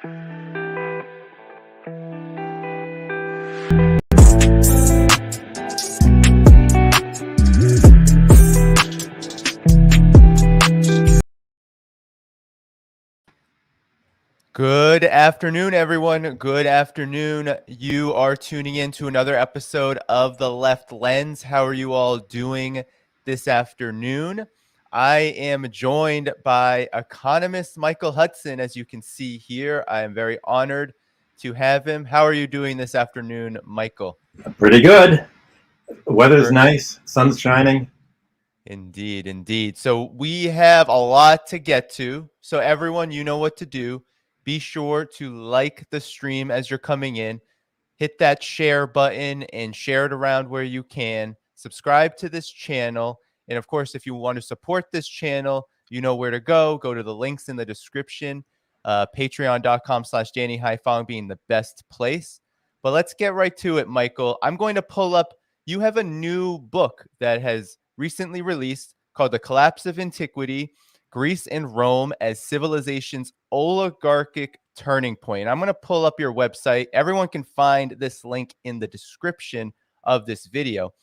Good afternoon, everyone. Good afternoon. You are tuning in to another episode of The Left Lens. How are you all doing this afternoon? I am joined by economist Michael Hudson, as you can see here. I am very honored to have him. How are you doing this afternoon, Michael? Pretty good. The weather's nice, sun's shining. Indeed, indeed. So we have a lot to get to. So everyone, you know what to do. Be sure to like the stream as you're coming in. Hit that share button and share it around where you can. Subscribe to this channel. And of course, if you want to support this channel, you know where to go. Go to the links in the description. Patreon.com/Danny Haiphong being the best place. But let's get right to it, Michael. I'm going to pull up. You have a new book that has recently released called The Collapse of Antiquity, Greece and Rome as Civilization's Oligarchic Turning Point. I'm going to pull up your website. Everyone can find this link in the description of this video.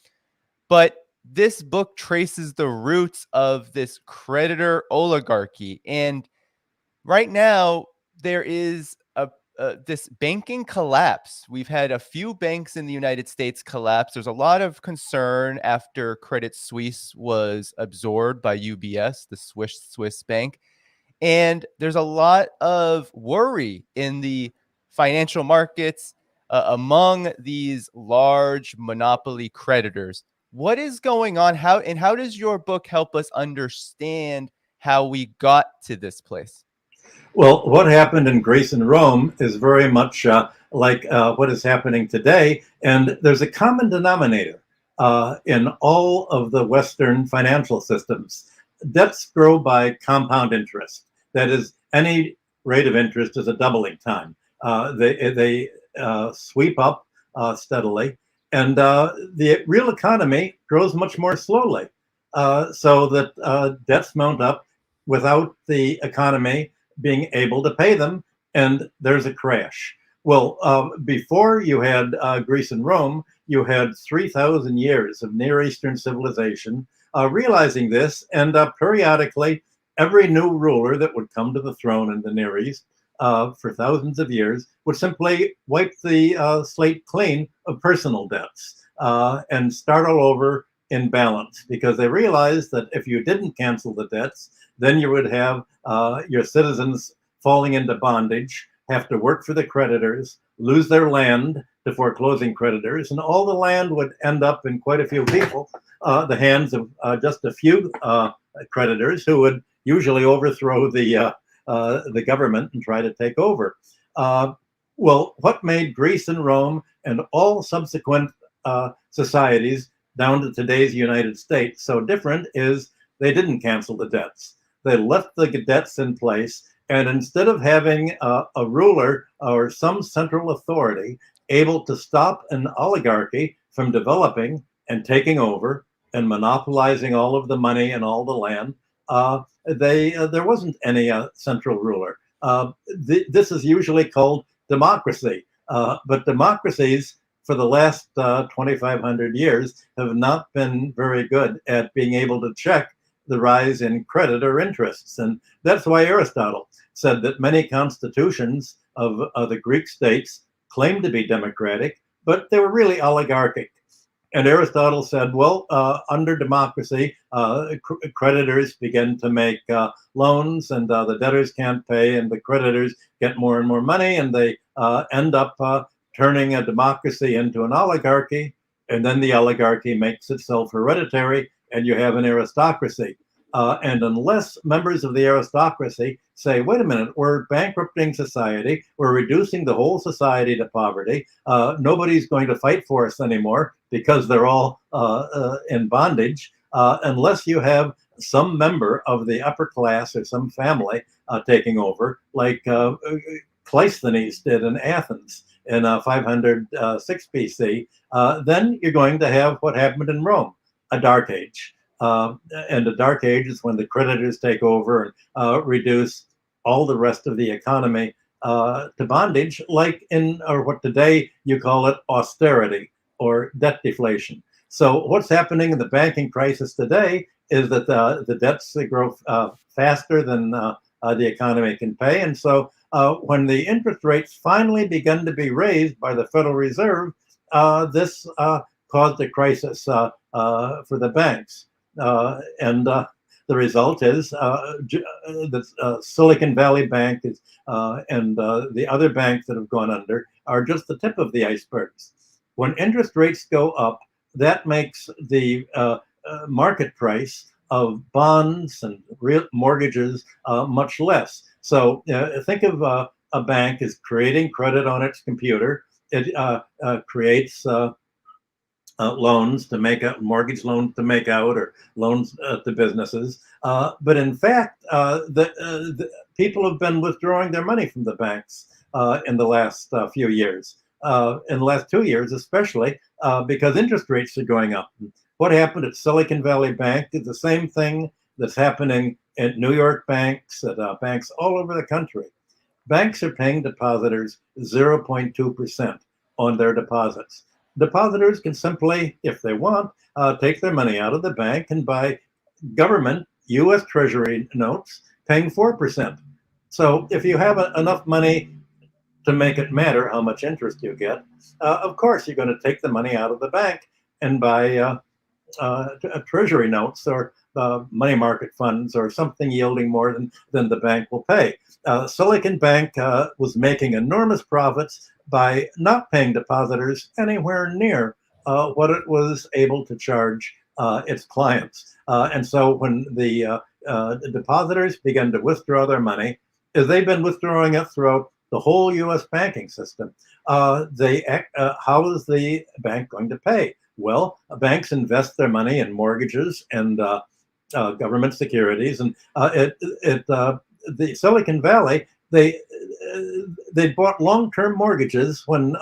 But this book traces the roots of this creditor oligarchy. And right now, there is this banking collapse. We've had a few banks in the United States collapse. There's a lot of concern after Credit Suisse was absorbed by UBS, the Swiss bank. And there's a lot of worry in the financial markets among these large monopoly creditors. What is going on? How does your book help us understand how we got to this place? Well, what happened in Greece and Rome is very much like what is happening today. And there's a common denominator in all of the Western financial systems. Debts grow by compound interest. That is, any rate of interest is a doubling time. They sweep up steadily. And the real economy grows much more slowly. So that debts mount up without the economy being able to pay them, and there's a crash. Well, before you had Greece and Rome, you had 3,000 years of Near Eastern civilization realizing this, and periodically, every new ruler that would come to the throne in the Near East for thousands of years would simply wipe the slate clean of personal debts and start all over in balance, because they realized that if you didn't cancel the debts, then you would have your citizens falling into bondage, have to work for the creditors, lose their land to foreclosing creditors, and all the land would end up in quite a few people, the hands of just a few creditors who would usually overthrow the government and try to take over. Well, what made Greece and Rome and all subsequent societies down to today's United States so different is they didn't cancel the debts. They left the debts in place, and instead of having a ruler or some central authority able to stop an oligarchy from developing and taking over and monopolizing all of the money and all the land, there wasn't any central ruler. This is usually called democracy, but democracies for the last 2,500 years have not been very good at being able to check the rise in creditor interests. And that's why Aristotle said that many constitutions of the Greek states claimed to be democratic, but they were really oligarchic. And Aristotle said, well, under democracy, creditors begin to make loans, and the debtors can't pay, and the creditors get more and more money, and they end up turning a democracy into an oligarchy, and then the oligarchy makes itself hereditary, and you have an aristocracy. And unless members of the aristocracy say, wait a minute, we're bankrupting society, we're reducing the whole society to poverty, nobody's going to fight for us anymore because they're all in bondage, unless you have some member of the upper class or some family taking over, like Cleisthenes did in Athens in 506 BC, then you're going to have what happened in Rome, a dark age. And the dark age is when the creditors take over and reduce all the rest of the economy to bondage, like in or what today you call it austerity or debt deflation. So what's happening in the banking crisis today is that the debts grow faster than the economy can pay, and so when the interest rates finally began to be raised by the Federal Reserve, this caused a crisis for the banks, and the result is the Silicon Valley Bank is, and the other banks that have gone under are just the tip of the icebergs. When interest rates go up, that makes the market price of bonds and real mortgages much less. So think of a bank as creating credit on its computer. It creates loans to make out, mortgage loans to make out, or loans to businesses. But in fact, the people have been withdrawing their money from the banks in the last few years, in the last 2 years especially, because interest rates are going up. What happened at Silicon Valley Bank is the same thing that's happening at New York banks, at banks all over the country. Banks are paying depositors 0.2% on their deposits. Depositors can simply, if they want, take their money out of the bank and buy government U.S. Treasury notes paying 4%. So if you have enough money to make it matter how much interest you get, of course you're going to take the money out of the bank and buy Treasury notes or money market funds or something yielding more than the bank will pay. Silicon Bank was making enormous profits by not paying depositors anywhere near what it was able to charge its clients. And so when the depositors began to withdraw their money, as they've been withdrawing it throughout the whole U.S. banking system, how is the bank going to pay? Well, banks invest their money in mortgages and government securities, and the Silicon Valley, they bought long-term mortgages when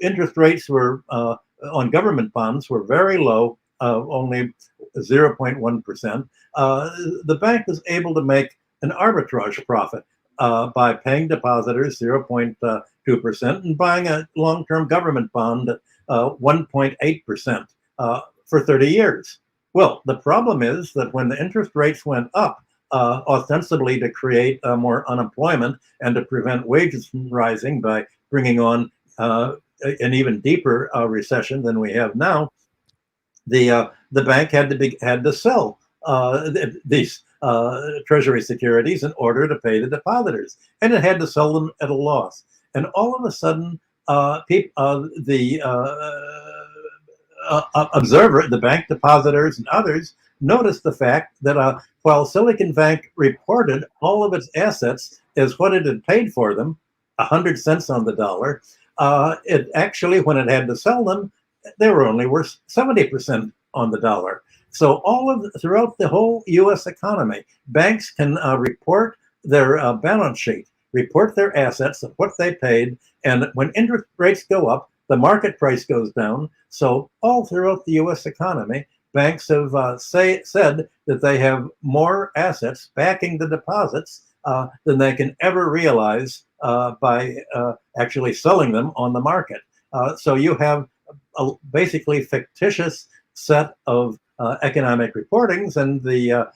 interest rates were on government bonds were very low, only 0.1%. The bank was able to make an arbitrage profit by paying depositors 0.2% and buying a long-term government bond at 1.8% for 30 years. Well, the problem is that when the interest rates went up, ostensibly to create more unemployment and to prevent wages from rising by bringing on an even deeper recession than we have now, the bank had to sell these Treasury securities in order to pay the depositors, and it had to sell them at a loss. And all of a sudden, the observer, the bank depositors and others, noticed the fact that while Silicon Bank reported all of its assets as what it had paid for them, 100 cents on the dollar, it actually, when it had to sell them, they were only worth 70% on the dollar. So throughout the whole U.S. economy, banks can report their balance sheet, report their assets of what they paid, and when interest rates go up, the market price goes down. So all throughout the U.S. economy, banks have said that they have more assets backing the deposits than they can ever realize by actually selling them on the market. So you have a basically fictitious set of economic reportings, and the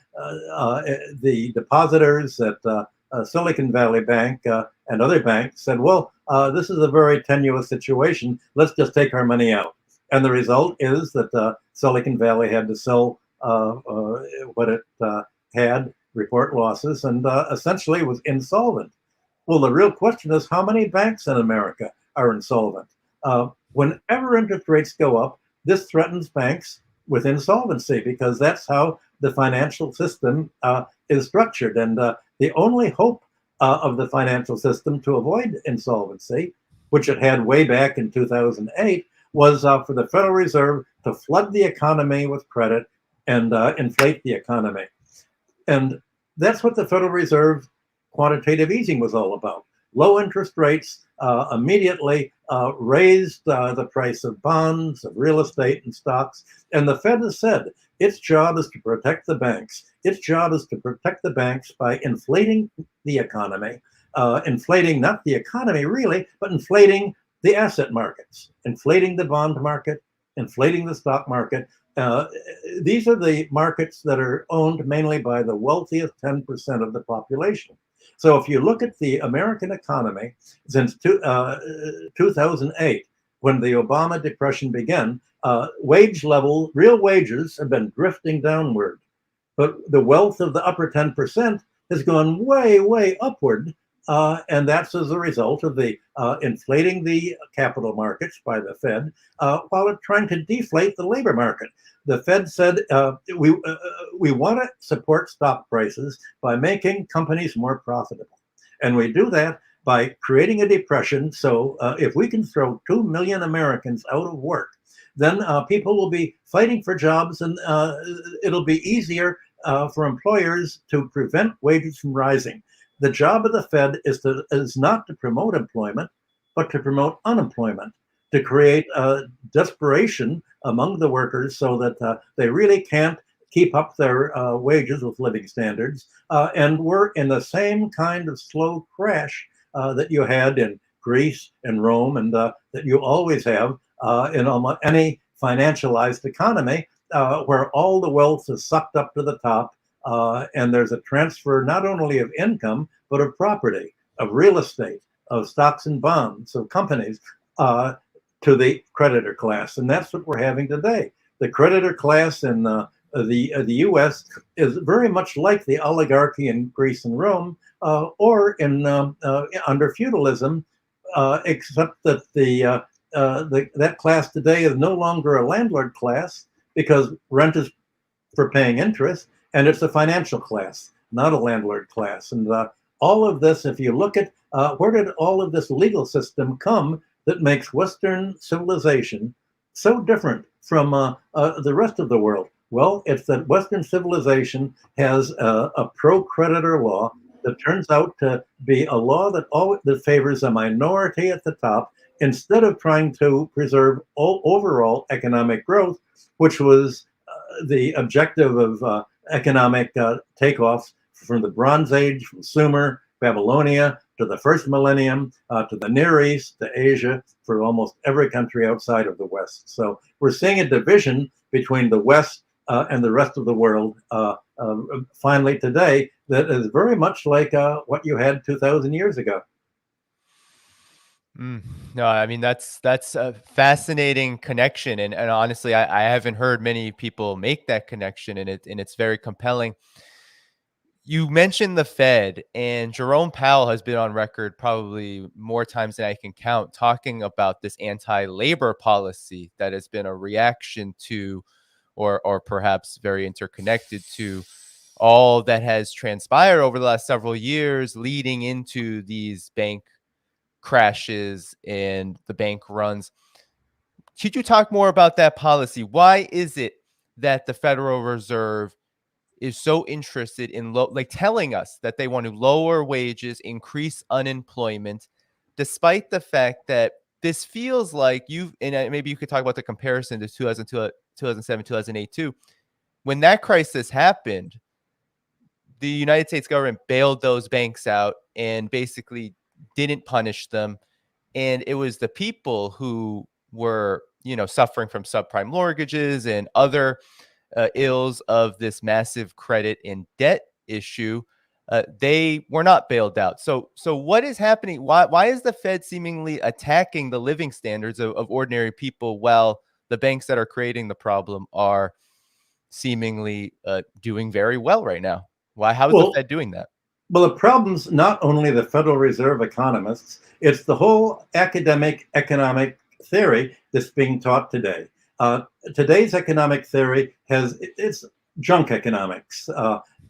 depositors at Silicon Valley Bank and other banks said, well, this is a very tenuous situation. Let's just take our money out. And the result is that Silicon Valley had to sell what it had, report losses, and essentially was insolvent. Well, the real question is, how many banks in America are insolvent? Whenever interest rates go up, this threatens banks with insolvency, because that's how the financial system is structured. And the only hope of the financial system to avoid insolvency, which it had way back in 2008, was for the Federal Reserve to flood the economy with credit and inflate the economy. And that's what the Federal Reserve quantitative easing was all about. Low interest rates immediately raised the price of bonds, of real estate and stocks. And the Fed has said its job is to protect the banks. Its job is to protect the banks by inflating the economy inflating not the economy really, but inflating the asset markets, inflating the bond market, inflating the stock market. These are the markets that are owned mainly by the wealthiest 10% of the population. So if you look at the American economy since 2008, when the Obama depression began, wage level, real wages have been drifting downward. But the wealth of the upper 10% has gone way, way upward. And that's as a result of the inflating the capital markets by the Fed while it's trying to deflate the labor market. The Fed said we want to support stock prices by making companies more profitable. And we do that by creating a depression. So if we can throw 2 million Americans out of work, then people will be fighting for jobs, and it'll be easier for employers to prevent wages from rising. The job of the Fed is not to promote employment, but to promote unemployment, to create desperation among the workers so that they really can't keep up their wages with living standards. And we're in the same kind of slow crash that you had in Greece and Rome, and that you always have in almost any financialized economy, where all the wealth is sucked up to the top. And there's a transfer not only of income, but of property, of real estate, of stocks and bonds, of companies to the creditor class. And that's what we're having today. The creditor class in the U.S. is very much like the oligarchy in Greece and Rome, or in under feudalism, except that that class today is no longer a landlord class because rent is for paying interest, and it's a financial class, not a landlord class. And all of this, if you look at where did all of this legal system come that makes Western civilization so different from the rest of the world? Well, it's that Western civilization has a pro-creditor law that turns out to be a law that favors a minority at the top instead of trying to preserve overall economic growth, which was the objective of economic takeoffs from the Bronze Age, from Sumer, Babylonia, to the first millennium, to the Near East, to Asia, for almost every country outside of the West. So we're seeing a division between the West and the rest of the world finally today that is very much like what you had 2,000 years ago. No, I mean that's a fascinating connection, and honestly, I haven't heard many people make that connection, and it's very compelling. You mentioned the Fed, and Jerome Powell has been on record probably more times than I can count talking about this anti-labor policy that has been a reaction to, or perhaps very interconnected to, all that has transpired over the last several years leading into these bank crashes and the bank runs. Could you talk more about that policy? Why is it that the Federal Reserve is so interested in telling us that they want to lower wages, increase unemployment, despite the fact that this feels like maybe you could talk about the comparison to 2002, 2007, 2008 too. When that crisis happened, the United States government bailed those banks out and basically didn't punish them. And it was the people who were, suffering from subprime mortgages and other ills of this massive credit and debt issue. They were not bailed out. So what is happening? Why is the Fed seemingly attacking the living standards of ordinary people while the banks that are creating the problem are seemingly doing very well right now? How is the Fed doing that? Well, the problem's not only the Federal Reserve economists, it's the whole academic economic theory that's being taught today. Today's economic theory it's junk economics,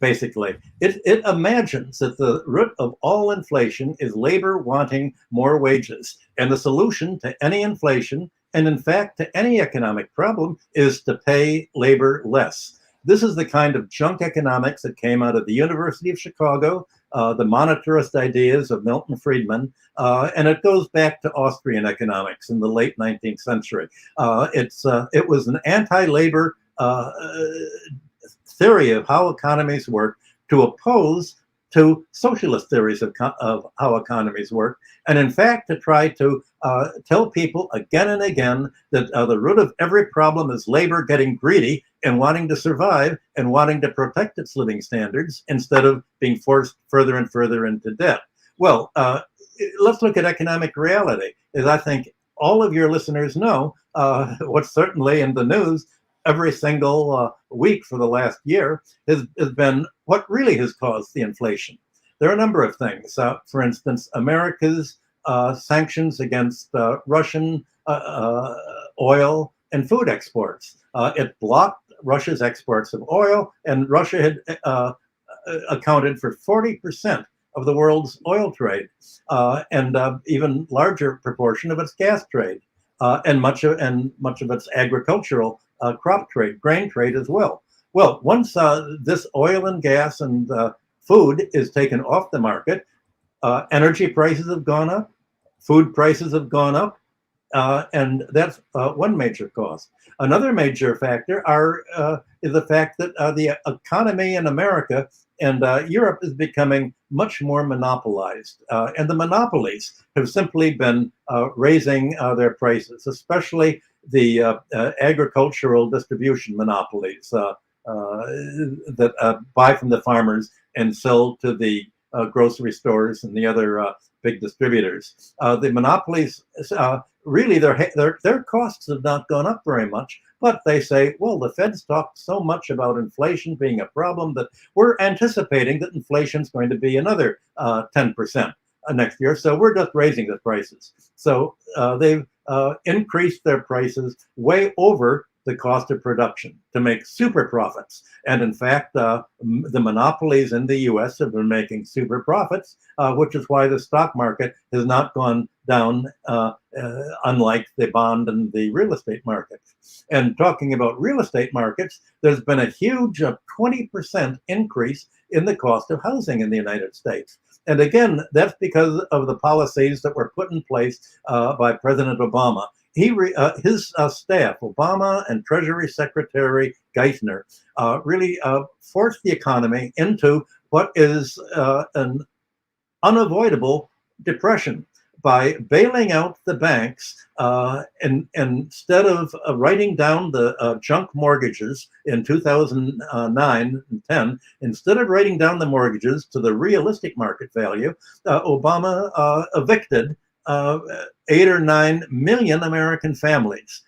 basically. It imagines that the root of all inflation is labor wanting more wages. And the solution to any inflation, and in fact to any economic problem, is to pay labor less. This is the kind of junk economics that came out of the University of Chicago, the monetarist ideas of Milton Friedman, and it goes back to Austrian economics in the late 19th century. It was an anti-labor theory of how economies work to oppose to socialist theories of how economies work, and in fact to try to tell people again and again that the root of every problem is labor getting greedy and wanting to survive and wanting to protect its living standards instead of being forced further and further into debt. Well, let's look at economic reality. As I think all of your listeners know, what's certainly in the news every single week for the last year has been what really has caused the inflation. There are a number of things. For instance, America's sanctions against Russian oil and food exports. It blocked Russia's exports of oil, and Russia had accounted for 40% of the world's oil trade, and even larger proportion of its gas trade, and much of its agricultural crop trade, grain trade as well. Well, once this oil and gas and food is taken off the market, energy prices have gone up, food prices have gone up, and that's one major cause. Another major factor is the fact that the economy in America and Europe is becoming much more monopolized. And the monopolies have simply been raising their prices, especially the agricultural distribution monopolies that buy from the farmers and sell to the grocery stores and the other big distributors. The monopolies, really, their costs have not gone up very much, but they say, well, the Fed's talked so much about inflation being a problem that we're anticipating that inflation is going to be another 10% next year, so we're just raising the prices. So they've increased their prices way over the cost of production to make super profits. And in fact, the monopolies in the US have been making super profits, which is why the stock market has not gone down, unlike the bond and the real estate markets. And talking about real estate markets, there's been a huge 20% increase in the cost of housing in the United States. And again, that's because of the policies that were put in place by President Obama. His staff, Obama and Treasury Secretary Geithner, really forced the economy into what is an unavoidable depression by bailing out the banks, and instead of writing down the junk mortgages in 2009 and 10, instead of writing down the mortgages to the realistic market value, Obama evicted 8 or 9 million American families,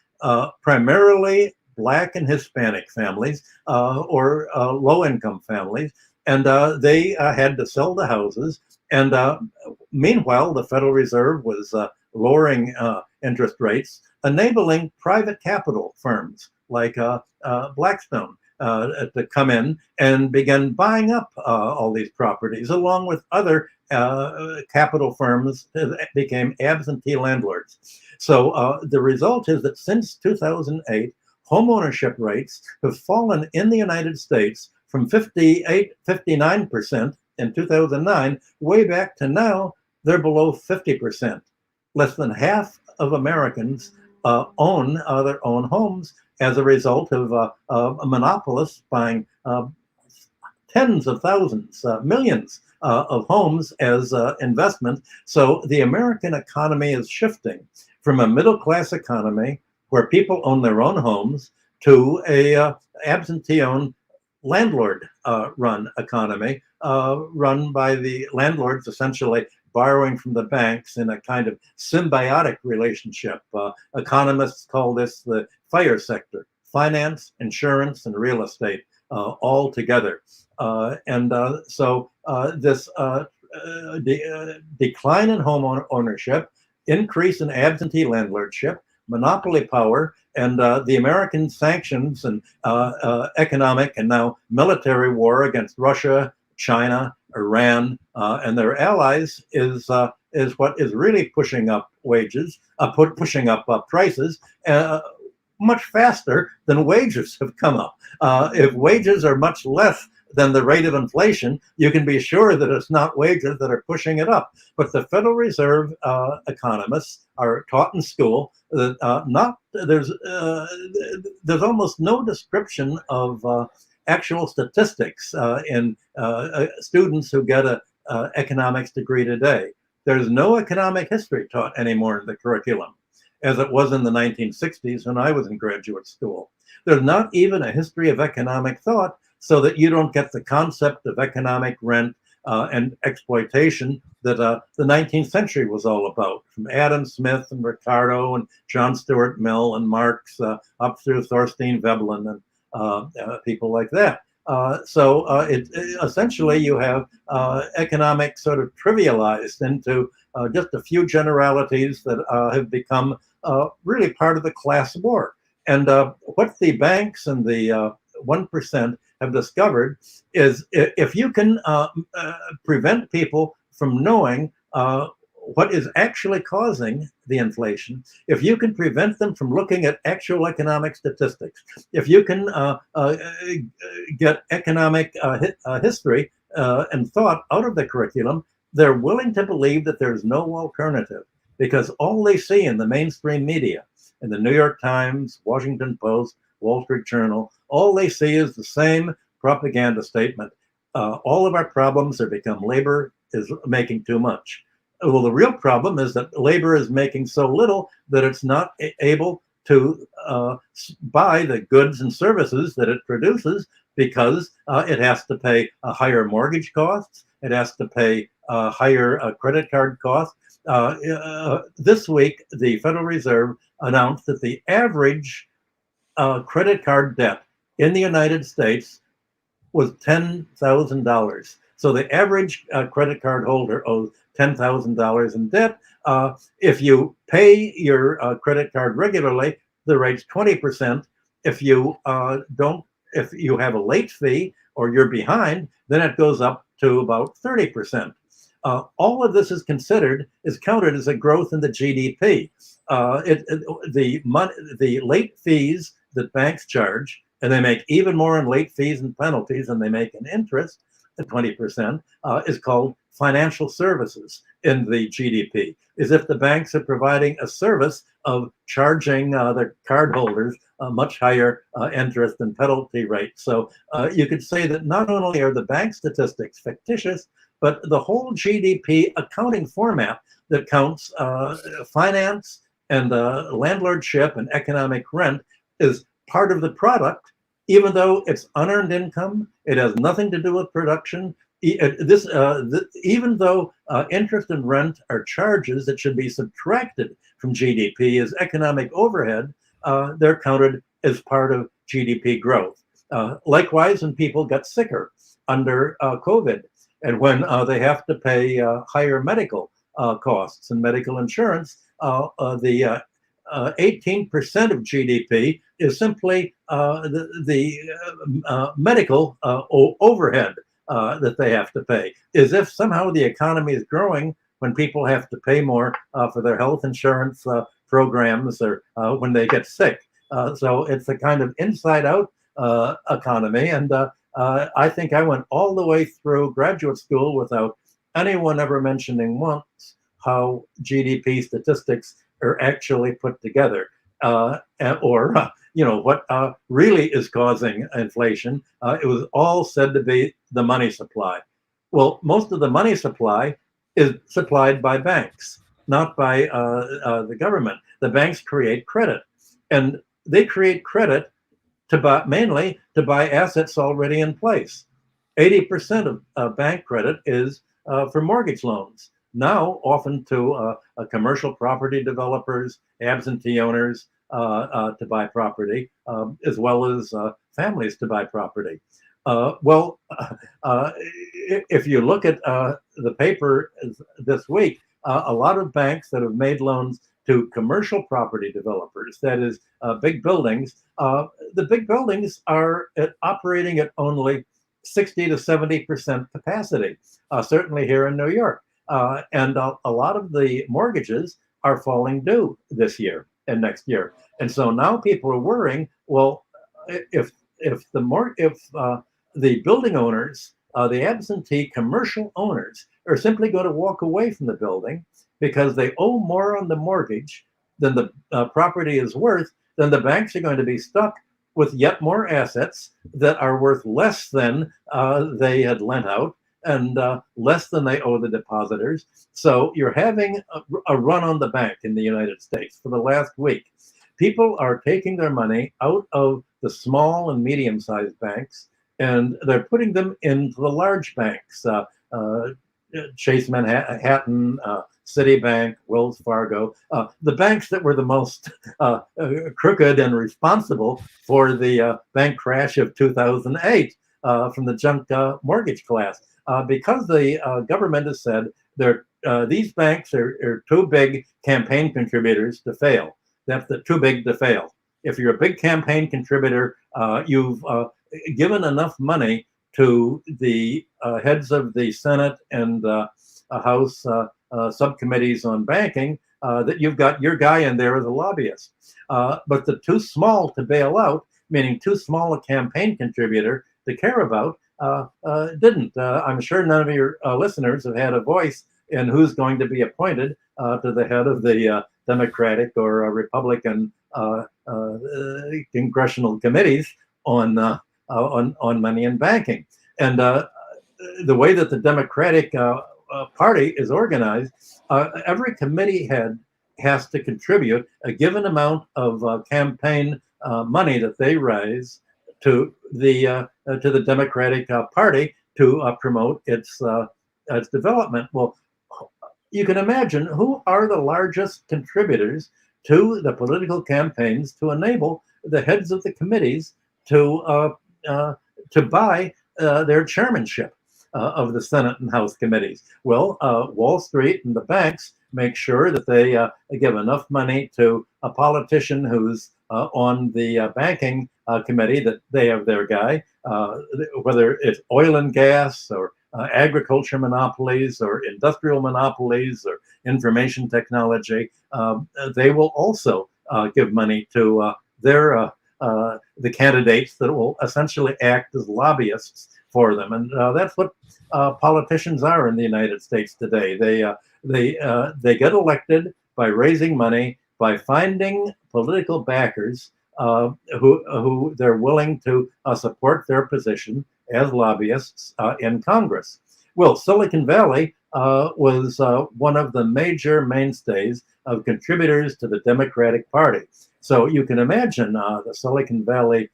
primarily Black and Hispanic families, or low-income families, and they had to sell the houses. And meanwhile, the Federal Reserve was lowering interest rates, enabling private capital firms like Blackstone to come in and begin buying up all these properties, along with other capital firms that became absentee landlords. So the result is that since 2008, homeownership rates have fallen in the United States from 59% in 2009, way back to now, they're below 50%. Less than half of Americans own their own homes as a result of monopolists buying tens of thousands, millions of homes as investment. So the American economy is shifting from a middle-class economy where people own their own homes to a absentee-owned landlord-run economy, run by the landlords essentially borrowing from the banks in a kind of symbiotic relationship. Economists call this the FIRE sector: finance, insurance, and real estate, all together. So this decline in home ownership, increase in absentee landlordship, monopoly power, and the American sanctions and economic and now military war against Russia, China, Iran, and their allies is what is really pushing up wages, pushing up prices much faster than wages have come up. If wages are much less than the rate of inflation, you can be sure that it's not wages that are pushing it up. But the Federal Reserve economists are taught in school that there's almost no description of actual statistics in students who get a economics degree today. There's no economic history taught anymore in the curriculum, as it was in the 1960s when I was in graduate school. There's not even a history of economic thought, so that you don't get the concept of economic rent and exploitation that the 19th century was all about, from Adam Smith and Ricardo and John Stuart Mill and Marx up through Thorstein Veblen and people like that. Essentially you have economics sort of trivialized into just a few generalities that have become really part of the class war. And what the banks and the 1% have discovered is if you can prevent people from knowing what is actually causing the inflation, if you can prevent them from looking at actual economic statistics, if you can get economic history and thought out of the curriculum, they're willing to believe that there's no alternative, because all they see in the mainstream media, in the New York Times, Washington Post, Wall Street Journal, all they see is the same propaganda statement. All of our problems have become labor is making too much. Well, the real problem is that labor is making so little that it's not able to buy the goods and services that it produces, because it has to pay higher mortgage costs, it has to pay higher credit card costs. This week, the Federal Reserve announced that the average credit card debt in the United States was $10,000. So the average credit card holder owes $10,000 in debt. If you pay your credit card regularly, the rate's 20%. If you if you have a late fee or you're behind, then it goes up to about 30%. All of this is counted as a growth in the GDP. The late fees that banks charge, and they make even more in late fees and penalties than they make in interest, at 20%, is called financial services in the GDP, as if the banks are providing a service of charging their cardholders a much higher interest and penalty rate. So you could say that not only are the bank statistics fictitious, but the whole GDP accounting format that counts finance and landlordship and economic rent is part of the product, even though it's unearned income. It has nothing to do with production. Even though interest and rent are charges that should be subtracted from GDP as economic overhead, they're counted as part of GDP growth. Likewise, when people get sicker under COVID, and when they have to pay higher medical costs and medical insurance, the 18% of GDP is simply the medical overhead that they have to pay, as if somehow the economy is growing when people have to pay more for their health insurance programs or when they get sick. So it's a kind of inside-out economy, and I think I went all the way through graduate school without anyone ever mentioning once how GDP statistics are actually put together, or what really is causing inflation. It was all said to be the money supply. Well, most of the money supply is supplied by banks, not by the government. The banks create credit, and they create credit to buy, mainly to buy assets already in place. 80% of bank credit is for mortgage loans, now often to commercial property developers, absentee owners to buy property, as well as families to buy property. If you look at the paper this week, a lot of banks that have made loans to commercial property developers, that is big buildings, the big buildings are operating at only 60 to 70% capacity, certainly here in New York. And a lot of the mortgages are falling due this year and next year. And so now people are worrying, well, if the building owners, the absentee commercial owners, are simply going to walk away from the building because they owe more on the mortgage than the property is worth, then the banks are going to be stuck with yet more assets that are worth less than they had lent out and less than they owe the depositors. So you're having a run on the bank in the United States for the last week. People are taking their money out of the small and medium-sized banks, and they're putting them into the large banks, Chase Manhattan, Citibank, Wells Fargo, the banks that were the most crooked and responsible for the bank crash of 2008 from the junk mortgage class. Because the government has said these banks are too big campaign contributors to fail. That's too big to fail. If you're a big campaign contributor, you've given enough money to the heads of the Senate and House subcommittees on banking that you've got your guy in there as a lobbyist. But the too small to bail out, meaning too small a campaign contributor to care about, didn't. I'm sure none of your listeners have had a voice in who's going to be appointed to the head of the Democratic or Republican congressional committees on money and banking. And the way that the Democratic Party is organized, every committee head has to contribute a given amount of campaign money that they raise to the Democratic Party to promote its development. Well, you can imagine who are the largest contributors to the political campaigns to enable the heads of the committees to buy their chairmanship of the Senate and House committees. Well, Wall Street and the banks make sure that they give enough money to a politician who's on the banking committee, that they have their guy, whether it's oil and gas or agriculture monopolies or industrial monopolies or information technology. They will also give money to the candidates that will essentially act as lobbyists for them, and that's what politicians are in the United States today. They get elected by raising money, by finding political backers who they're willing to support their position as lobbyists in Congress. Well, Silicon Valley was one of the major mainstays of contributors to the Democratic Party. So you can imagine the Silicon Valley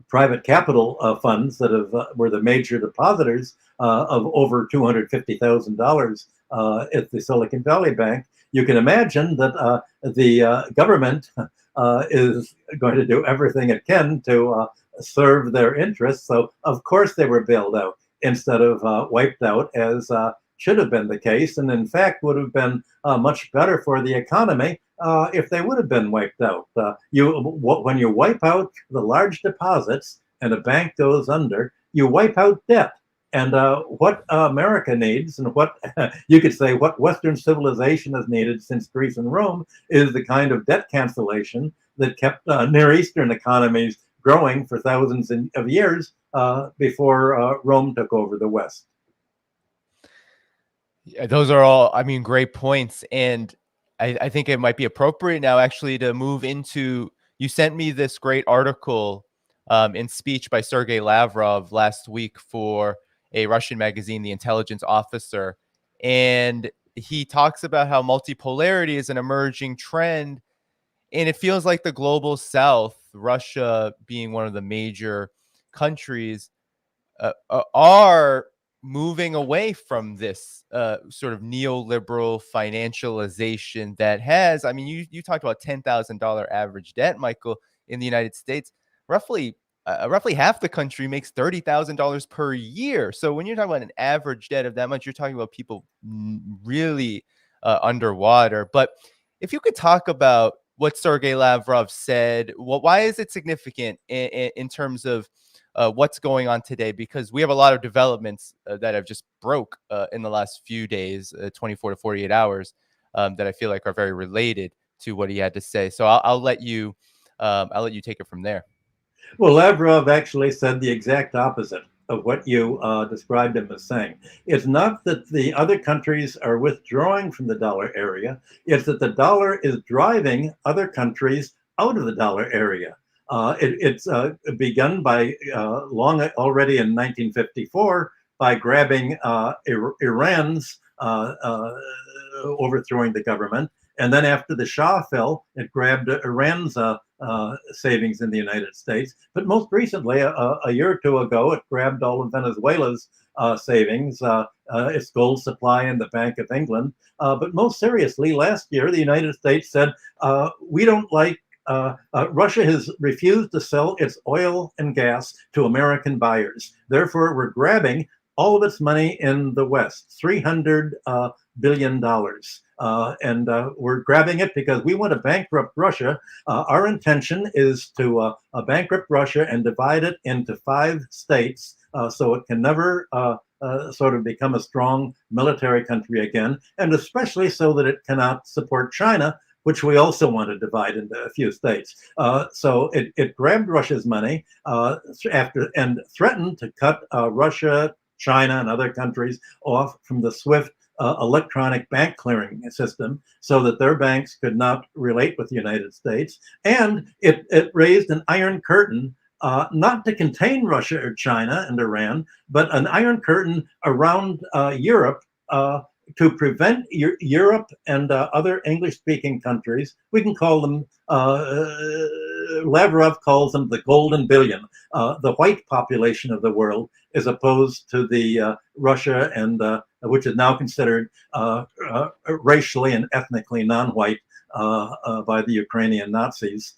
private capital funds that were the major depositors of over $250,000 at the Silicon Valley Bank. You can imagine that the government is going to do everything it can to serve their interests. So, of course, they were bailed out instead of wiped out, as should have been the case, and in fact would have been much better for the economy if they would have been wiped out. When you wipe out the large deposits and a bank goes under, you wipe out debt. And what America needs, and what you could say what Western civilization has needed since Greece and Rome, is the kind of debt cancellation that kept Near Eastern economies growing for thousands of years before Rome took over the West. Yeah, those are all, I mean, great points. And I think it might be appropriate now actually to move into, you sent me this great article in Speech by Sergei Lavrov last week for a Russian magazine, The Intelligence Officer. And he talks about how multipolarity is an emerging trend. And it feels like the global South, Russia being one of the major countries, are moving away from this sort of neoliberal financialization that has, I mean, you talked about $10,000 average debt, Michael, in the United States. Roughly half the country makes $30,000 per year. So when you're talking about an average debt of that much, you're talking about people really underwater. But if you could talk about what Sergei Lavrov said, why is it significant in terms of what's going on today? Because we have a lot of developments that have just broke in the last few days, 24 to 48 hours, that I feel like are very related to what he had to say. So I'll let you take it from there. Well, Lavrov actually said the exact opposite of what you described him as saying. It's not that the other countries are withdrawing from the dollar area. It's that the dollar is driving other countries out of the dollar area. It's begun by long already in 1954 by grabbing Iran's overthrowing the government. And then after the Shah fell, it grabbed Iran's savings in the United States. But most recently, a year or two ago, it grabbed all of Venezuela's savings, its gold supply in the Bank of England. But most seriously, last year, the United States said, we don't like Russia has refused to sell its oil and gas to American buyers. Therefore, we're grabbing all of its money in the West, $300 billion. And we're grabbing it because we want to bankrupt Russia. Our intention is to bankrupt Russia and divide it into 5 states so it can never sort of become a strong military country again, and especially so that it cannot support China, which we also want to divide into a few states. So it grabbed Russia's money after and threatened to cut Russia, China, and other countries off from the SWIFT electronic bank clearing system so that their banks could not relate with the United States. And it raised an iron curtain, not to contain Russia or China and Iran, but an iron curtain around Europe to prevent Europe and other English-speaking countries. We can call them, Lavrov calls them the golden billion, the white population of the world, as opposed to the Russia and which is now considered racially and ethnically non-white by the Ukrainian Nazis.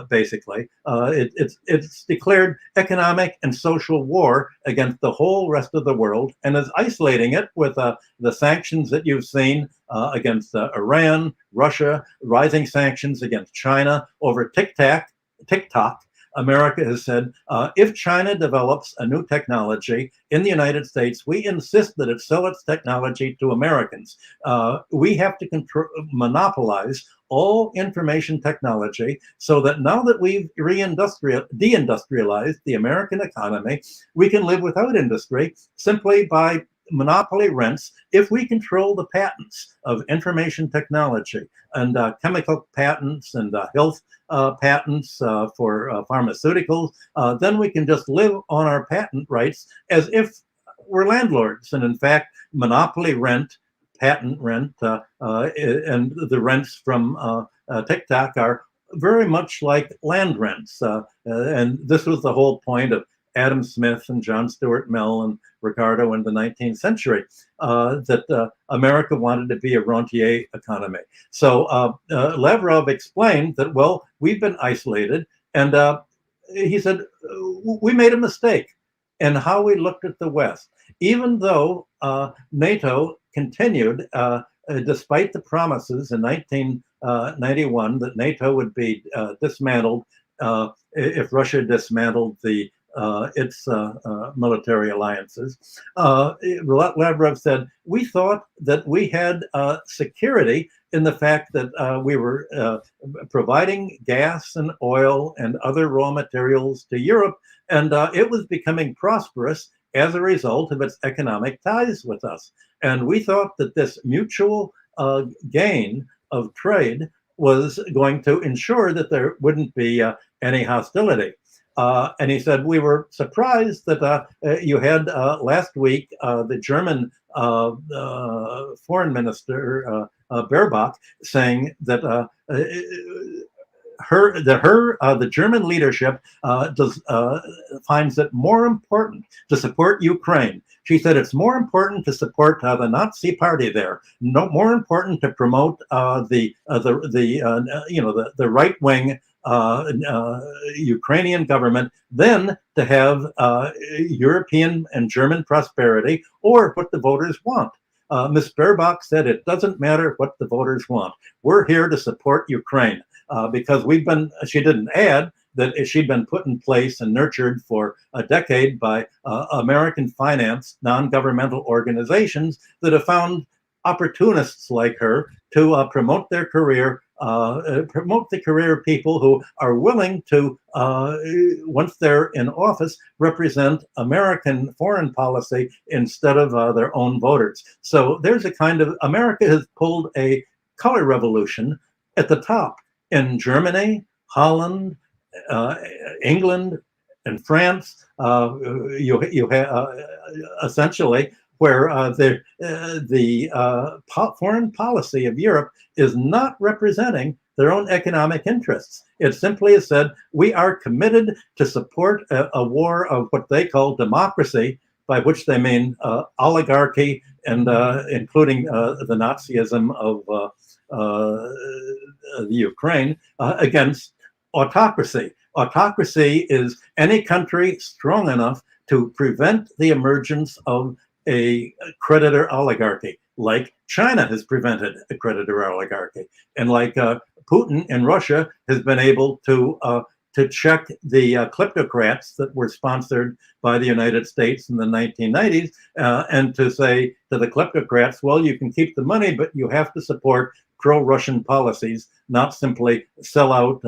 Basically, it's declared economic and social war against the whole rest of the world, and is isolating it with the sanctions that you've seen against Iran, Russia, rising sanctions against China over TikTok. America has said, if China develops a new technology in the United States, we insist that it sell its technology to Americans. We have to monopolize all information technology so that now that we've deindustrialized the American economy, we can live without industry simply by monopoly rents if we control the patents of information technology and chemical patents and health patents for pharmaceuticals. Then we can just live on our patent rights as if we're landlords. And in fact, monopoly rent, patent rent, and the rents from TikTok are very much like land rents. And this was the whole point of Adam Smith and John Stuart Mill and Ricardo in the 19th century, that America wanted to be a rentier economy. So Lavrov explained that, well, we've been isolated, and he said, we made a mistake in how we looked at the West. Even though NATO continued, despite the promises in 1991 that NATO would be dismantled if Russia dismantled its military alliances. Lavrov said, we thought that we had security in the fact that we were providing gas and oil and other raw materials to Europe, and it was becoming prosperous as a result of its economic ties with us. And we thought that this mutual gain of trade was going to ensure that there wouldn't be any hostility. And he said, we were surprised that you had last week the German foreign minister, Baerbock, saying that the German leadership finds it more important to support Ukraine. She said it's more important to support the Nazi party there, more important to promote the right wing Ukrainian government than to have European and German prosperity or what the voters want. Ms. Baerbock said it doesn't matter what the voters want. We're here to support Ukraine because she didn't add that she'd been put in place and nurtured for a decade by American financed non-governmental organizations that have found opportunists like her to promote their career, promote the career of people who are willing to, once they're in office, represent American foreign policy instead of their own voters. So there's a kind of, America has pulled a color revolution at the top in Germany, Holland, uh, England, and France. You have essentially where foreign policy of Europe is not representing their own economic interests. It simply has said, we are committed to support a war of what they call democracy, by which they mean oligarchy, and including the Nazism of the Ukraine, against autocracy. Autocracy is any country strong enough to prevent the emergence of a creditor oligarchy, like China has prevented a creditor oligarchy, and like Putin in Russia has been able to check the kleptocrats that were sponsored by the United States in the 1990s, and to say to the kleptocrats, well, you can keep the money, but you have to support pro-Russian policies, not simply sell out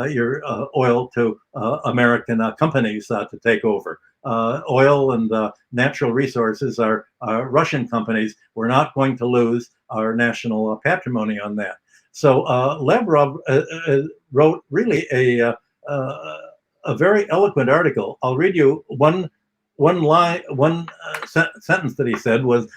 your oil to American companies to take over. Oil and natural resources are Russian companies. We're not going to lose our national patrimony on that. So Lavrov wrote really a very eloquent article. I'll read you one sentence that he said was,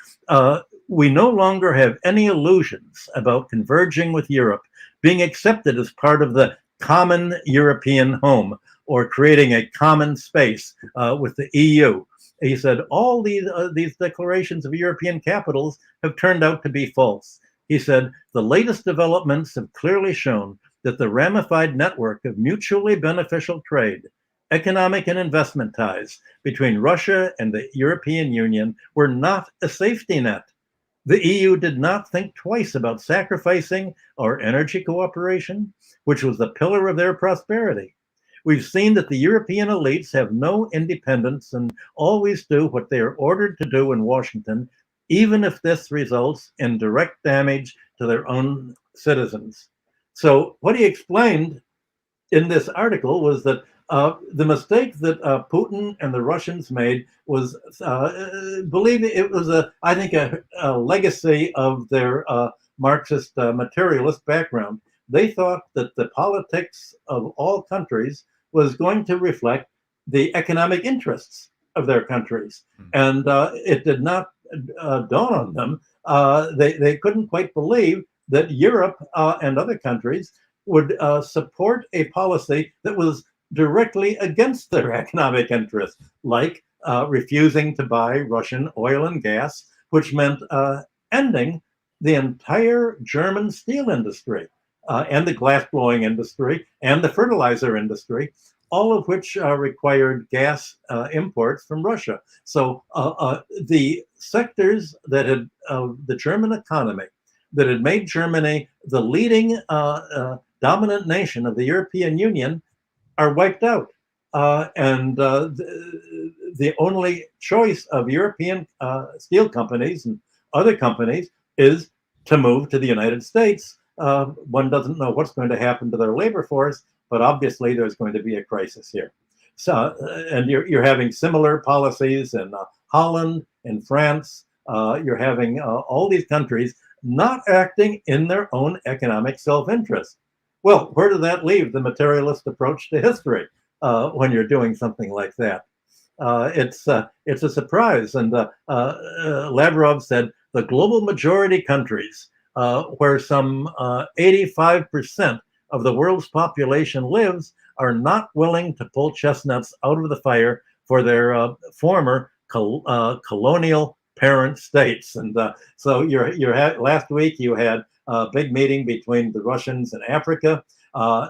we no longer have any illusions about converging with Europe, being accepted as part of the common European home, or creating a common space with the EU. He said, all these declarations of European capitals have turned out to be false. He said, the latest developments have clearly shown that the ramified network of mutually beneficial trade, economic and investment ties between Russia and the European Union were not a safety net. The EU did not think twice about sacrificing our energy cooperation, which was the pillar of their prosperity. We've seen that the European elites have no independence and always do what they are ordered to do in Washington, even if this results in direct damage to their own citizens. So what he explained in this article was that the mistake that Putin and the Russians made was believing it was I think a legacy of their Marxist materialist background. They thought that the politics of all countries was going to reflect the economic interests of their countries, and it did not dawn on them. They couldn't quite believe that Europe and other countries would support a policy that was directly against their economic interests, like refusing to buy Russian oil and gas, which meant ending the entire German steel industry and the glass-blowing industry and the fertilizer industry, all of which required gas imports from Russia. So the sectors that had the German economy that had made Germany the leading dominant nation of the European Union are wiped out. And the only choice of European steel companies and other companies is to move to the United States. One doesn't know what's going to happen to their labor force, but obviously there's going to be a crisis here. So, and you're having similar policies in Holland, in France. You're having all these countries not acting in their own economic self-interest. Well, where does that leave the materialist approach to history when you're doing something like that? It's a surprise. And Lavrov said the global majority countries, where some 85% of the world's population lives, are not willing to pull chestnuts out of the fire for their former colonial parent states. And so last week you had a big meeting between the Russians and Africa.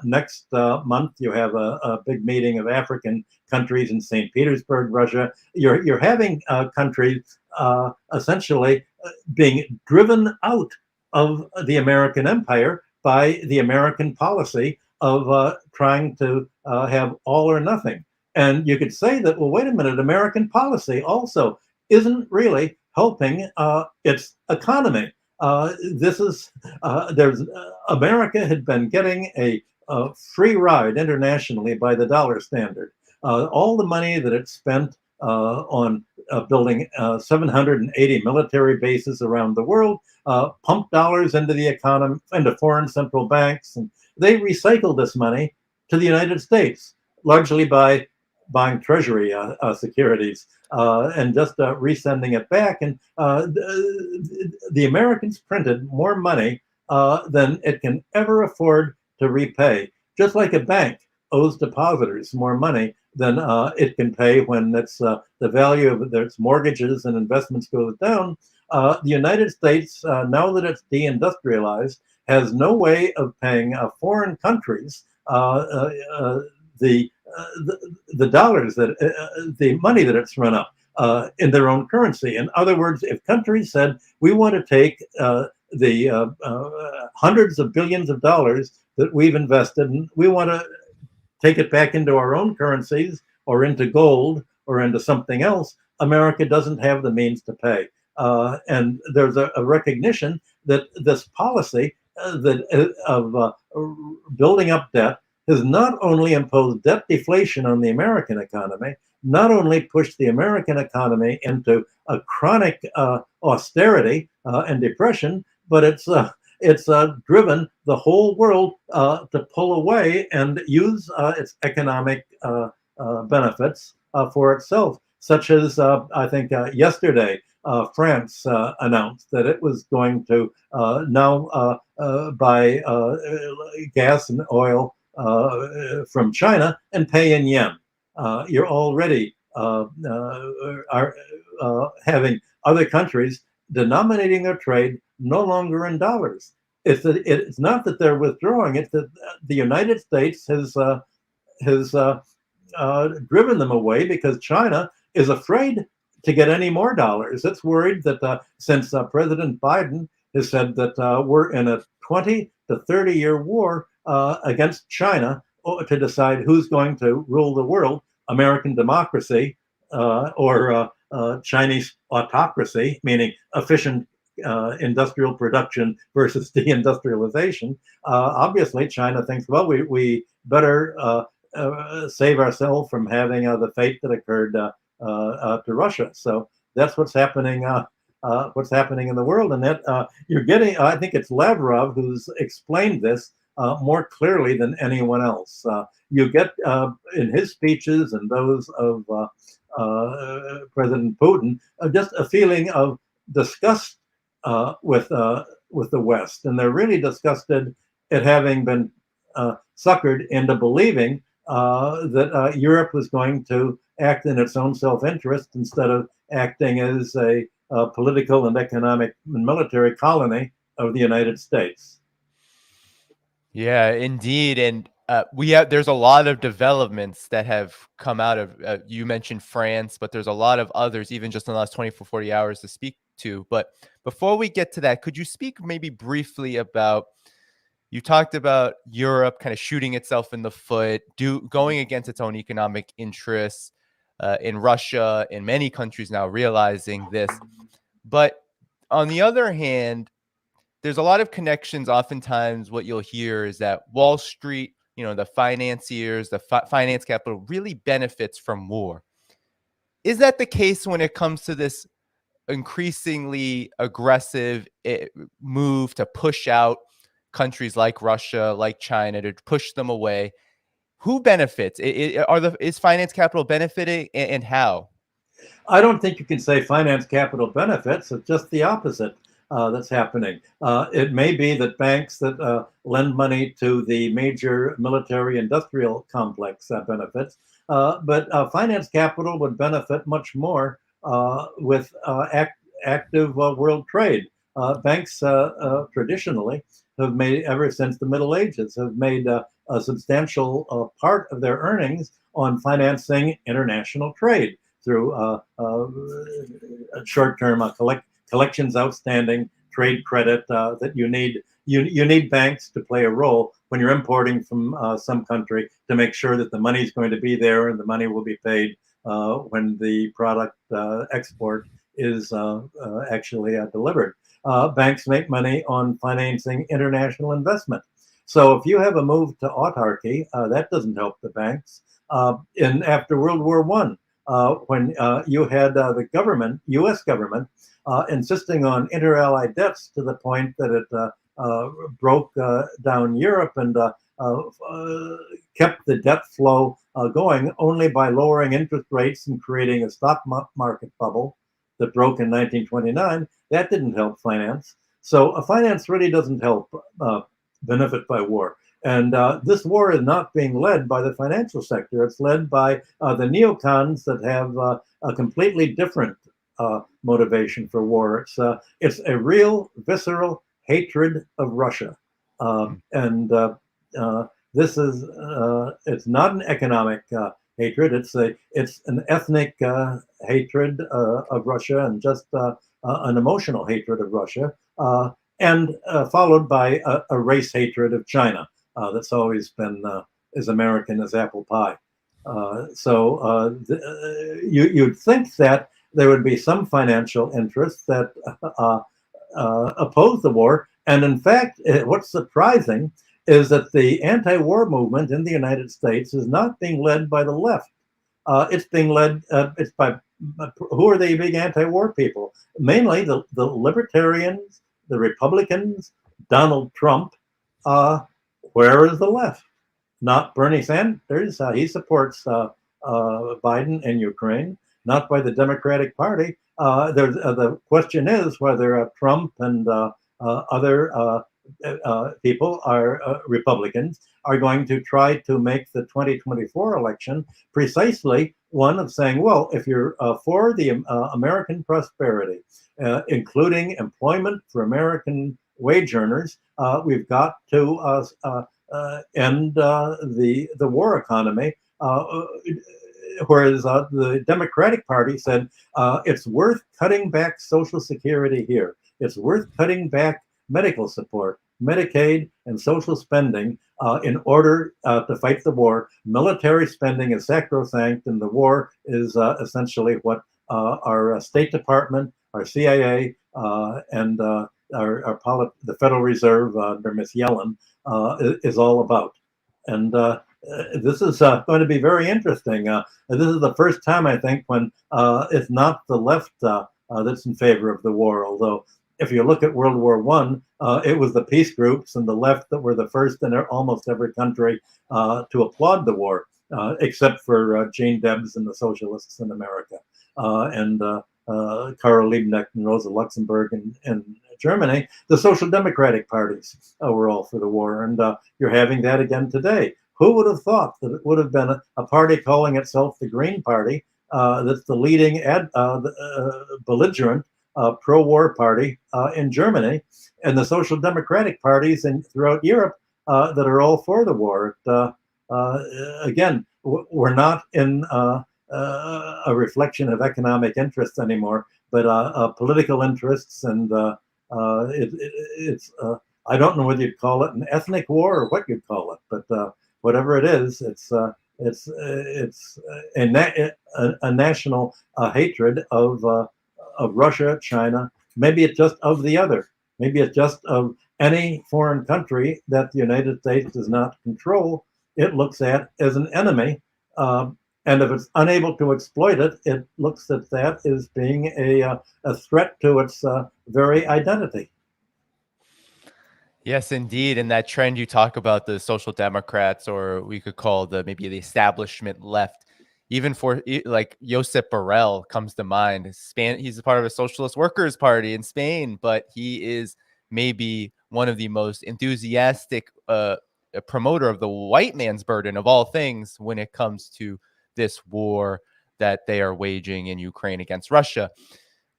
Next month you have a big meeting of African countries in St. Petersburg, Russia. You're having countries essentially being driven out of the American empire by the American policy of trying to have all or nothing. And you could say that, well, wait a minute, American policy also isn't really helping its economy. America had been getting a free ride internationally by the dollar standard. All the money that it spent on building 780 military bases around the world, pumped dollars into the economy, into foreign central banks, and they recycled this money to the United States, largely by buying Treasury securities and just resending it back. And the Americans printed more money than it can ever afford to repay, just like a bank owes depositors more money than it can pay when it's the value of its mortgages and investments goes down. The United States, now that it's deindustrialized, has no way of paying foreign countries the dollars that the money that it's run up in their own currency. In other words, if countries said we want to take the hundreds of billions of dollars that we've invested and we want to take it back into our own currencies or into gold or into something else, America doesn't have the means to pay. And there's a recognition that this policy of building up debt has not only imposed debt deflation on the American economy, not only pushed the American economy into a chronic austerity and depression, but it's driven the whole world to pull away and use its economic benefits for itself, such as I think yesterday France announced that it was going to now buy gas and oil from China and pay in yen. You're already are having other countries denominating their trade no longer in dollars. It's not that they're withdrawing; it's that the United States has driven them away because China is afraid to get any more dollars. It's worried that since President Biden has said that we're in a 20 to 30-year war against China to decide who's going to rule the world, American democracy or Chinese autocracy, meaning efficient industrial production versus deindustrialization. Obviously, China thinks, well, we better save ourselves from having the fate that occurred to Russia. So that's what's happening. What's happening in the world, and that you're getting. I think it's Lavrov who's explained this more clearly than anyone else. You get in his speeches and those of President Putin just a feeling of disgust with the West, and they're really disgusted at having been suckered into believing that Europe was going to act in its own self-interest instead of acting as a political and economic and military colony of the United States. Yeah, indeed. And there's a lot of developments that have come out of, you mentioned France, but there's a lot of others, even just in the last 24, 40 hours to speak to. But before we get to that, could you speak maybe briefly about, you talked about Europe kind of shooting itself in the foot, going against its own economic interests, in Russia, in many countries now realizing this. But on the other hand, there's a lot of connections. Oftentimes what you'll hear is that Wall Street, the financiers, the finance capital really benefits from war. Is that the case when it comes to this increasingly aggressive move to push out countries like Russia, like China, to push them away? Who benefits? Is finance capital benefiting, and how? I don't think you can say finance capital benefits. It's just the opposite that's happening. It may be that banks that lend money to the major military industrial complex benefits, but finance capital would benefit much more with active world trade. Banks traditionally have made, ever since the Middle Ages, have made a substantial part of their earnings on financing international trade through short-term collections outstanding, trade credit that you need. You need banks to play a role when you're importing from some country to make sure that the money is going to be there and the money will be paid when the product export is actually delivered. Banks make money on financing international investment. So if you have a move to autarky, that doesn't help the banks. After World War I, when you had the government, U.S. government, insisting on inter-allied debts to the point that it broke down Europe and kept the debt flow going only by lowering interest rates and creating a stock market bubble that broke in 1929. That didn't help finance. So finance really doesn't help benefit by war. And this war is not being led by the financial sector. It's led by the neocons that have a completely different motivation for war. It's a real visceral hatred of Russia. And this is it's not an economic hatred. It's an ethnic hatred of Russia and just an emotional hatred of Russia, and followed by a race hatred of China that's always been as American as apple pie. You'd think that there would be some financial interests that oppose the war. And in fact, what's surprising is that the anti-war movement in the United States is not being led by the left. It's being led, it's by, who are the big anti-war people? Mainly the libertarians, the Republicans, Donald Trump. Where is the left? Not Bernie Sanders. He supports Biden in Ukraine, not by the Democratic Party. The question is whether Trump and other people are Republicans are going to try to make the 2024 election precisely one of saying, well, if you're for the American prosperity, including employment for American wage earners, we've got to end the war economy. Whereas the Democratic Party said it's worth cutting back Social Security here. It's worth cutting back medical support, Medicaid, and social spending in order to fight the war. Military spending is sacrosanct, and the war is essentially what our State Department, our CIA, and the Federal Reserve under Miss Yellen is all about. And this is going to be very interesting. This is the first time, I think, when it's not the left that's in favor of the war, although if you look at World War I, it was the peace groups and the left that were the first in almost every country to applaud the war, except for Jane Debs and the socialists in America, and Karl Liebknecht and Rosa Luxemburg in Germany. The social democratic parties were all for the war, and you're having that again today. Who would have thought that it would have been a party calling itself the Green Party that's the leading belligerent pro-war party in Germany, and the social democratic parties throughout Europe that are all for the war? Again, we're not in a reflection of economic interests anymore, but political interests, and it's I don't know whether you'd call it an ethnic war or what you'd call it, but whatever it is, it's a national hatred of Russia, China. Maybe it's just of the other. Maybe it's just of any foreign country that the United States does not control. It looks at as an enemy, and if it's unable to exploit it, it looks at that as being a threat to its very identity. Yes, indeed. And that trend you talk about, the social democrats, or we could call maybe the establishment left, even for like Josep Borrell comes to mind. He's a part of a socialist workers party in Spain, but he is maybe one of the most enthusiastic promoter of the white man's burden of all things when it comes to this war that they are waging in Ukraine against Russia.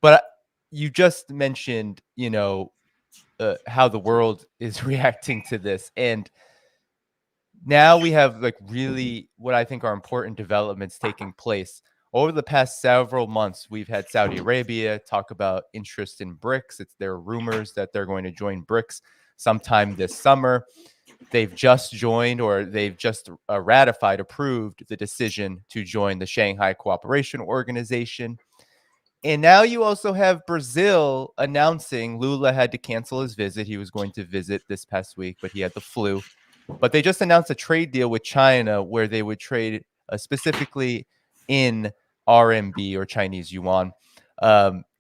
But you just mentioned, how the world is reacting to this. And now we have like really what I think are important developments taking place. Over the past several months, we've had Saudi Arabia talk about interest in BRICS. There are rumors that they're going to join BRICS sometime this summer. They've just joined, or they've just approved the decision to join the Shanghai Cooperation Organization. And now you also have Brazil announcing Lula had to cancel his visit. He was going to visit this past week, but he had the flu. But they just announced a trade deal with China where they would trade specifically in RMB or Chinese yuan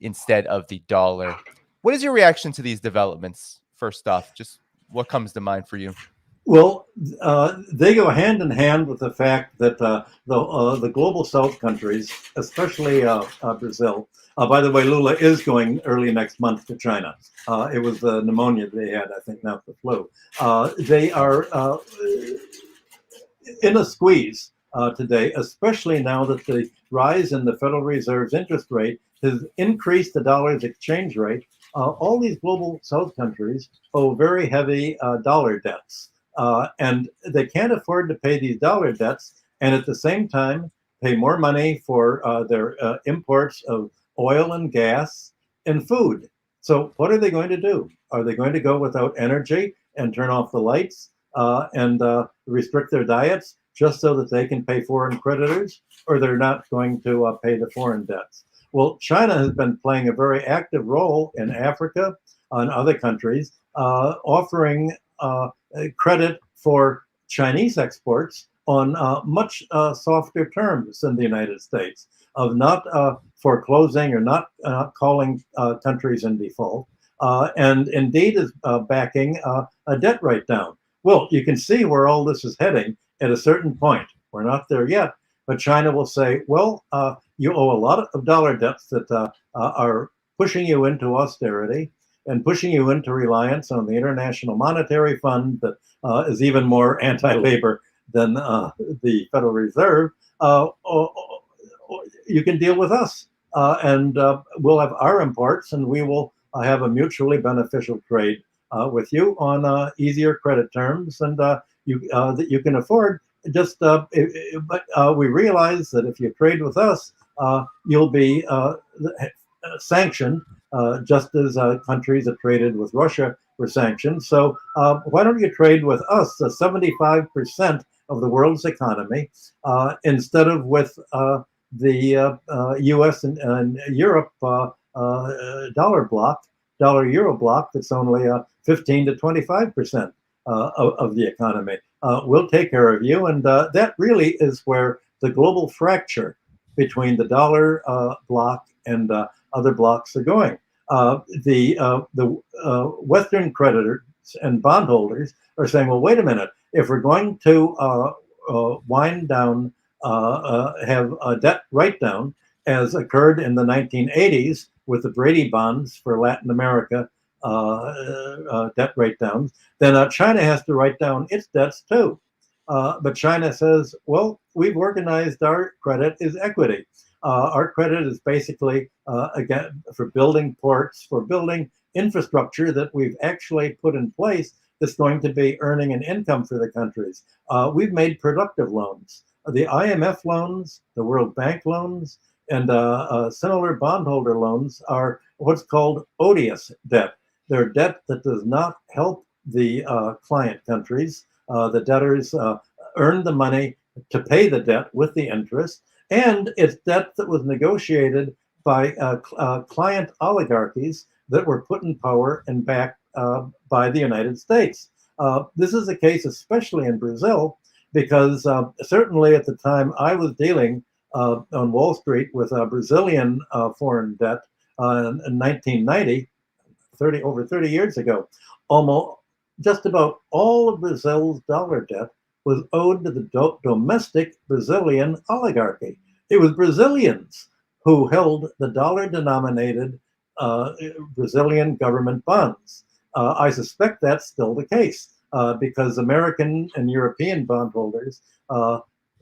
instead of the dollar. What is your reaction to these developments first off? Just what comes to mind for you? Well, they go hand in hand with the fact that the global South countries, especially Brazil. By the way, Lula is going early next month to China. It was the pneumonia they had, I think, not the flu. They are in a squeeze today, especially now that the rise in the Federal Reserve's interest rate has increased the dollar's exchange rate. All these global South countries owe very heavy dollar debts. And they can't afford to pay these dollar debts and at the same time pay more money for their imports of oil and gas and food. So what are they going to do? Are they going to go without energy and turn off the lights and restrict their diets just so that they can pay foreign creditors, or they're not going to pay the foreign debts? Well, China has been playing a very active role in Africa and other countries, offering credit for Chinese exports on much softer terms than the United States, of not foreclosing or not calling countries in default, and indeed is backing a debt write-down. Well, you can see where all this is heading at a certain point. We're not there yet, but China will say, well, you owe a lot of dollar debts that are pushing you into austerity and pushing you into reliance on the International Monetary Fund that is even more anti-labor than the Federal Reserve. You can deal with us, and we'll have our imports, and we will have a mutually beneficial trade with you on easier credit terms, and that you can afford. Just, but we realize that if you trade with us, you'll be sanctioned, just as countries that traded with Russia were sanctioned. So why don't you trade with us, 75% of the world's economy, instead of with the U.S. and Europe dollar-euro block that's only 15 to 25% of the economy. We'll take care of you, and that really is where the global fracture between the dollar bloc and other blocks are going. The Western creditors and bondholders are saying, well, wait a minute, if we're going to wind down, have a debt write-down, as occurred in the 1980s with the Brady bonds for Latin America debt write-downs, then China has to write down its debts too. But China says, well, we've organized our credit as equity. Our credit is basically, again, for building ports, for building infrastructure that we've actually put in place that's going to be earning an income for the countries. We've made productive loans. The IMF loans, the World Bank loans, and similar bondholder loans are what's called odious debt. They're debt that does not help the client countries. The debtors earn the money to pay the debt with the interest, and it's debt that was negotiated by client oligarchies that were put in power and backed by the United States. This is the case especially in Brazil, because certainly at the time I was dealing on Wall Street with Brazilian foreign debt in 1990, over 30 years ago, almost just about all of Brazil's dollar debt was owed to the domestic Brazilian oligarchy. It was Brazilians who held the dollar-denominated Brazilian government bonds. I suspect that's still the case because American and European bondholders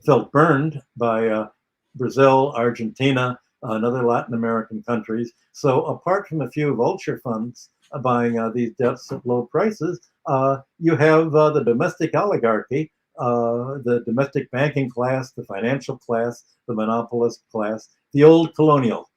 felt burned by Brazil, Argentina, and other Latin American countries. So apart from a few vulture funds buying these debts at low prices, you have the domestic oligarchy, the domestic banking class, the financial class, the monopolist class, the old colonial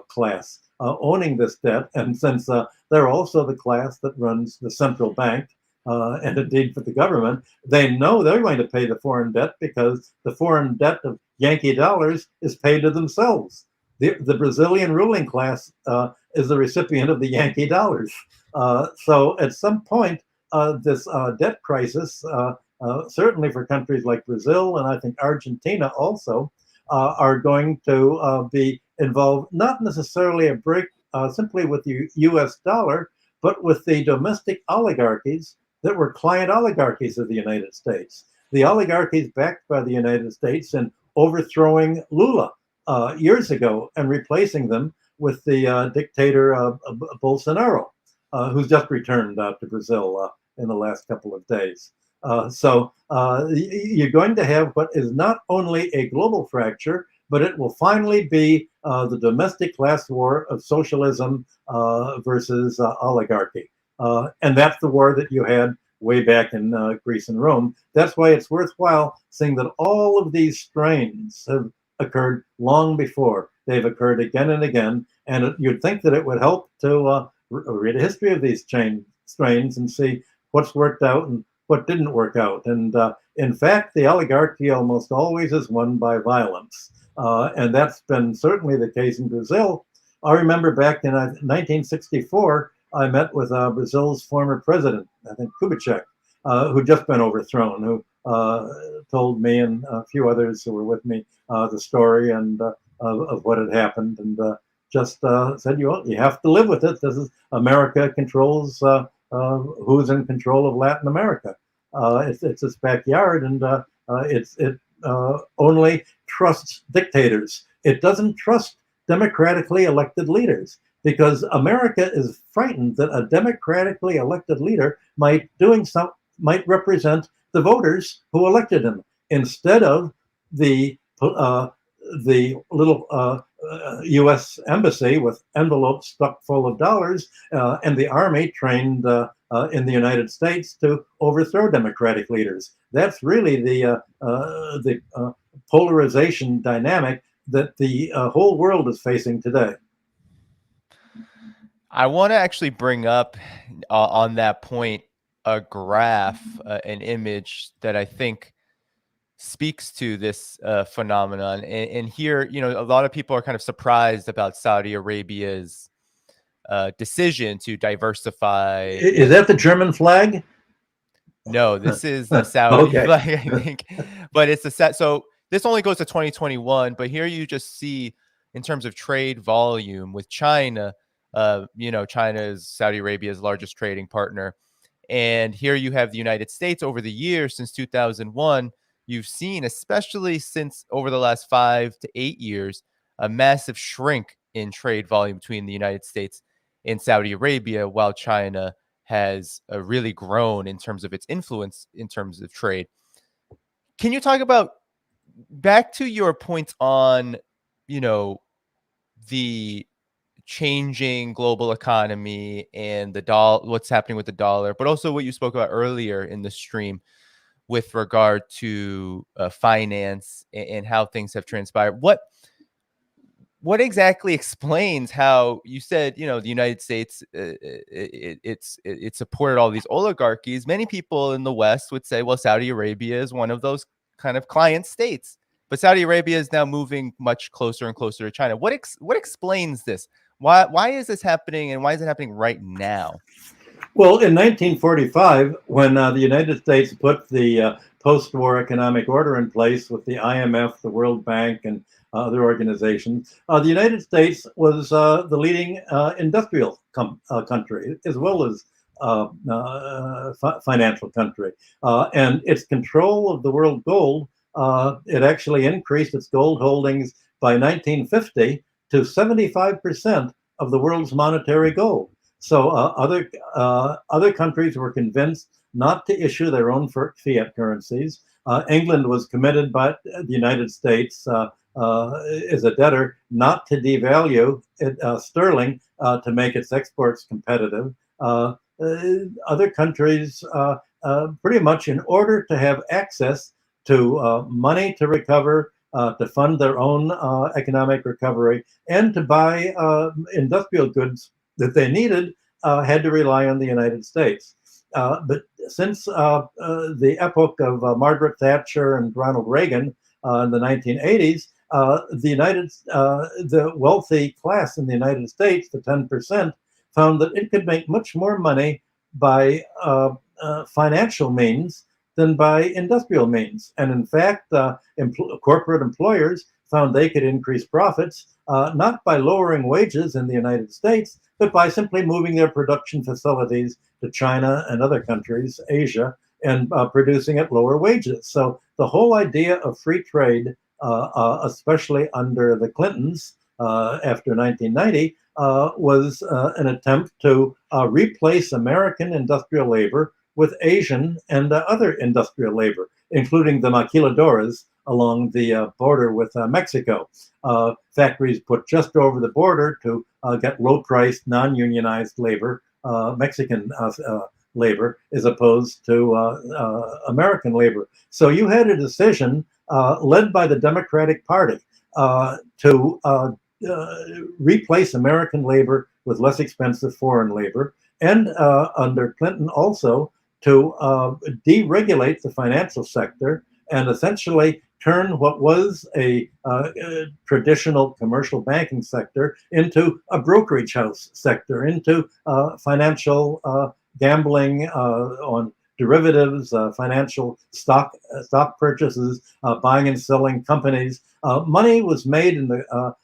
class owning this debt. And since they're also the class that runs the central bank, and indeed for the government, they know they're going to pay the foreign debt because the foreign debt of Yankee dollars is paid to themselves. The Brazilian ruling class is the recipient of the Yankee dollars. So at some point, this debt crisis, certainly for countries like Brazil and I think Argentina also, are going to be involved, not necessarily a break simply with the US dollar, but with the domestic oligarchies that were client oligarchies of the United States. The oligarchies backed by the United States and overthrowing Lula years ago and replacing them with the dictator Bolsonaro, who's just returned to Brazil in the last couple of days. So you're going to have what is not only a global fracture, but it will finally be the domestic class war of socialism versus oligarchy. And that's the war that you had way back in Greece and Rome. That's why it's worthwhile seeing that all of these strains have occurred long before. They've occurred again and again. And you'd think that it would help to read a history of these strains and see what's worked out and what didn't work out. And in fact, the oligarchy almost always is won by violence. And that's been certainly the case in Brazil. I remember back in 1964, I met with Brazil's former president, I think Kubitschek, who'd just been overthrown, who told me and a few others who were with me the story and of what had happened, and just said, you have to live with it. This is America controls who's in control of Latin America. It's its backyard, and it only trusts dictators. It doesn't trust democratically elected leaders, because America is frightened that a democratically elected leader might represent the voters who elected him instead of the little U.S. embassy with envelopes stuck full of dollars and the army trained in the United States to overthrow democratic leaders. That's really the polarization dynamic that the whole world is facing today. I want to actually bring up on that point a graph, an image that I think speaks to this phenomenon. And here, a lot of people are kind of surprised about Saudi Arabia's decision to diversify. Is that the German flag? No, this is the Saudi flag, I think. But it's a set. So this only goes to 2021. But here you just see, in terms of trade volume with China, China is Saudi Arabia's largest trading partner. And here you have the United States. Over the years, since 2001, you've seen, especially since over the last 5 to 8 years, a massive shrink in trade volume between the United States and Saudi Arabia, while China has really grown in terms of its influence in terms of trade. Can you talk about, back to your point on, the changing global economy and the what's happening with the dollar, but also what you spoke about earlier in the stream with regard to finance and how things have transpired? What exactly explains how you said, the United States, it supported all these oligarchies? Many people in the West would say, well, Saudi Arabia is one of those kind of client states, but Saudi Arabia is now moving much closer and closer to China. What explains this? Why is this happening, and why is it happening right now? Well, in 1945, when the United States put the post-war economic order in place with the IMF, the World Bank, and other organizations, the United States was the leading industrial country, as well as financial country. And its control of the world gold, it actually increased its gold holdings by 1950 to 75% of the world's monetary gold. So other countries were convinced not to issue their own fiat currencies. England was committed by the United States as a debtor not to devalue sterling to make its exports competitive. Other countries, pretty much in order to have access to money to recover, to fund their own economic recovery, and to buy industrial goods that they needed, had to rely on the United States. But since the epoch of Margaret Thatcher and Ronald Reagan in the 1980s, the wealthy class in the United States, the 10%, found that it could make much more money by financial means than by industrial means. And in fact, corporate employers found they could increase profits not by lowering wages in the United States, but by simply moving their production facilities to China and other countries, Asia, and producing at lower wages. So the whole idea of free trade, especially under the Clintons after 1990, was an attempt to replace American industrial labor with Asian and other industrial labor, including the maquiladoras along the border with Mexico. Factories put just over the border to get low-priced, non-unionized labor, Mexican labor, as opposed to American labor. So you had a decision led by the Democratic Party to replace American labor with less expensive foreign labor, and under Clinton also to deregulate the financial sector and essentially turn what was a traditional commercial banking sector into a brokerage house sector, into financial gambling on derivatives, financial stock purchases, buying and selling companies. Money was made in the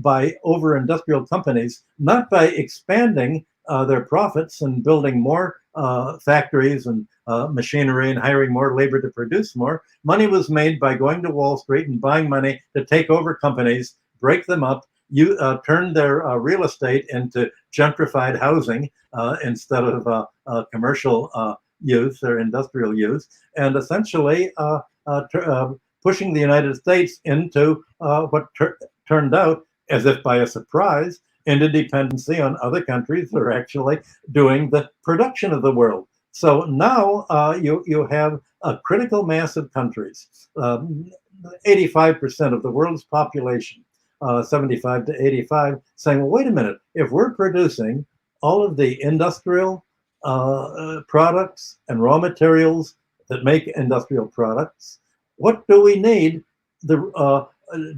by over-industrial companies, not by expanding their profits and building more factories and machinery and hiring more labor to produce more. Money was made by going to Wall Street and buying money to take over companies, break them up, turn their real estate into gentrified housing instead of commercial use or industrial use, and essentially pushing the United States into what turned out, as if by a surprise, into dependency on other countries that are actually doing the production of the world. So now you have a critical mass of countries, 85% of the world's population, 75 to 85, saying, well, wait a minute, if we're producing all of the industrial products and raw materials that make industrial products, what do we need the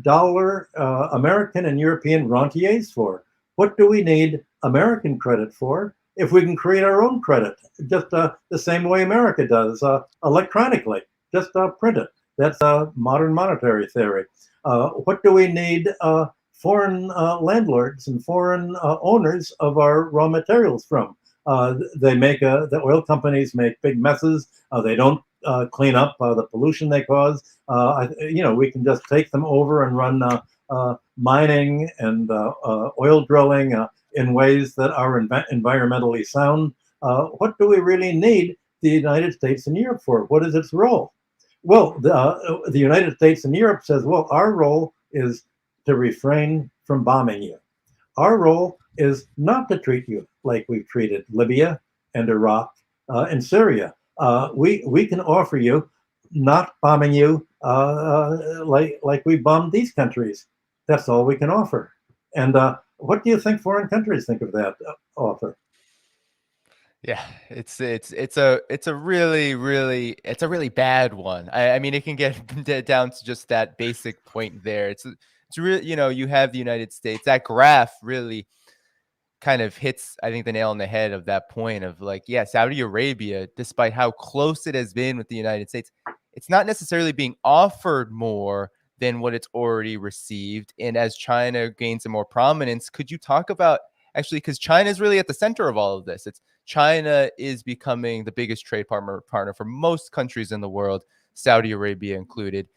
dollar American and European rentiers for? What do we need American credit for if we can create our own credit, just the same way America does, electronically, just print it? That's modern monetary theory. What do we need foreign landlords and foreign owners of our raw materials from? The oil companies make big messes. They don't clean up the pollution they cause. We can just take them over and run mining and oil drilling in ways that are environmentally sound. What do we really need the United States and Europe for? What is its role? Well, the United States and Europe says, well, our role is to refrain from bombing you. Our role is not to treat you like we've treated Libya and Iraq and Syria. We can offer you not bombing you like we bombed these countries. That's all we can offer. And what do you think foreign countries think of that offer? Yeah, it's a really bad one. I mean, it can get down to just that basic point there. It's really, you have the United States. That graph really kind of hits, I think, the nail on the head of that point of like, yeah, Saudi Arabia, despite how close it has been with the United States, it's not necessarily being offered more than what it's already received. And as China gains some more prominence, could you talk about actually, because China is really at the center of all of this. China is becoming the biggest trade partner for most countries in the world, Saudi Arabia included.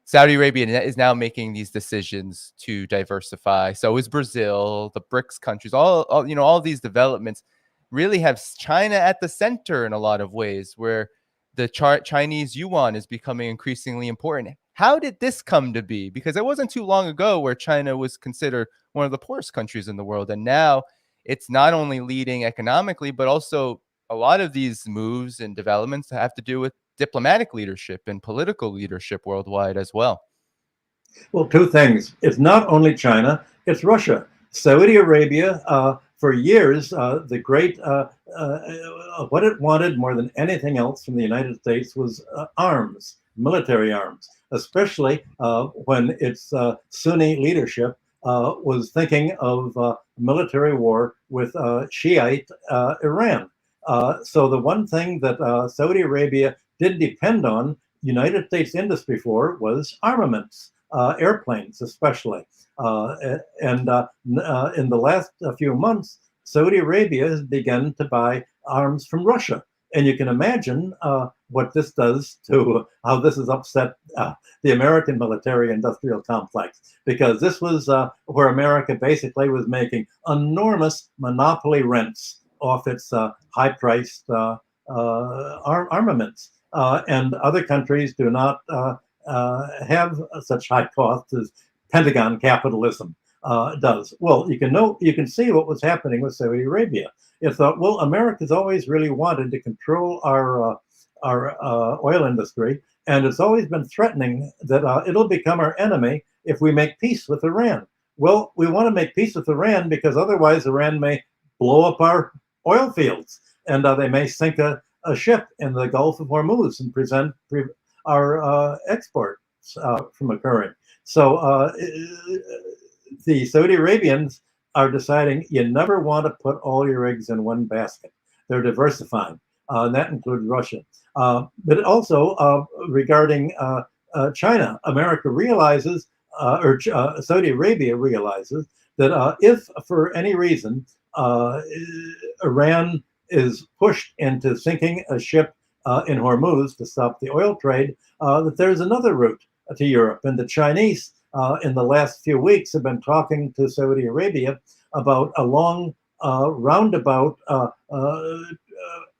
Saudi Arabia is now making these decisions to diversify. So is Brazil, the BRICS countries, all these developments really have China at the center in a lot of ways, where the Chinese yuan is becoming increasingly important. How did this come to be? Because it wasn't too long ago where China was considered one of the poorest countries in the world. And now it's not only leading economically, but also a lot of these moves and developments have to do with diplomatic leadership and political leadership worldwide as well. Well, two things. It's not only China, it's Russia. Saudi Arabia, for years, the great, what it wanted more than anything else from the United States was arms, military arms, especially when its Sunni leadership was thinking of military war with Shiite Iran. So the one thing that Saudi Arabia did depend on United States industry for was armaments, airplanes especially. And in the last few months, Saudi Arabia has begun to buy arms from Russia. And you can imagine what this does to how this has upset the American military-industrial complex, because this was where America basically was making enormous monopoly rents off its high-priced armaments. And other countries do not have such high costs as Pentagon capitalism does. Well, you can see what was happening with Saudi Arabia. It thought, well, America's always really wanted to control our oil industry, and it's always been threatening that it'll become our enemy if we make peace with Iran. Well, we want to make peace with Iran because otherwise Iran may blow up our oil fields, and they may sink a ship in the Gulf of Hormuz and prevent our exports from occurring. So the Saudi Arabians are deciding you never want to put all your eggs in one basket. They're diversifying, and that includes Russia. But also regarding China, America realizes, or Saudi Arabia realizes, that if for any reason Iran is pushed into sinking a ship in Hormuz to stop the oil trade, that there's another route to Europe. And the Chinese in the last few weeks have been talking to Saudi Arabia about a long roundabout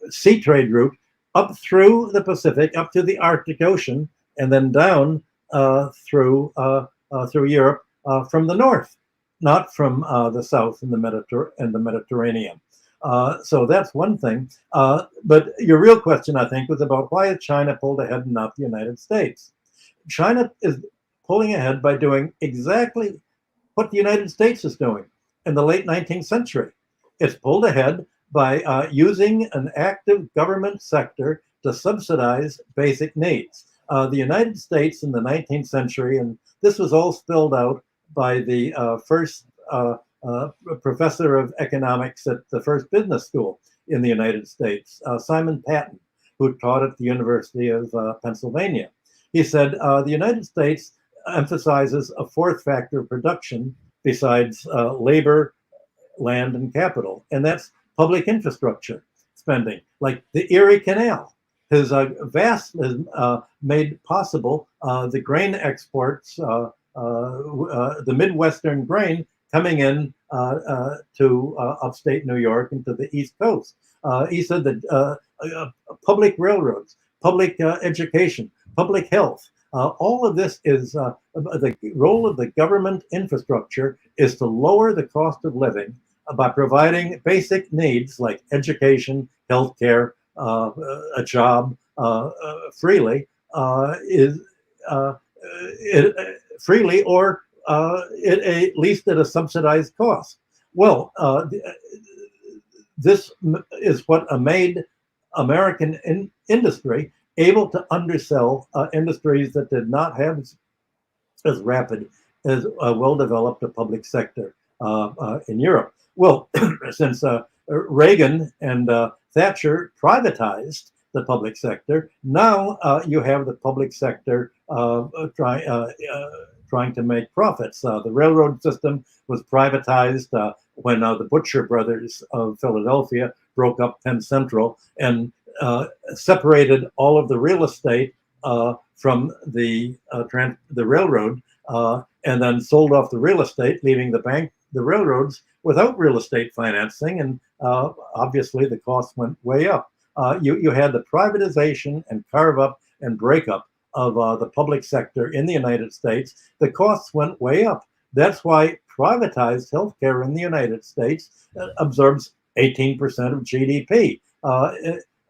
sea trade route up through the Pacific, up to the Arctic Ocean, and then down through Europe from the north, not from the south in the Mediterranean. So that's one thing. But your real question, I think, was about why has China pulled ahead and not the United States? China is pulling ahead by doing exactly what the United States is doing in the late 19th century. It's pulled ahead by using an active government sector to subsidize basic needs. The United States in the 19th century, and this was all spilled out by the first professor of economics at the first business school in the United States, Simon Patton, who taught at the University of Pennsylvania. He said, the United States emphasizes a fourth factor of production besides labor, land, and capital, and that's public infrastructure spending, like the Erie Canal has made possible the grain exports, the Midwestern grain coming in to upstate New York and to the East Coast. He said that public railroads, public education, public health, all of this is the role of the government infrastructure is to lower the cost of living by providing basic needs like education, healthcare, a job freely, freely or at least at a subsidized cost. Well, this is what made American industry able to undersell industries that did not have as rapid as well-developed a public sector in Europe. Well, since Reagan and Thatcher privatized the public sector, now you have the public sector trying to make profits. The railroad system was privatized when the Butcher brothers of Philadelphia broke up Penn Central and separated all of the real estate from the railroad, and then sold off the real estate, leaving the railroads without real estate financing, and obviously the costs went way up. You had the privatization and carve up and breakup of the public sector in the United States. The costs went way up. That's why privatized healthcare in the United States absorbs 18% of GDP.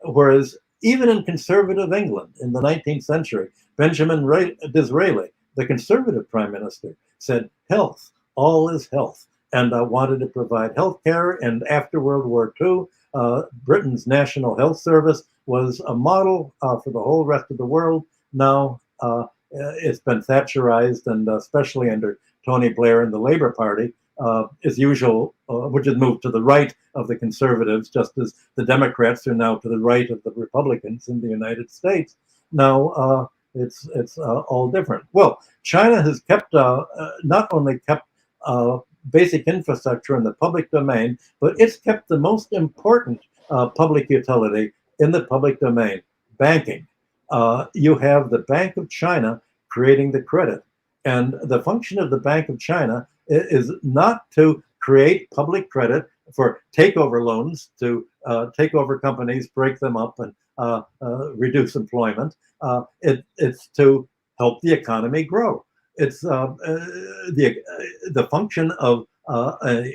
Whereas even in conservative England in the 19th century, Benjamin Disraeli, the conservative prime minister, said, health, all is health, and wanted to provide health care. And after World War II, Britain's National Health Service was a model for the whole rest of the world. Now it's been Thatcherized, and especially under Tony Blair and the Labour Party, as usual, which has moved to the right of the conservatives, just as the Democrats are now to the right of the Republicans in the United States. Now it's all different. Well, China has kept not only kept basic infrastructure in the public domain, but it's kept the most important public utility in the public domain, banking. You have the Bank of China creating the credit. And the function of the Bank of China is not to create public credit for takeover loans, to take over companies, break them up, and reduce employment. It's to help the economy grow. It's the function of a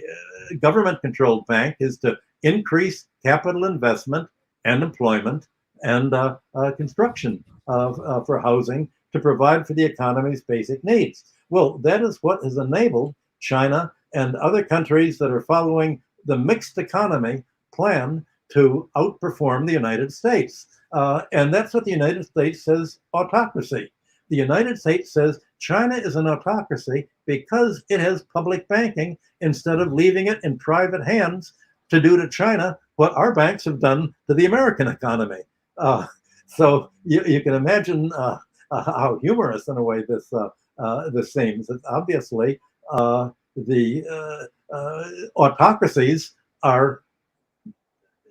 government-controlled bank is to increase capital investment and employment and construction for housing to provide for the economy's basic needs. Well, that is what has enabled China and other countries that are following the mixed economy plan to outperform the United States. And that's what the United States says autocracy. The United States says China is an autocracy because it has public banking instead of leaving it in private hands to do to China what our banks have done to the American economy. So you can imagine how humorous, in a way, this seems. It's obviously the autocracies are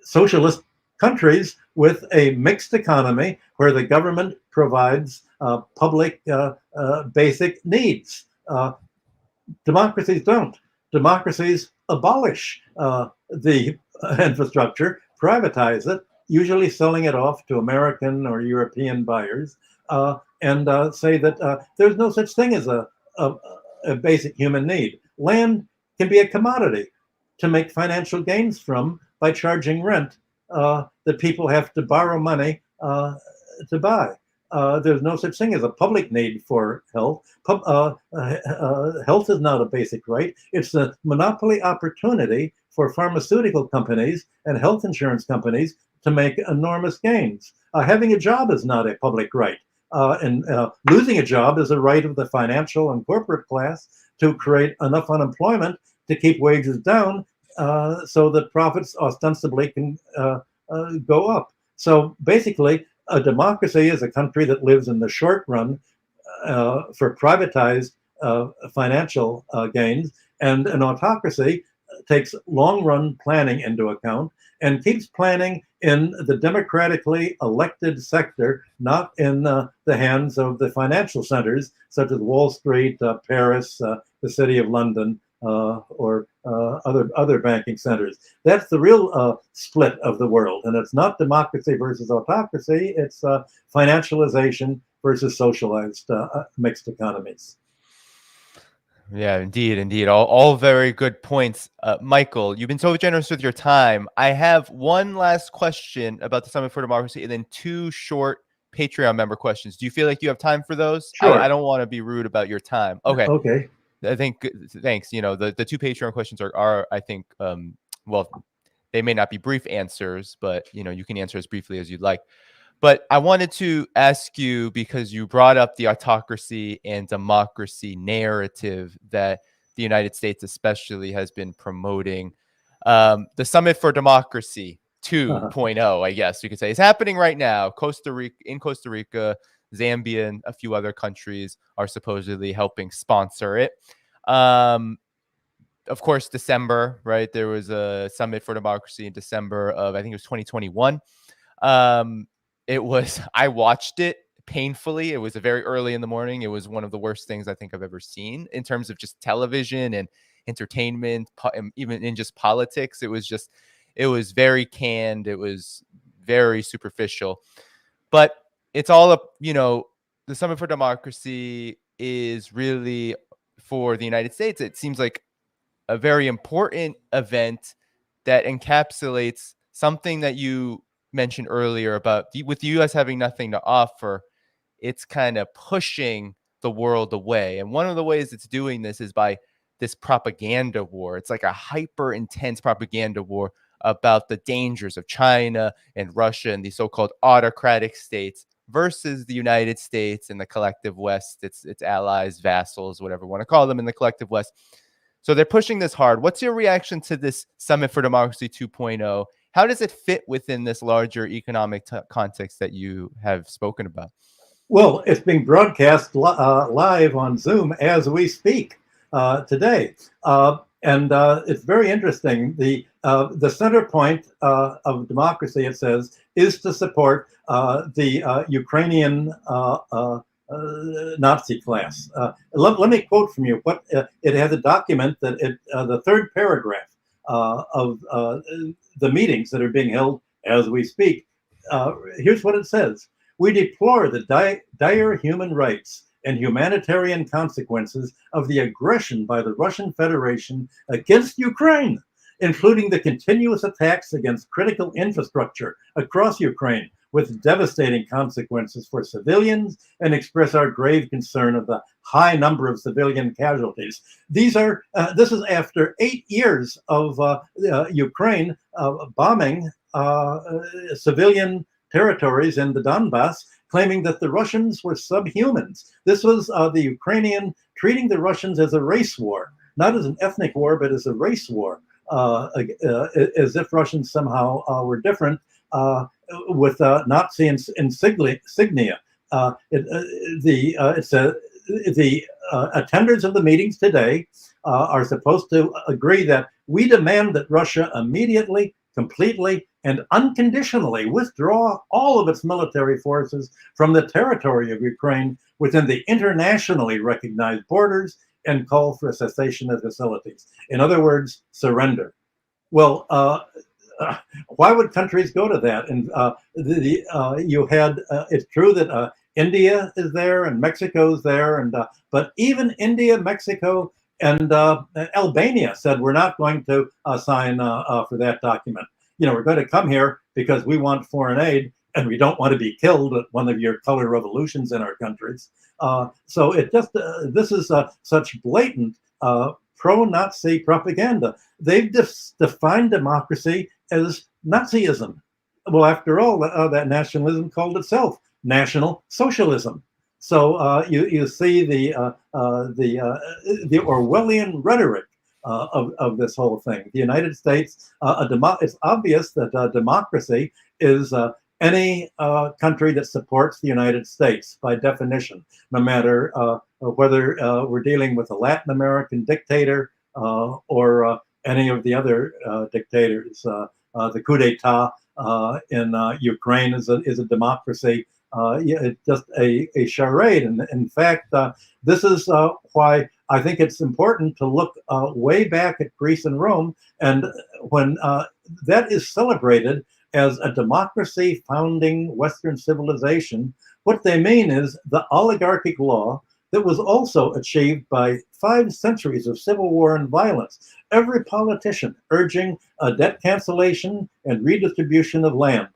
socialist countries with a mixed economy where the government provides public basic needs. Democracies don't. Democracies abolish the infrastructure, privatize it, usually selling it off to American or European buyers, and say that there's no such thing as a basic human need. Land can be a commodity to make financial gains from by charging rent that people have to borrow money to buy. There's no such thing as a public need for health. Health is not a basic right. It's a monopoly opportunity for pharmaceutical companies and health insurance companies to make enormous gains. Having a job is not a public right. And losing a job is a right of the financial and corporate class to create enough unemployment to keep wages down so that profits ostensibly can go up. So basically, a democracy is a country that lives in the short run for privatized financial gains, and an autocracy takes long-run planning into account and keeps planning in the democratically elected sector, not in the hands of the financial centers such as Wall Street, Paris, the City of London, or other banking centers. That's the real split of the world, and it's not democracy versus autocracy. It's financialization versus socialized mixed economies. Yeah, indeed. All very good points. Michael, you've been so generous with your time. I have one last question about the Summit for Democracy and then two short Patreon member questions. Do you feel like you have time for those? Sure. I don't want to be rude about your time. Okay. Okay. I think, thanks. You know, the two Patreon questions are I think, well, they may not be brief answers, but, you know, you can answer as briefly as you'd like. But I wanted to ask you, because you brought up the autocracy and democracy narrative that the United States especially has been promoting. The Summit for Democracy 2.0, I guess you could say, is happening right now. Costa Rica, Zambia, and a few other countries are supposedly helping sponsor it. Of course, December, right? There was a Summit for Democracy in December of, I think it was 2021. I watched it painfully. It was very early in the morning. It was one of the worst things I think I've ever seen in terms of just television and entertainment, even in just politics. It was very canned. It was very superficial, but it's all up, you know, the Summit for Democracy is really for the United States. It seems like a very important event that encapsulates something that you mentioned earlier about with the U.S. having nothing to offer. It's kind of pushing the world away. And one of the ways it's doing this is by this propaganda war. It's like a hyper intense propaganda war about the dangers of China and Russia and these so-called autocratic states versus the United States and the collective West, its allies, vassals, whatever you want to call them in the collective West. So they're pushing this hard. What's your reaction to this Summit for Democracy 2.0? How does it fit within this larger economic context that you have spoken about? Well, it's being broadcast live on Zoom as we speak today. And it's very interesting. The center point of democracy, it says, is to support the Ukrainian Nazi class. Let me quote from you what it has a document that the third paragraph of the meetings that are being held as we speak. Here's what it says: "We deplore the dire human rights and humanitarian consequences of the aggression by the Russian Federation against Ukraine, including the continuous attacks against critical infrastructure across Ukraine, with devastating consequences for civilians, and express our grave concern of the high number of civilian casualties." This is after 8 years of Ukraine bombing civilian territories in the Donbass, claiming that the Russians were subhumans. This was the Ukrainian treating the Russians as a race war, not as an ethnic war, but as a race war, as if Russians somehow were different, with Nazi insignia. The attenders of the meetings today are supposed to agree that we demand that Russia immediately, completely, and unconditionally withdraw all of its military forces from the territory of Ukraine within the internationally recognized borders, and call for a cessation of hostilities. In other words, surrender. Well, why would countries go to that? And you had it's true that India is there and Mexico is there, and but even India, Mexico, and Albania said we're not going to sign for that document. You know, we're going to come here because we want foreign aid and we don't want to be killed at one of your color revolutions in our countries. So it just this is such blatant pro-Nazi propaganda. They've defined democracy as Nazism. Well, after all, that nationalism called itself National Socialism. So you see the Orwellian rhetoric of this whole thing. The United States, it's obvious that democracy is any country that supports the United States by definition, no matter whether we're dealing with a Latin American dictator or any of the other dictators. The coup d'etat in Ukraine is a democracy. It's just a charade. And in fact, this is why I think it's important to look way back at Greece and Rome. And when that is celebrated as a democracy founding Western civilization, what they mean is the oligarchic law that was also achieved by 5 centuries of civil war and violence. Every politician urging debt cancellation and redistribution of land,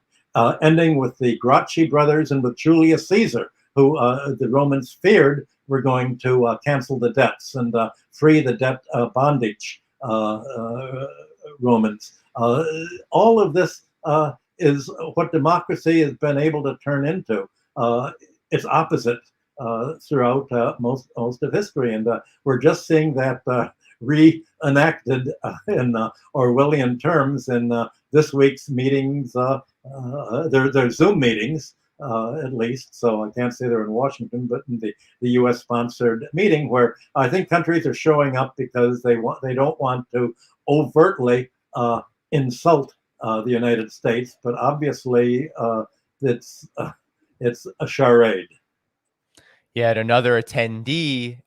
ending with the Gracchi brothers and with Julius Caesar, who the Romans feared were going to cancel the debts and free the debt bondage Romans. All of this is what democracy has been able to turn into. Its opposite throughout most of history, and we're just seeing that reenacted in Orwellian terms in this week's meetings. They're Zoom meetings, at least, so I can't say they're in Washington, but in the U.S. sponsored meeting, where I think countries are showing up because they don't want to overtly insult the United States, but obviously it's a charade. Yeah, and another attendee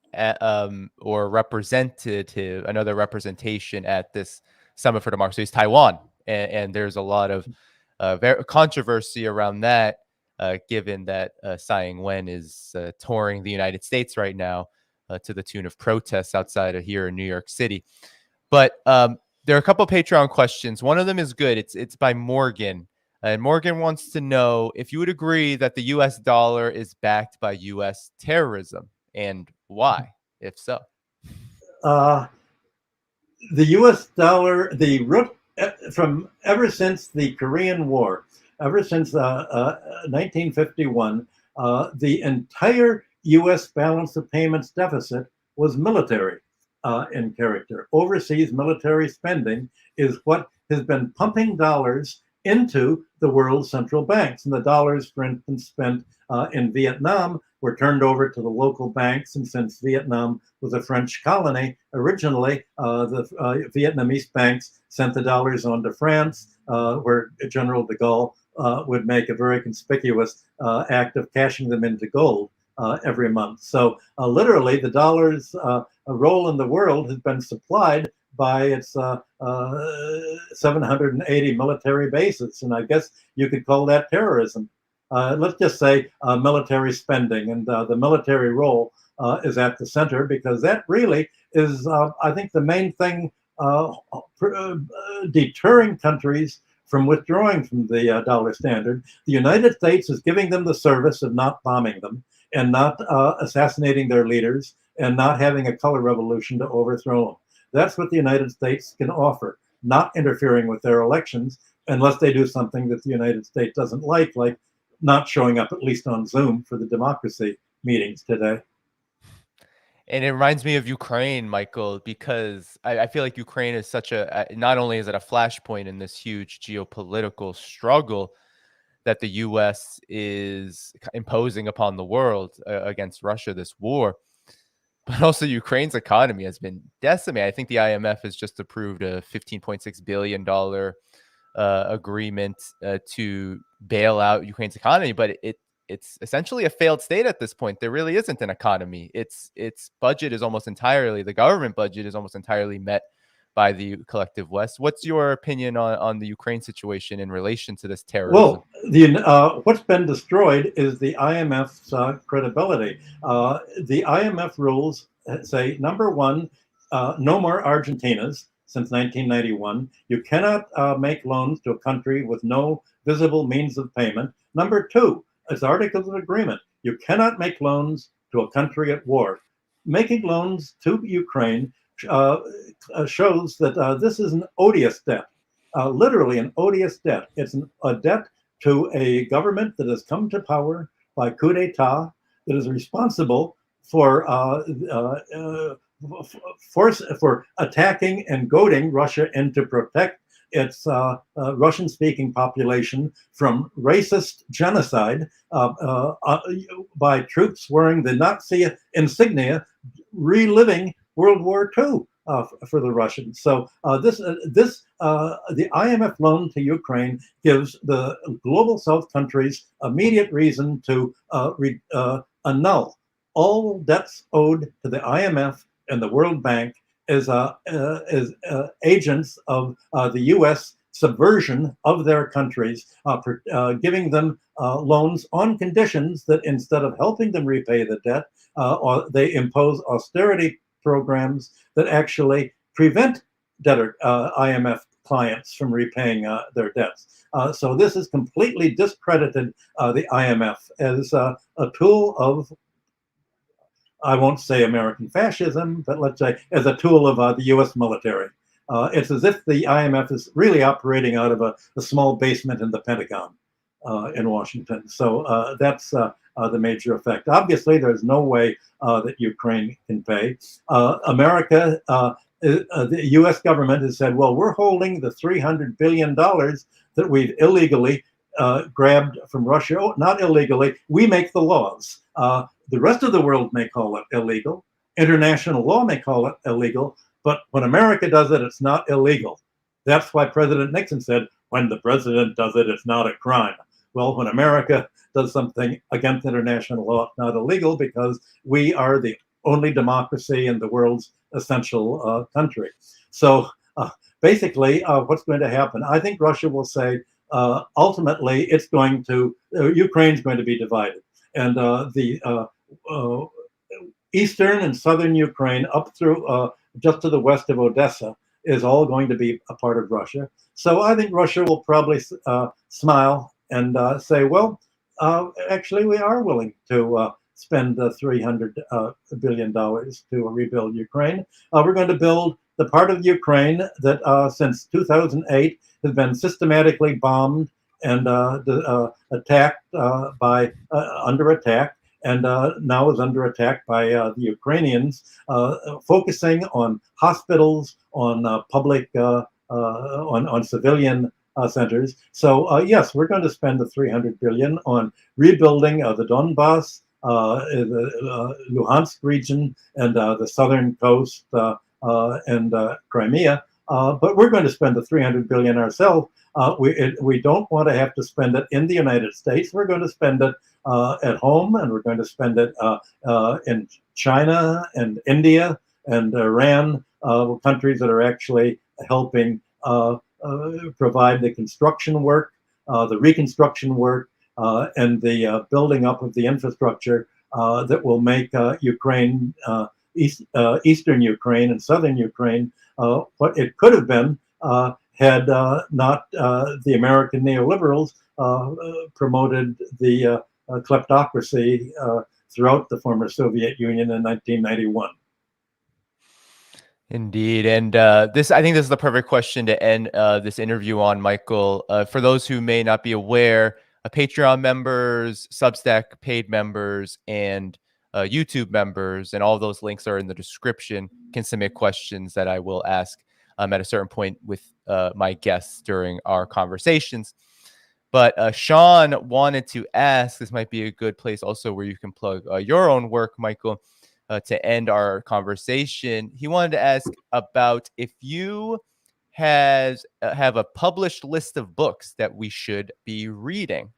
or representative, another representation at this Summit for Democracy is Taiwan, and there's a lot of controversy around that, given that Tsai Ing-wen is touring the United States right now to the tune of protests outside of here in New York City. But there are a couple of Patreon questions. One of them is good. It's by Morgan. And Morgan wants to know if you would agree that the U.S. dollar is backed by U.S. terrorism, and why, if so. The U.S. dollar, the root from ever since the Korean War, ever since 1951, the entire U.S. balance of payments deficit was military in character. Overseas military spending is what has been pumping dollars into the world's central banks. And the dollars, for instance, spent in Vietnam were turned over to the local banks. And since Vietnam was a French colony originally, the Vietnamese banks sent the dollars on to France, where General de Gaulle would make a very conspicuous act of cashing them into gold every month. So literally, the dollar's role in the world has been supplied by its 780 military bases. And I guess you could call that terrorism. Let's just say military spending, and the military role is at the center, because that really is, I think, the main thing deterring countries from withdrawing from the dollar standard. The United States is giving them the service of not bombing them and not assassinating their leaders and not having a color revolution to overthrow them. That's what the United States can offer, not interfering with their elections unless they do something that the United States doesn't like not showing up, at least on Zoom, for the democracy meetings today. And it reminds me of Ukraine, Michael, because I feel like Ukraine is such not only is it a flashpoint in this huge geopolitical struggle that the U.S. is imposing upon the world against Russia, this war, but also Ukraine's economy has been decimated. I think the IMF has just approved a $15.6 billion agreement to bail out Ukraine's economy, but it's essentially a failed state at this point. There really isn't an economy. Its budget is almost entirely, the government budget is almost entirely met by the collective West. What's your opinion on the Ukraine situation in relation to this terrorism? Well, what's been destroyed is the IMF's credibility. The IMF rules say, number one, no more Argentinas since 1991. You cannot make loans to a country with no visible means of payment. Number two, as Articles of Agreement, you cannot make loans to a country at war. Making loans to Ukraine shows that this is an odious debt, literally an odious debt. It's a debt to a government that has come to power by coup d'etat, that is responsible for attacking and goading Russia into protect its Russian-speaking population from racist genocide by troops wearing the Nazi insignia, reliving World War II for the Russians. So the IMF loan to Ukraine gives the global South countries immediate reason to annul all debts owed to the IMF and the World Bank as agents of the U.S. subversion of their countries, giving them loans on conditions that instead of helping them repay the debt, they impose austerity programs that actually prevent IMF clients from repaying their debts. So this has completely discredited the IMF as a tool of, I won't say American fascism, but let's say as a tool of the U.S. military. It's as if the IMF is really operating out of a small basement in the Pentagon in Washington. So that's the major effect. Obviously, there's no way that Ukraine can pay. America, the U.S. government has said, well, we're holding the $300 billion that we've illegally grabbed from Russia. Oh, not illegally, we make the laws. The rest of the world may call it illegal. International law may call it illegal. But when America does it, it's not illegal. That's why President Nixon said, when the president does it, it's not a crime. Well, when America does something against international law, it's not illegal because we are the only democracy in the world's essential country. So basically, what's going to happen? I think Russia will say, ultimately, Ukraine's going to be divided. And the eastern and southern Ukraine up through just to the west of Odessa is all going to be a part of Russia. So I think Russia will probably smile and say, well, actually, we are willing to spend $300 billion to rebuild Ukraine. We're going to build the part of Ukraine that since 2008 has been systematically bombed and attacked under attack, and now is under attack by the Ukrainians, focusing on hospitals, on public, on civilian centers. So yes, we're going to spend the 300 billion on rebuilding the Donbass, the Luhansk region, and the southern coast and Crimea. But we're going to spend the 300 billion ourselves. We don't want to have to spend it in the United States. We're going to spend it at home, and we're going to spend it in China and India and Iran, countries that are actually helping provide the construction work, the reconstruction work, and the building up of the infrastructure that will make Ukraine, eastern Ukraine and southern Ukraine, what it could have been had not the American neoliberals promoted the kleptocracy throughout the former Soviet Union in 1991. Indeed. And I think this is the perfect question to end this interview on, Michael. For those who may not be aware, Patreon members, Substack paid members, and YouTube members, and all those links are in the description, can submit questions that I will ask at a certain point with my guests during our conversations. But Sean wanted to ask, this might be a good place also where you can plug your own work, Michael, to end our conversation. He wanted to ask about if you have a published list of books that we should be reading,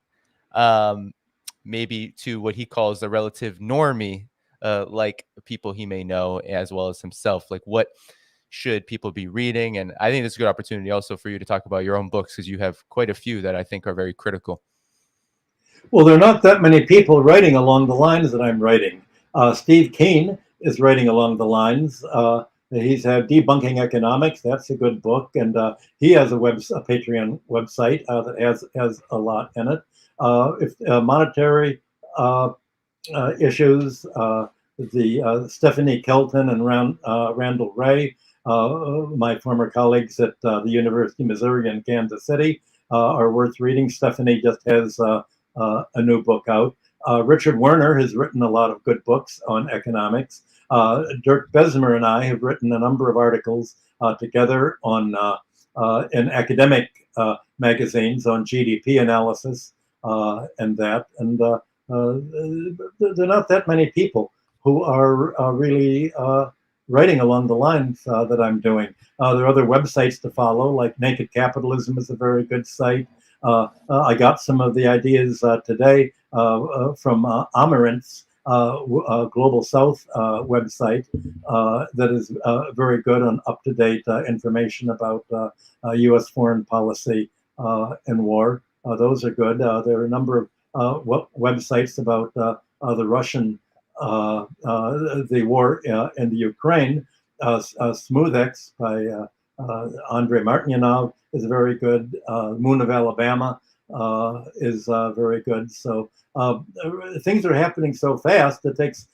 maybe to what he calls the relative normie, like people he may know as well as himself. Like, what should people be reading? And I think it's a good opportunity also for you to talk about your own books, because you have quite a few that I think are very critical. Well, there are not that many people writing along the lines that I'm writing. Steve Keen is writing along the lines. He's had Debunking Economics. That's a good book, and he has a Patreon website that has a lot in it. If monetary issues, the Stephanie Kelton and Randall Wray, my former colleagues at the University of Missouri in Kansas City, are worth reading. Stephanie just has a new book out. Richard Werner has written a lot of good books on economics. Dirk Bessemer and I have written a number of articles together on in academic magazines on GDP analysis and that. And there are not that many people who are really writing along the lines that I'm doing. There are other websites to follow, like Naked Capitalism is a very good site. I got some of the ideas today from Amarant's Global South website that is very good on up-to-date information about U.S. foreign policy and war. Those are good. There are a number of websites about the Russian, the war in the Ukraine. SmoothX by Andrei Martyanov is very good. Moon of Alabama is very good. So things are happening so fast. It takes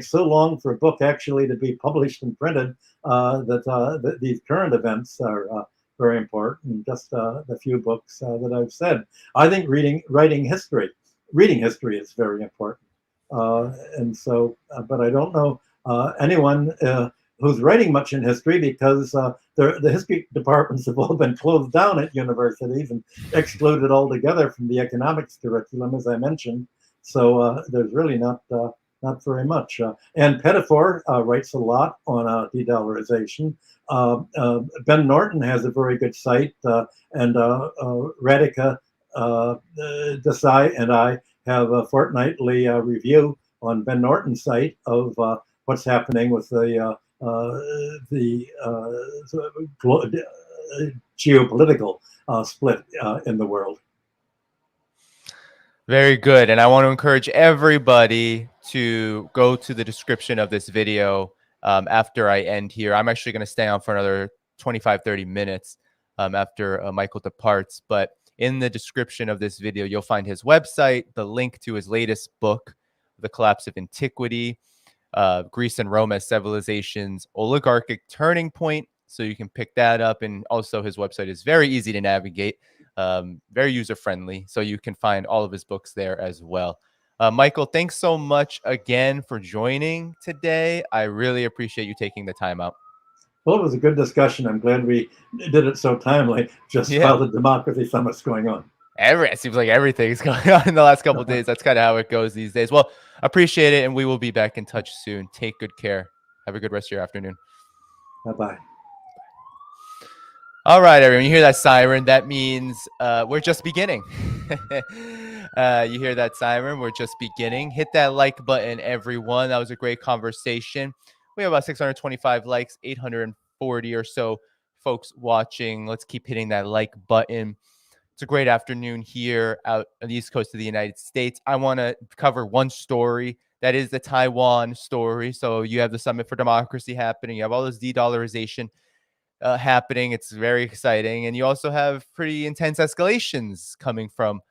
so long for a book actually to be published and printed that these current events are very important. Just the few books that I've said. I think reading history is very important. And so, but I don't know anyone who's writing much in history, because the history departments have all been closed down at universities and excluded altogether from the economics curriculum, as I mentioned. So there's really not very much. And Pettifor writes a lot on de-dollarization. Ben Norton has a very good site, and Radhika Desai and I have a fortnightly review on Ben Norton's site of what's happening with the geopolitical split in the world. Very good. And I want to encourage everybody to go to the description of this video after I end here. I'm actually going to stay on for another 25, 30 minutes after Michael departs. But in the description of this video, you'll find his website, the link to his latest book, The Collapse of Antiquity, Greece and Rome as Civilization's Oligarchic Turning Point. So you can pick that up. And also his website is very easy to navigate, very user-friendly. So you can find all of his books there as well. Michael, thanks so much again for joining today. I really appreciate you taking the time out. Well, it was a good discussion. I'm glad we did it so timely, just Yeah. while the Democracy Summit's going on. It seems like everything's going on in the last couple of days. That's kind of how it goes these days. Well, appreciate it, and we will be back in touch soon. Take good care. Have a good rest of your afternoon. Bye-bye. All right, everyone. You hear that siren? That means we're just beginning. You hear that siren? We're just beginning. Hit that like button, everyone. That was a great conversation. We have about 625 likes, 840 or so folks watching. Let's keep hitting that like button. It's a great afternoon here out on the East Coast of the United States. I want to cover one story. That is the Taiwan story. So you have the Summit for Democracy happening. You have all this de-dollarization happening. It's very exciting. And you also have pretty intense escalations coming from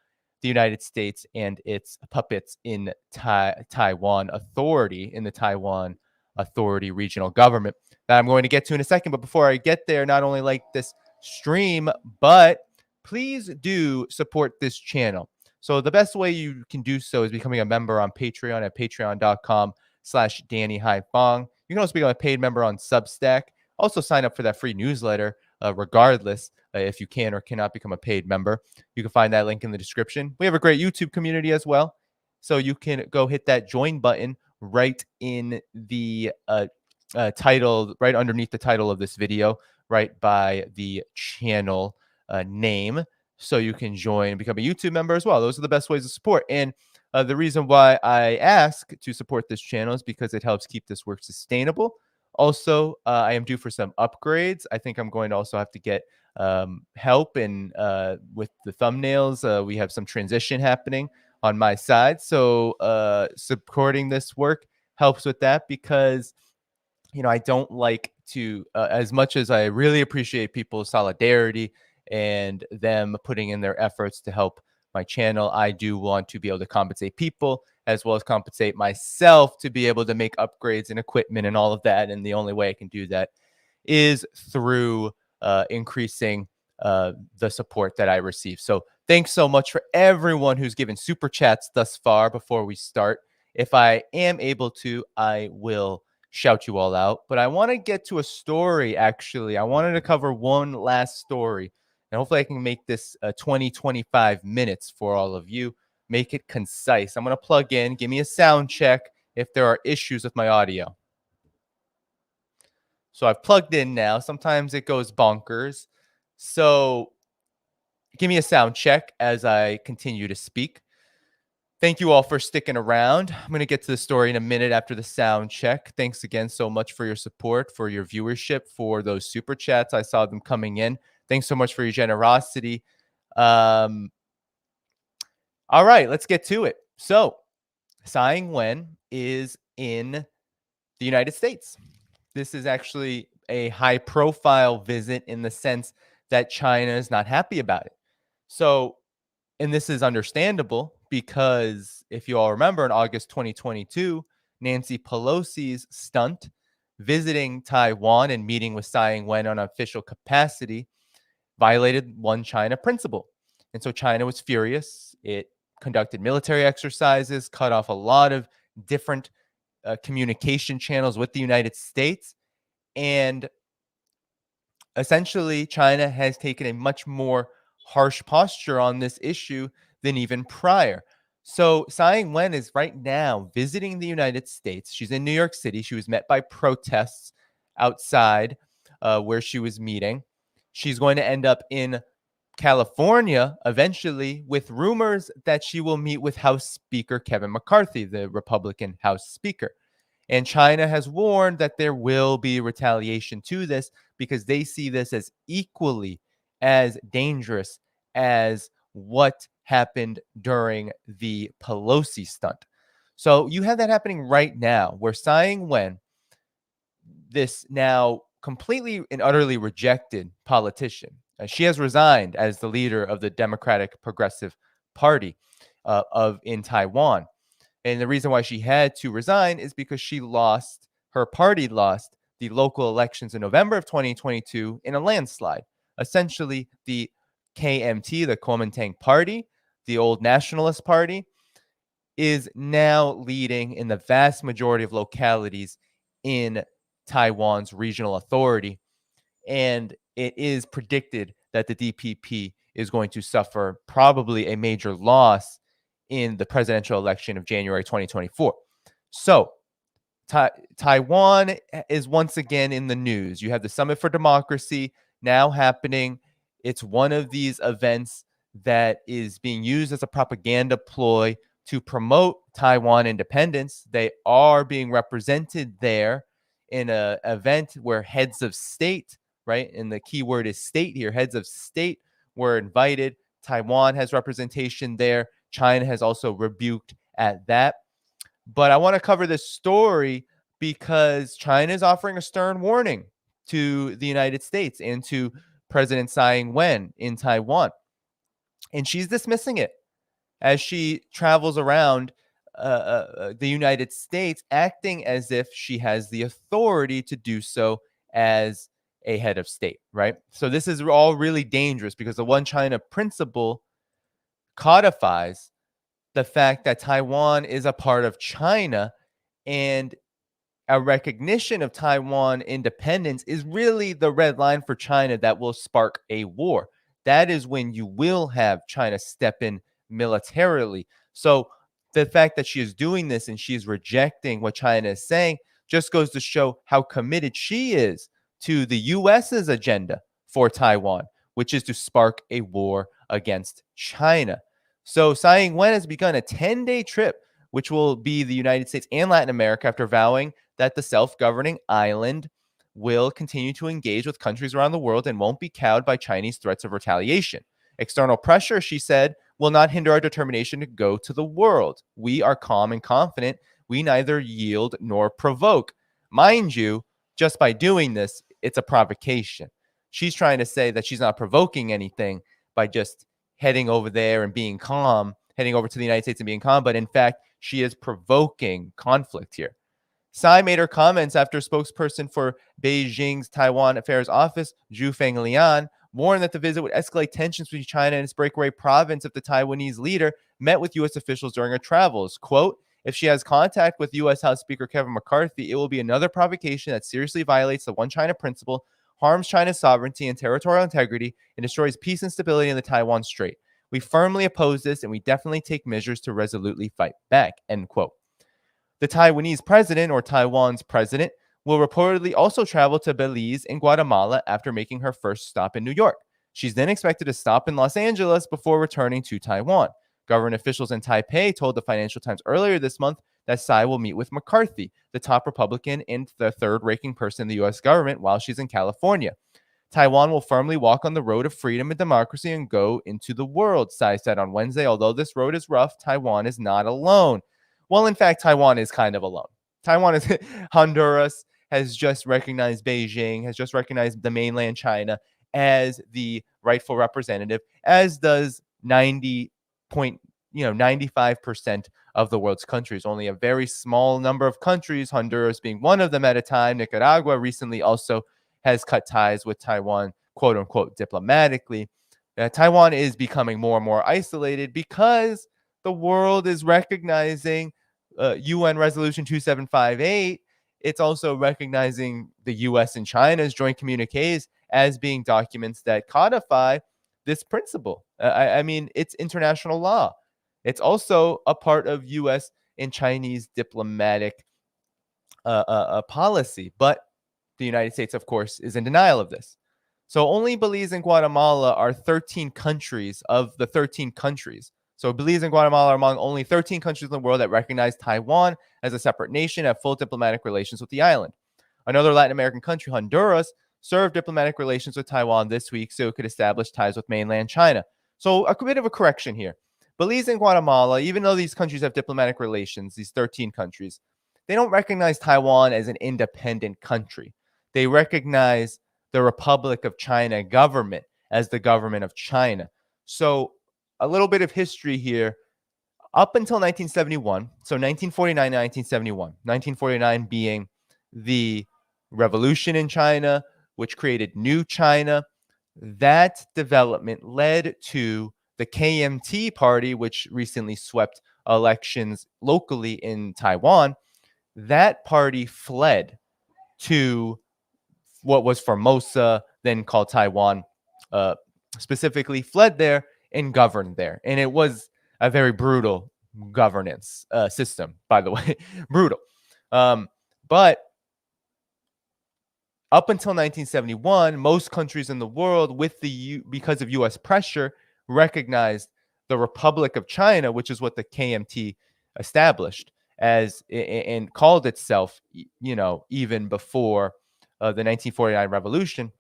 the United States and its puppets in Taiwan Authority, in the Taiwan Authority regional government that I'm going to get to in a second. But before I get there, not only like this stream, but please do support this channel. So the best way you can do so is becoming a member on Patreon at patreon.com/DannyHaiFong. You can also become a paid member on Substack. Also sign up for that free newsletter, regardless if you can or cannot become a paid member. You can find that link in the description. We have a great YouTube community as well. So you can go hit that join button right in the title, right underneath the title of this video, right by the channel name. So you can join and become a YouTube member as well. Those are the best ways to support. And the reason why I ask to support this channel is because it helps keep this work sustainable. Also, I am due for some upgrades. I think I'm going to also have to get help in with the thumbnails. We have some transition happening on my side. So supporting this work helps with that because, you know, I don't like to, as much as I really appreciate people's solidarity and them putting in their efforts to help my channel, I do want to be able to compensate people as well as compensate myself to be able to make upgrades and equipment and all of that. And the only way I can do that is through increasing the support that I receive. So thanks so much for everyone who's given super chats thus far. Before we start, if I am able to, I will shout you all out. But I want to get to a story, actually. I wanted to cover one last story. And hopefully I can make this 20-25 minutes for all of you. Make it concise. I'm going to plug in. Give me a sound check if there are issues with my audio. So I've plugged in now. Sometimes it goes bonkers. So give me a sound check as I continue to speak. Thank you all for sticking around. I'm going to get to the story in a minute after the sound check. Thanks again so much for your support, for your viewership, for those super chats. I saw them coming in. Thanks so much for your generosity. All right, let's get to it. So Tsai Ing-wen is in the United States. This is actually a high-profile visit in the sense that China is not happy about it. So, and this is understandable because if you all remember in August 2022, Nancy Pelosi's stunt visiting Taiwan and meeting with Tsai Ing-wen on official capacity violated one China principle. And so China was furious. It conducted military exercises, cut off a lot of different communication channels with the United States. And essentially, China has taken a much more harsh posture on this issue than even prior. So Tsai Ing-wen is right now visiting the United States. She's in New York City. She was met by protests outside where she was meeting. She's going to end up in California eventually with rumors that she will meet with House Speaker Kevin McCarthy, the Republican House Speaker. And China has warned that there will be retaliation to this because they see this as equally as dangerous as what happened during the Pelosi stunt. So you have that happening right now where Tsai Ing-wen, this now completely and utterly rejected politician, she has resigned as the leader of the Democratic Progressive Party in Taiwan. And the reason why she had to resign is because her party lost the local elections in November of 2022 in a landslide. Essentially, the KMT, the Kuomintang Party, the old nationalist party, is now leading in the vast majority of localities in Taiwan's regional authority. And it is predicted that the DPP is going to suffer probably a major loss in the presidential election of January 2024. So Taiwan is once again in the news. You have the Summit for Democracy now happening. It's one of these events that is being used as a propaganda ploy to promote Taiwan independence. They are being represented there in an event where heads of state, right? And the key word is state here. Heads of state were invited. Taiwan has representation there. China has also rebuked at that. But I want to cover this story because China is offering a stern warning to the United States and to President Tsai Ing-wen in Taiwan. And she's dismissing it as she travels around the United States, acting as if she has the authority to do so as a head of state, right? So this is all really dangerous because the One China principle codifies the fact that Taiwan is a part of China, and a recognition of Taiwan independence is really the red line for China that will spark a war. That is when you will have China step in militarily. So the fact that she is doing this and she is rejecting what China is saying just goes to show how committed she is to the US's agenda for Taiwan, which is to spark a war against China. So Tsai Ing-wen has begun a 10-day trip, which will be the United States and Latin America, after vowing that the self-governing island will continue to engage with countries around the world and won't be cowed by Chinese threats of retaliation. External pressure, she said, will not hinder our determination to go to the world. We are calm and confident. We neither yield nor provoke. Mind you, just by doing this, it's a provocation. She's trying to say that she's not provoking anything by just heading over there and being calm, heading over to the United States and being calm, but in fact, she is provoking conflict here. Tsai made her comments after spokesperson for Beijing's Taiwan Affairs Office, Zhu Fenglian, warned that the visit would escalate tensions between China and its breakaway province if the Taiwanese leader met with U.S. officials during her travels. Quote, if she has contact with U.S. House Speaker Kevin McCarthy, it will be another provocation that seriously violates the One China principle, harms China's sovereignty and territorial integrity, and destroys peace and stability in the Taiwan Strait. We firmly oppose this, and we definitely take measures to resolutely fight back, end quote. The Taiwanese president, or Taiwan's president, will reportedly also travel to Belize and Guatemala after making her first stop in New York. She's then expected to stop in Los Angeles before returning to Taiwan. Government officials in Taipei told the Financial Times earlier this month that Tsai will meet with McCarthy, the top Republican and the third-ranking person in the U.S. government, while she's in California. Taiwan will firmly walk on the road of freedom and democracy and go into the world, Tsai said on Wednesday. Although this road is rough, Taiwan is not alone. Well, in fact, Taiwan is kind of alone. Taiwan is Honduras has just recognized Beijing, has just recognized the mainland China as the rightful representative, as does 95% of the world's countries. Only a very small number of countries, Honduras being one of them at a time. Nicaragua recently also has cut ties with Taiwan, quote unquote, diplomatically. Taiwan is becoming more and more isolated because the world is recognizing UN Resolution 2758. It's also recognizing the US and China's joint communiques as being documents that codify this principle. I mean, it's international law. It's also a part of US and Chinese diplomatic policy. But the United States, of course, is in denial of this. So only Belize and Guatemala are 13 countries of the 13 countries. So Belize and Guatemala are among only 13 countries in the world that recognize Taiwan as a separate nation, have full diplomatic relations with the island. Another Latin American country, Honduras, served diplomatic relations with Taiwan this week so it could establish ties with mainland China. So a bit of a correction here. Belize and Guatemala, even though these countries have diplomatic relations, these 13 countries, they don't recognize Taiwan as an independent country. They recognize the Republic of China government as the government of China. So a little bit of history here. Up until 1971, so 1949 to 1971, 1949 being the revolution in China, which created New China. That development led to the KMT party, which recently swept elections locally in Taiwan. That party fled to what was Formosa, then called Taiwan, specifically fled there and governed there. And it was a very brutal governance system, by the way, brutal. But up until 1971, most countries in the world, because of U.S. pressure, recognized the Republic of China, which is what the KMT established as and called itself, even before the 1949 revolution.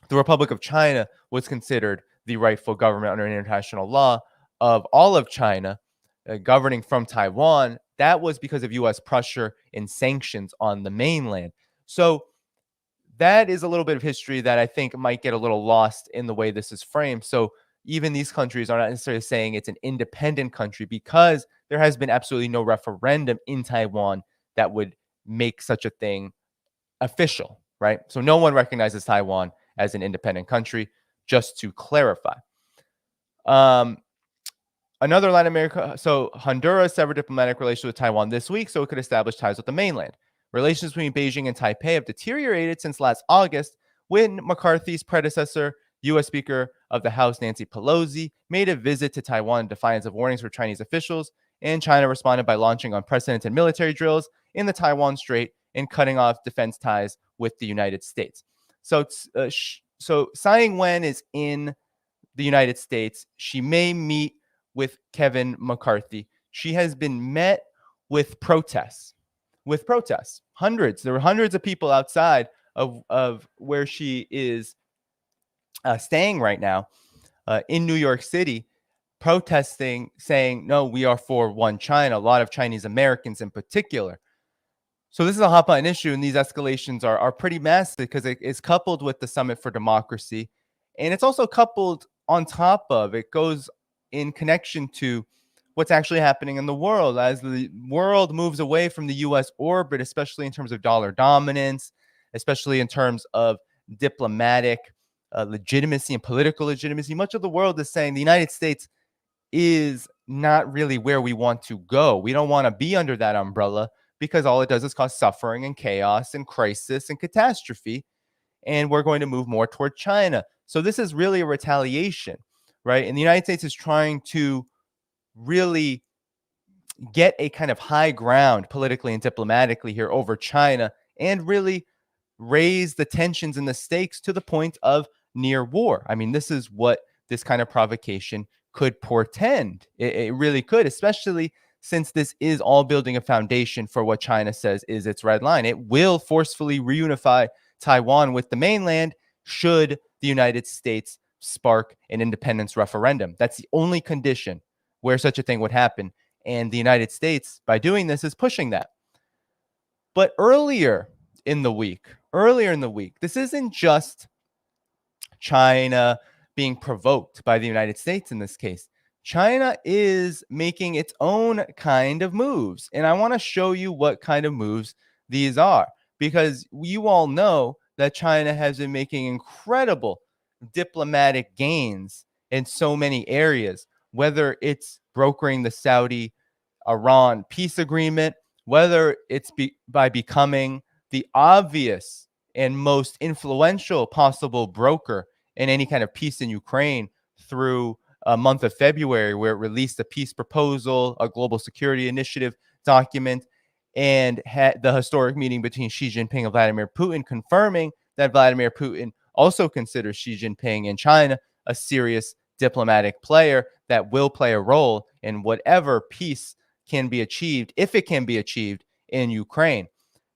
The Republic of China was considered the rightful government under international law of all of China, governing from Taiwan. That was because of U.S. pressure and sanctions on the mainland. So that is a little bit of history that I think might get a little lost in the way this is framed. So even these countries are not necessarily saying it's an independent country, because there has been absolutely no referendum in Taiwan that would make such a thing official, right? So no one recognizes Taiwan as an independent country, just to clarify. Another Latin America, so Honduras severed diplomatic relations with Taiwan this week so it could establish ties with the mainland. Relations between Beijing and Taipei have deteriorated since last August, when McCarthy's predecessor, U.S. Speaker of the House Nancy Pelosi, made a visit to Taiwan in defiance of warnings from Chinese officials, and China responded by launching unprecedented military drills in the Taiwan Strait and cutting off defense ties with the United States. So Tsai Ing-wen is in the United States. She may meet with Kevin McCarthy. She has been met with protests. Hundreds. There were hundreds of people outside of where she is staying right now in New York City, protesting, saying, no, we are for one China. A lot of Chinese Americans in particular. So this is a hot button issue, and these escalations are pretty massive because it is coupled with the Summit for Democracy. And it's also coupled on top of, it goes in connection to what's actually happening in the world as the world moves away from the U.S. orbit, especially in terms of dollar dominance, especially in terms of diplomatic legitimacy and political legitimacy. Much of the world is saying the United States is not really where we want to go. We don't want to be under that umbrella, because all it does is cause suffering and chaos and crisis and catastrophe. And we're going to move more toward China. So this is really a retaliation, right? And the United States is trying to really get a kind of high ground politically and diplomatically here over China, and really raise the tensions and the stakes to the point of near war. I mean, this is what this kind of provocation could portend. It really could, especially since this is all building a foundation for what China says is its red line. It will forcefully reunify Taiwan with the mainland should the United States spark an independence referendum. That's the only condition where such a thing would happen. And the United States, by doing this, is pushing that. But earlier in the week, this isn't just China being provoked by the United States in this case. China is making its own kind of moves. And I want to show you what kind of moves these are, because you all know that China has been making incredible diplomatic gains in so many areas, whether it's brokering the Saudi-Iran peace agreement, whether it's by becoming the obvious and most influential possible broker in any kind of peace in Ukraine through a month of February, where it released a peace proposal, a global security initiative document, and had the historic meeting between Xi Jinping and Vladimir Putin, confirming that Vladimir Putin also considers Xi Jinping and China a serious diplomatic player that will play a role in whatever peace can be achieved, if it can be achieved, in Ukraine.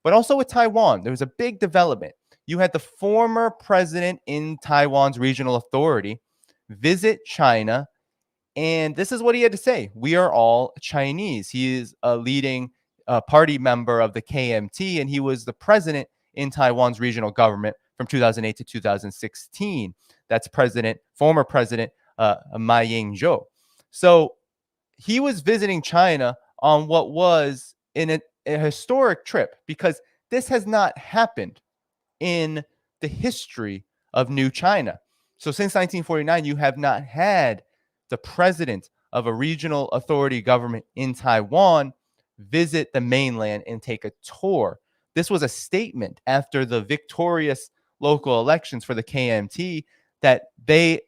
But also with Taiwan, there was a big development. You had the former president in Taiwan's regional authority visit China, and this is what he had to say. We are all Chinese. He is a leading party member of the KMT, and he was the president in Taiwan's regional government from 2008 to 2016. That's former president Ma Ying-jeou. So he was visiting China on what was in a historic trip, because this has not happened in the history of New China. So since 1949, you have not had the president of a regional authority government in Taiwan visit the mainland and take a tour. this was a statement after the victorious local elections for the KMT that they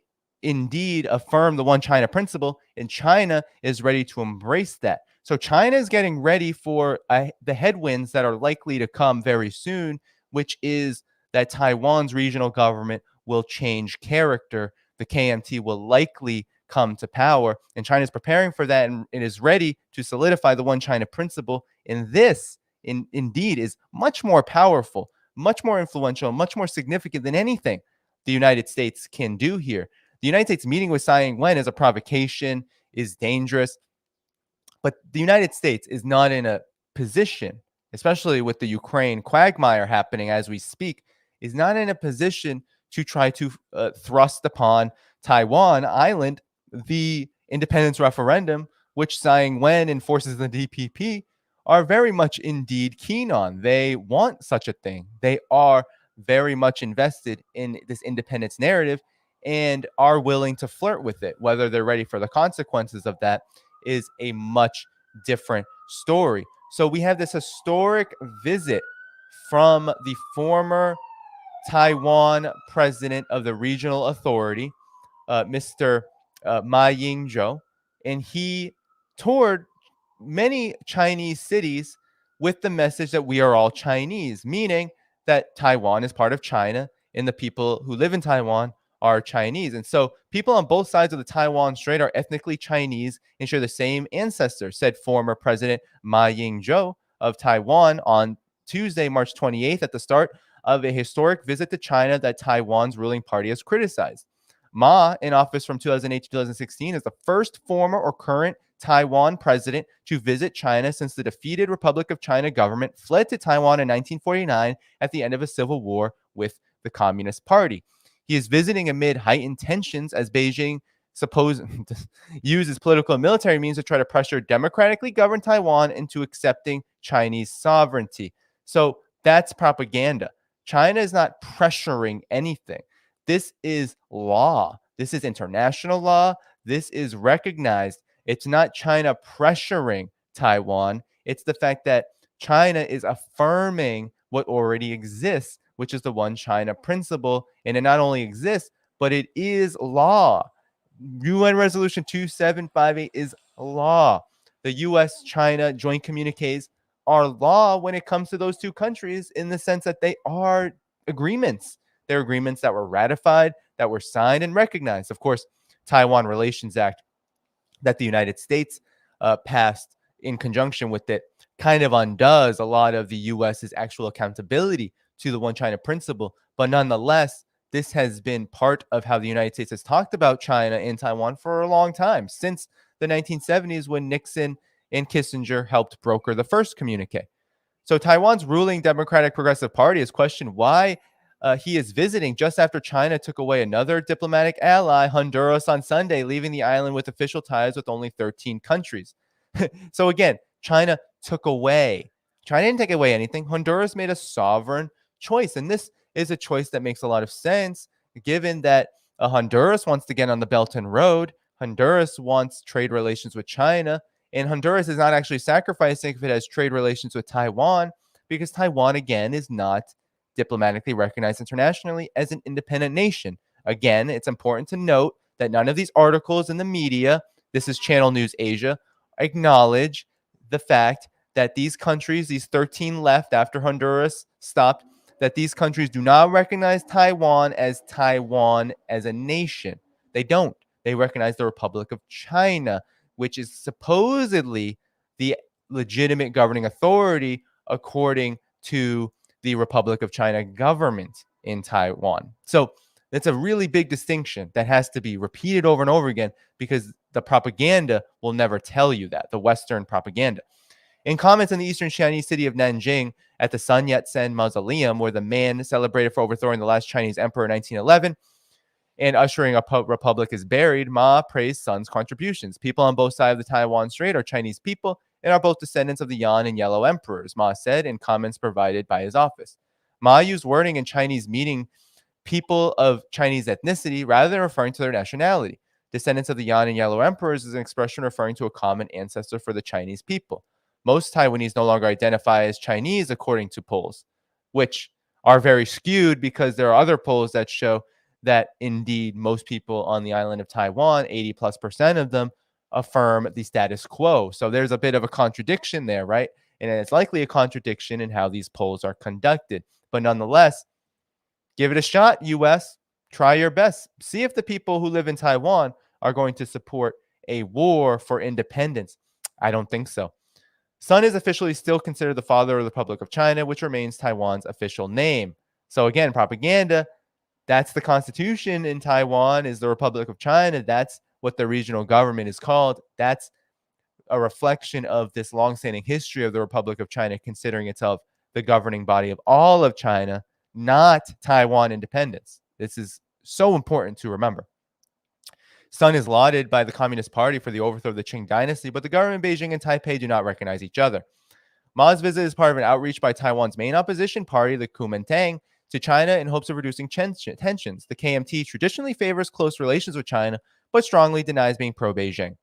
indeed affirm the one China principle, and China is ready to embrace that. So China is getting ready for the headwinds that are likely to come very soon, which is that Taiwan's regional government will change character. The KMT will likely come to power, and China is preparing for that, and it is ready to solidify the one China principle. And this, indeed, is much more powerful, much more influential, much more significant than anything the United States can do here. The United States meeting with Tsai Ing-wen is a provocation, is dangerous, but the United States is not in a position, especially with the Ukraine quagmire happening as we speak, is not in a position to try to thrust upon Taiwan Island the independence referendum, which Tsai Ing-wen and forces in the DPP are very much indeed keen on. They want such a thing. They are very much invested in this independence narrative and are willing to flirt with it. Whether they're ready for the consequences of that is a much different story. So we have this historic visit from the former Taiwan president of the regional authority, Mr. Ma Ying-jeou, and he toured many Chinese cities with the message that we are all Chinese, meaning that Taiwan is part of China and the people who live in Taiwan are Chinese. And so people on both sides of the Taiwan Strait are ethnically Chinese and share the same ancestors, said former President Ma Ying-jeou of Taiwan on Tuesday, March 28th, at the start of a historic visit to China that Taiwan's ruling party has criticized. Ma, in office from 2008 to 2016, is the first former or current Taiwan president to visit China since the defeated Republic of China government fled to Taiwan in 1949 at the end of a civil war with the Communist Party. He is visiting amid heightened tensions as Beijing uses political and military means to try to pressure democratically governed Taiwan into accepting Chinese sovereignty. So that's propaganda. China is not pressuring anything. This is law. This is international law. This is recognized. It's not China pressuring Taiwan. It's the fact that China is affirming what already exists, which is the one China principle. And it not only exists, but it is law. UN Resolution 2758 is law. The US-China joint communiques are law when it comes to those two countries in the sense that they are agreements. They're agreements that were ratified, that were signed and recognized. Of course, Taiwan Relations Act that the United States passed in conjunction with it kind of undoes a lot of the US's actual accountability to the one China principle. But nonetheless, this has been part of how the United States has talked about China and Taiwan for a long time, since the 1970s when Nixon and Kissinger helped broker the first communique. So Taiwan's ruling Democratic Progressive Party has questioned why he is visiting just after China took away another diplomatic ally, Honduras, on Sunday, leaving the island with official ties with only 13 countries. So again, China took away. China didn't take away anything. Honduras made a sovereign choice. And this is a choice that makes a lot of sense, given that Honduras wants to get on the Belt and Road. Honduras wants trade relations with China. And Honduras is not actually sacrificing if it has trade relations with Taiwan, because Taiwan, again, is not diplomatically recognized internationally as an independent nation. Again, it's important to note that none of these articles in the media, this is Channel News Asia, acknowledge the fact that these countries, these 13 left after Honduras stopped, that these countries do not recognize Taiwan as a nation. They don't. They recognize the Republic of China, which is supposedly the legitimate governing authority according to the Republic of China government in Taiwan. So it's a really big distinction that has to be repeated over and over again, because the propaganda will never tell you that, the Western propaganda. In comments in the eastern Chinese city of Nanjing at the Sun Yat-sen Mausoleum, where the man celebrated for overthrowing the last Chinese emperor in 1911 and ushering a republic is buried, Ma praised Sun's contributions. People on both sides of the Taiwan Strait are Chinese people and are both descendants of the Yan and Yellow emperors, Ma said in comments provided by his office. Ma used wording in Chinese meaning people of Chinese ethnicity rather than referring to their nationality. Descendants of the Yan and Yellow emperors is an expression referring to a common ancestor for the Chinese people. most Taiwanese no longer identify as Chinese, according to polls, which are very skewed because there are other polls that show that indeed most people on the island of Taiwan, 80+% of them, affirm the status quo. So there's a bit of a contradiction there, right? And it's likely a contradiction in how these polls are conducted. But nonetheless, give it a shot, US. Try your best. See if the people who live in Taiwan are going to support a war for independence. I don't think so. Sun is officially still considered the father of the Republic of China, which remains Taiwan's official name. So again, propaganda. That's the constitution in Taiwan, is the Republic of China. That's what the regional government is called. That's a reflection of this longstanding history of the Republic of China, considering itself the governing body of all of China, not Taiwan independence. This is so important to remember. Sun is lauded by the Communist Party for the overthrow of the Qing dynasty, but the government in Beijing and Taipei do not recognize each other. Ma's visit is part of an outreach by Taiwan's main opposition party, the Kuomintang, to China in hopes of reducing tensions. The KMT traditionally favors close relations with China, but strongly denies being pro-Beijing.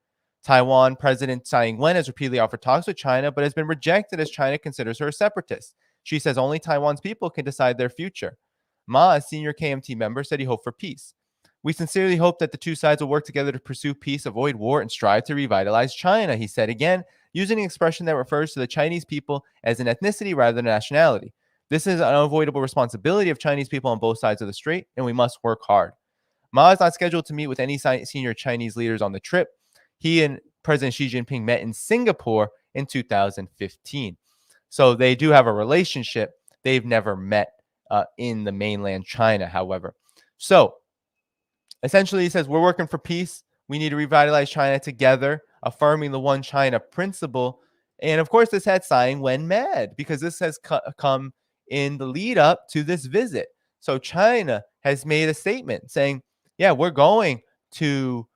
Taiwan President Tsai Ing-wen has repeatedly offered talks with China, but has been rejected as China considers her a separatist. She says only Taiwan's people can decide their future. Ma, a senior KMT member, said he hoped for peace. We sincerely hope that the two sides will work together to pursue peace, avoid war, and strive to revitalize China, he said again, using an expression that refers to the Chinese people as an ethnicity rather than a nationality. This is an unavoidable responsibility of Chinese people on both sides of the strait, and we must work hard. Ma is not scheduled to meet with any senior Chinese leaders on the trip. He and President Xi Jinping met in Singapore in 2015. So they do have a relationship. They've never met in the mainland China, however. So essentially, he says, we're working for peace. We need to revitalize China together, affirming the one China principle. And of course, this had Tsai Ing-wen mad because this has come in the lead up to this visit. So China has made a statement saying, yeah, we're going to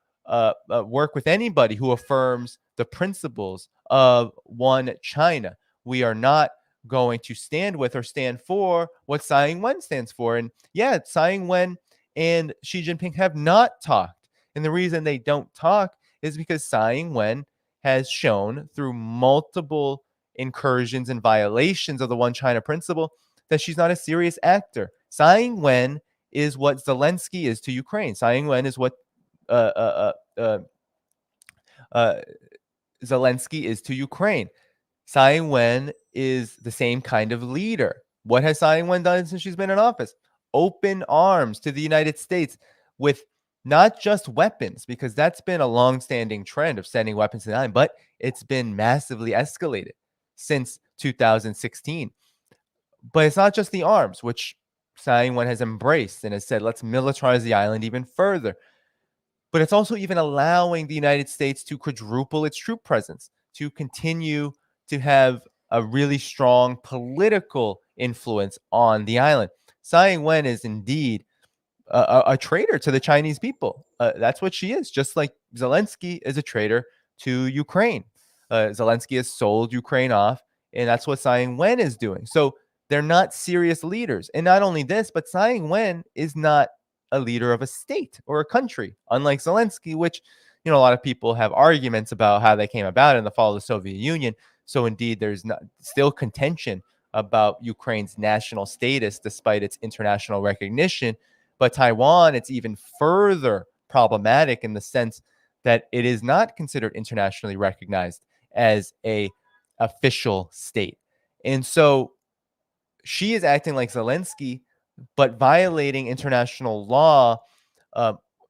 work with anybody who affirms the principles of one China. We are not going to stand with or stand for what Tsai Ing-wen stands for. And yeah, Tsai Ing-wen and Xi Jinping have not talked. And the reason they don't talk is because Tsai Ing-wen has shown through multiple incursions and violations of the one China principle that she's not a serious actor. Tsai Ing-wen is what Zelensky is to Ukraine. Tsai Ing-wen is what Zelensky is to Ukraine. Tsai Ing-wen is the same kind of leader. What has Tsai Ing-wen done since she's been in office? Open arms to the United States with not just weapons, because that's been a long-standing trend of sending weapons to the island, but it's been massively escalated since 2016. But it's not just the arms, which Tsai Ing-wen has embraced and has said, let's militarize the island even further. But it's also even allowing the United States to quadruple its troop presence, to continue to have a really strong political influence on the island. Tsai Ing-wen is indeed a traitor to the Chinese people. That's what she is, just like Zelensky is a traitor to Ukraine. Zelensky has sold Ukraine off, and that's what Tsai Ing-wen is doing. So they're not serious leaders. And not only this, but Tsai Ing-wen is not a leader of a state or a country, unlike Zelensky, which, you know, a lot of people have arguments about how they came about in the fall of the Soviet Union. So indeed, there's still contention about Ukraine's national status despite its international recognition. But Taiwan, it's even further problematic in the sense that it is not considered internationally recognized as a official state. And so she is acting like Zelensky, but violating international law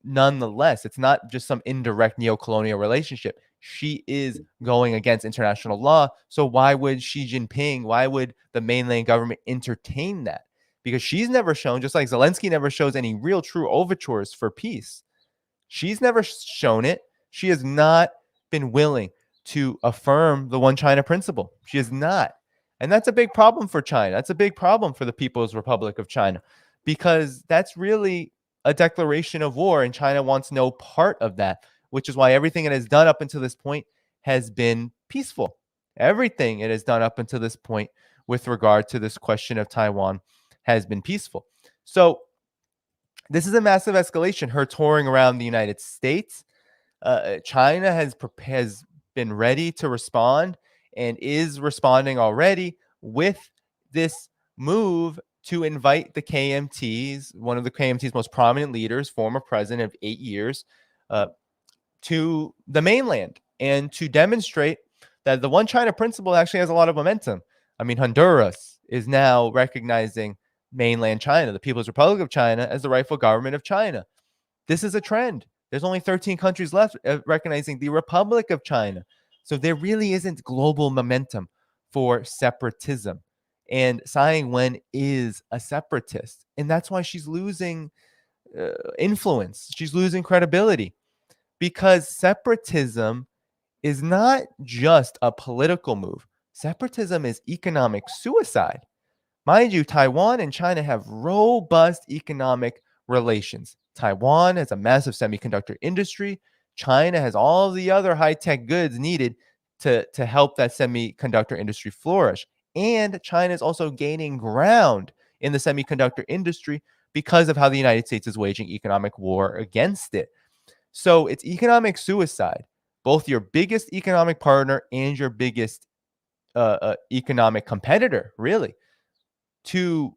nonetheless. It's not just some indirect neocolonial relationship. She is going against international law. So why would Xi Jinping, why would the mainland government entertain that? Because she's never shown, just like Zelensky never shows any real true overtures for peace. She's never shown it. She has not been willing to affirm the one China principle. She has not. And that's a big problem for China. That's a big problem for the People's Republic of China, because that's really a declaration of war, and China wants no part of that, which is why everything it has done up until this point has been peaceful. Everything it has done up until this point with regard to this question of Taiwan has been peaceful. So this is a massive escalation. Her touring around the United States, China has been ready to respond, and is responding already with this move to invite the KMTs, one of the KMT's most prominent leaders, former president of 8 years, to the mainland, and to demonstrate that the One China principle actually has a lot of momentum. I mean, Honduras is now recognizing mainland China, the People's Republic of China, as the rightful government of China. This is a trend. There's only 13 countries left recognizing the Republic of China. So there really isn't global momentum for separatism. And Tsai Ing-wen is a separatist. And that's why she's losing influence. She's losing credibility, because separatism is not just a political move. Separatism is economic suicide. Mind you, Taiwan and China have robust economic relations. Taiwan has a massive semiconductor industry. China has all the other high-tech goods needed to help that semiconductor industry flourish. And China is also gaining ground in the semiconductor industry because of how the United States is waging economic war against it. So it's economic suicide. Both your biggest economic partner and your biggest economic competitor, really, to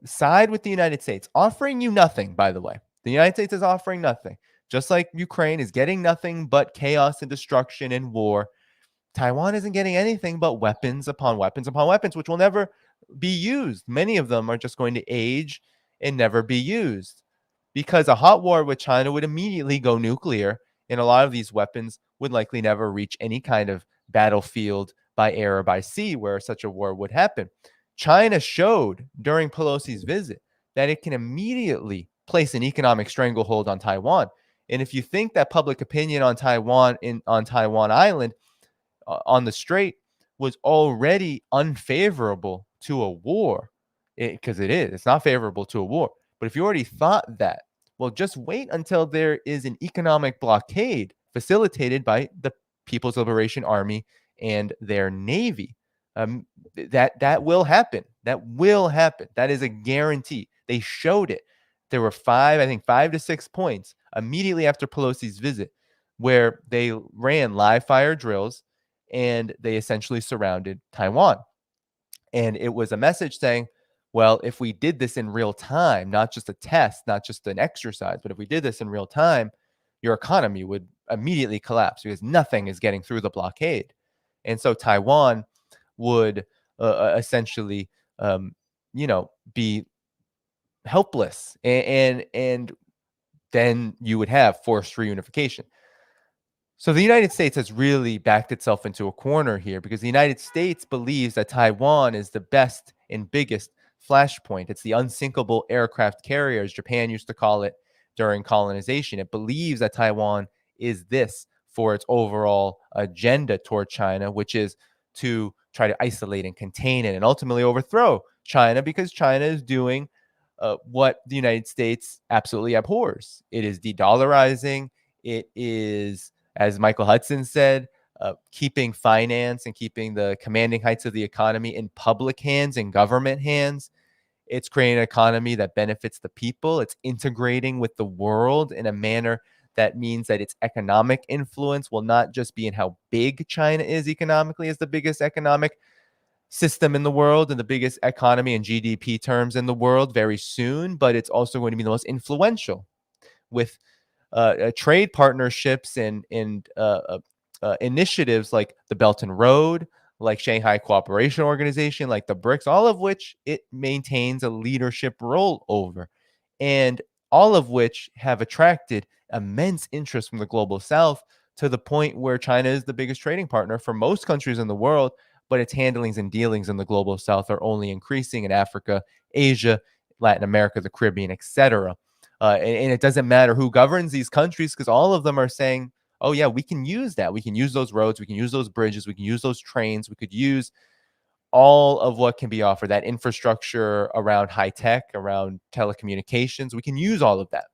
side with the United States, offering you nothing, by the way. The United States is offering nothing. Just like Ukraine is getting nothing but chaos and destruction and war, Taiwan isn't getting anything but weapons upon weapons upon weapons, which will never be used. Many of them are just going to age and never be used, because a hot war with China would immediately go nuclear, and a lot of these weapons would likely never reach any kind of battlefield by air or by sea where such a war would happen. China showed during Pelosi's visit that it can immediately place an economic stranglehold on Taiwan. And if you think that public opinion on Taiwan on Taiwan Island on the Strait was already unfavorable to a war, because it's not favorable to a war. But if you already thought that, well, just wait until there is an economic blockade facilitated by the People's Liberation Army and their Navy. That will happen. That will happen. That is a guarantee. They showed it. There were 5 to 6 points immediately after Pelosi's visit where they ran live fire drills and they essentially surrounded Taiwan. And it was a message saying, well, if we did this in real time, not just a test, not just an exercise, but if we did this in real time, your economy would immediately collapse because nothing is getting through the blockade. And so Taiwan would essentially, be helpless. And then you would have forced reunification. So the United States has really backed itself into a corner here, because the United States believes that Taiwan is the best and biggest flashpoint. It's the unsinkable aircraft carrier, as Japan used to call it during colonization. It believes that Taiwan is this for its overall agenda toward China, which is to try to isolate and contain it and ultimately overthrow China, because China is doing what the United States absolutely abhors. It is de-dollarizing. It is, as Michael Hudson said, keeping finance and keeping the commanding heights of the economy in public hands and government hands. It's creating an economy that benefits the people. It's integrating with the world in a manner that means that its economic influence will not just be in how big China is economically as the biggest economic system in the world and the biggest economy in GDP terms in the world very soon, but it's also going to be the most influential with trade partnerships and initiatives like the Belt and Road, like Shanghai Cooperation Organization, like the BRICS, all of which it maintains a leadership role over, and all of which have attracted immense interest from the global South, to the point where China is the biggest trading partner for most countries in the world, but its handlings and dealings in the global South are only increasing in Africa, Asia, Latin America, the Caribbean, etc. And it doesn't matter who governs these countries, because all of them are saying, oh, yeah, we can use that. We can use those roads. We can use those bridges. We can use those trains. We could use all of what can be offered, that infrastructure around high tech, around telecommunications. We can use all of that.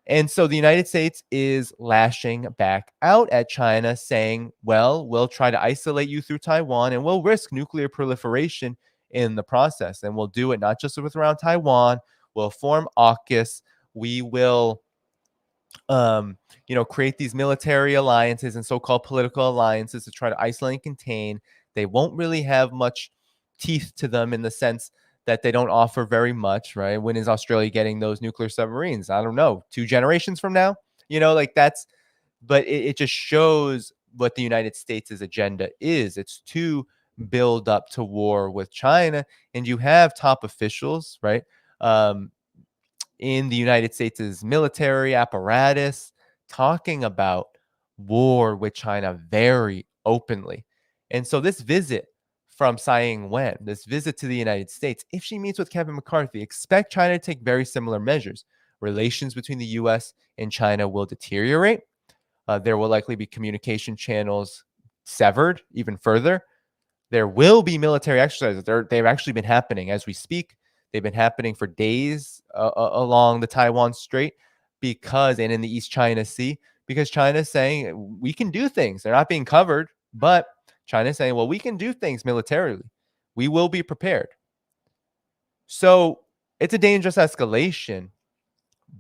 And so the United States is lashing back out at China, saying, well, we'll try to isolate you through Taiwan, and we'll risk nuclear proliferation in the process. And we'll do it not just with around Taiwan. We'll form AUKUS. We will create these military alliances and so-called political alliances to try to isolate and contain. They won't really have much teeth to them in the sense that they don't offer very much, right? When is Australia getting those nuclear submarines? I don't know, 2 generations from now? But it just shows what the United States' agenda is. It's to build up to war with China. And you have top officials, right? In the United States' military apparatus talking about war with China very openly. And so this visit from Tsai Ing-wen, this visit to the United States, if she meets with Kevin McCarthy, expect China to take very similar measures. Relations between the U.S. and China will deteriorate. There will likely be communication channels severed even further. There will be military exercises. They've actually been happening as we speak. They've been happening for days along the Taiwan Strait and in the East China Sea, because China is saying we can do things. They're not being covered, but China is saying, well, we can do things militarily. We will be prepared. So it's a dangerous escalation,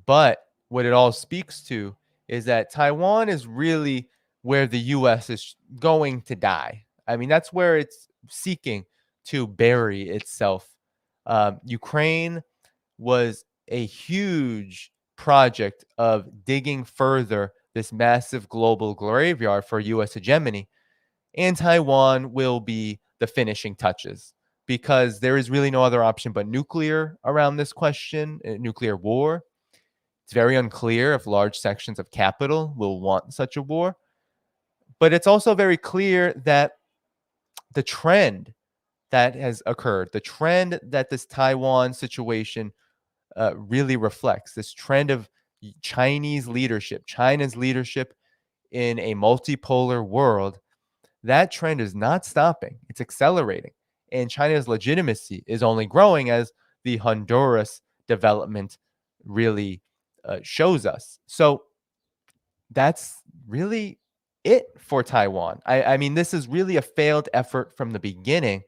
but what it all speaks to is that Taiwan is really where the U.S. is going to die. I mean, that's where it's seeking to bury itself. Ukraine was a huge project of digging further this massive global graveyard for U.S. hegemony, and Taiwan will be the finishing touches, because there is really no other option but nuclear around this question, nuclear war. It's very unclear if large sections of capital will want such a war. But it's also very clear that the trend that has occurred, the trend that this Taiwan situation really reflects, this trend of China's leadership in a multipolar world, that trend is not stopping. It's accelerating. And China's legitimacy is only growing, as the Honduras development really shows us. So that's really it for Taiwan. I mean, this is really a failed effort from the beginning,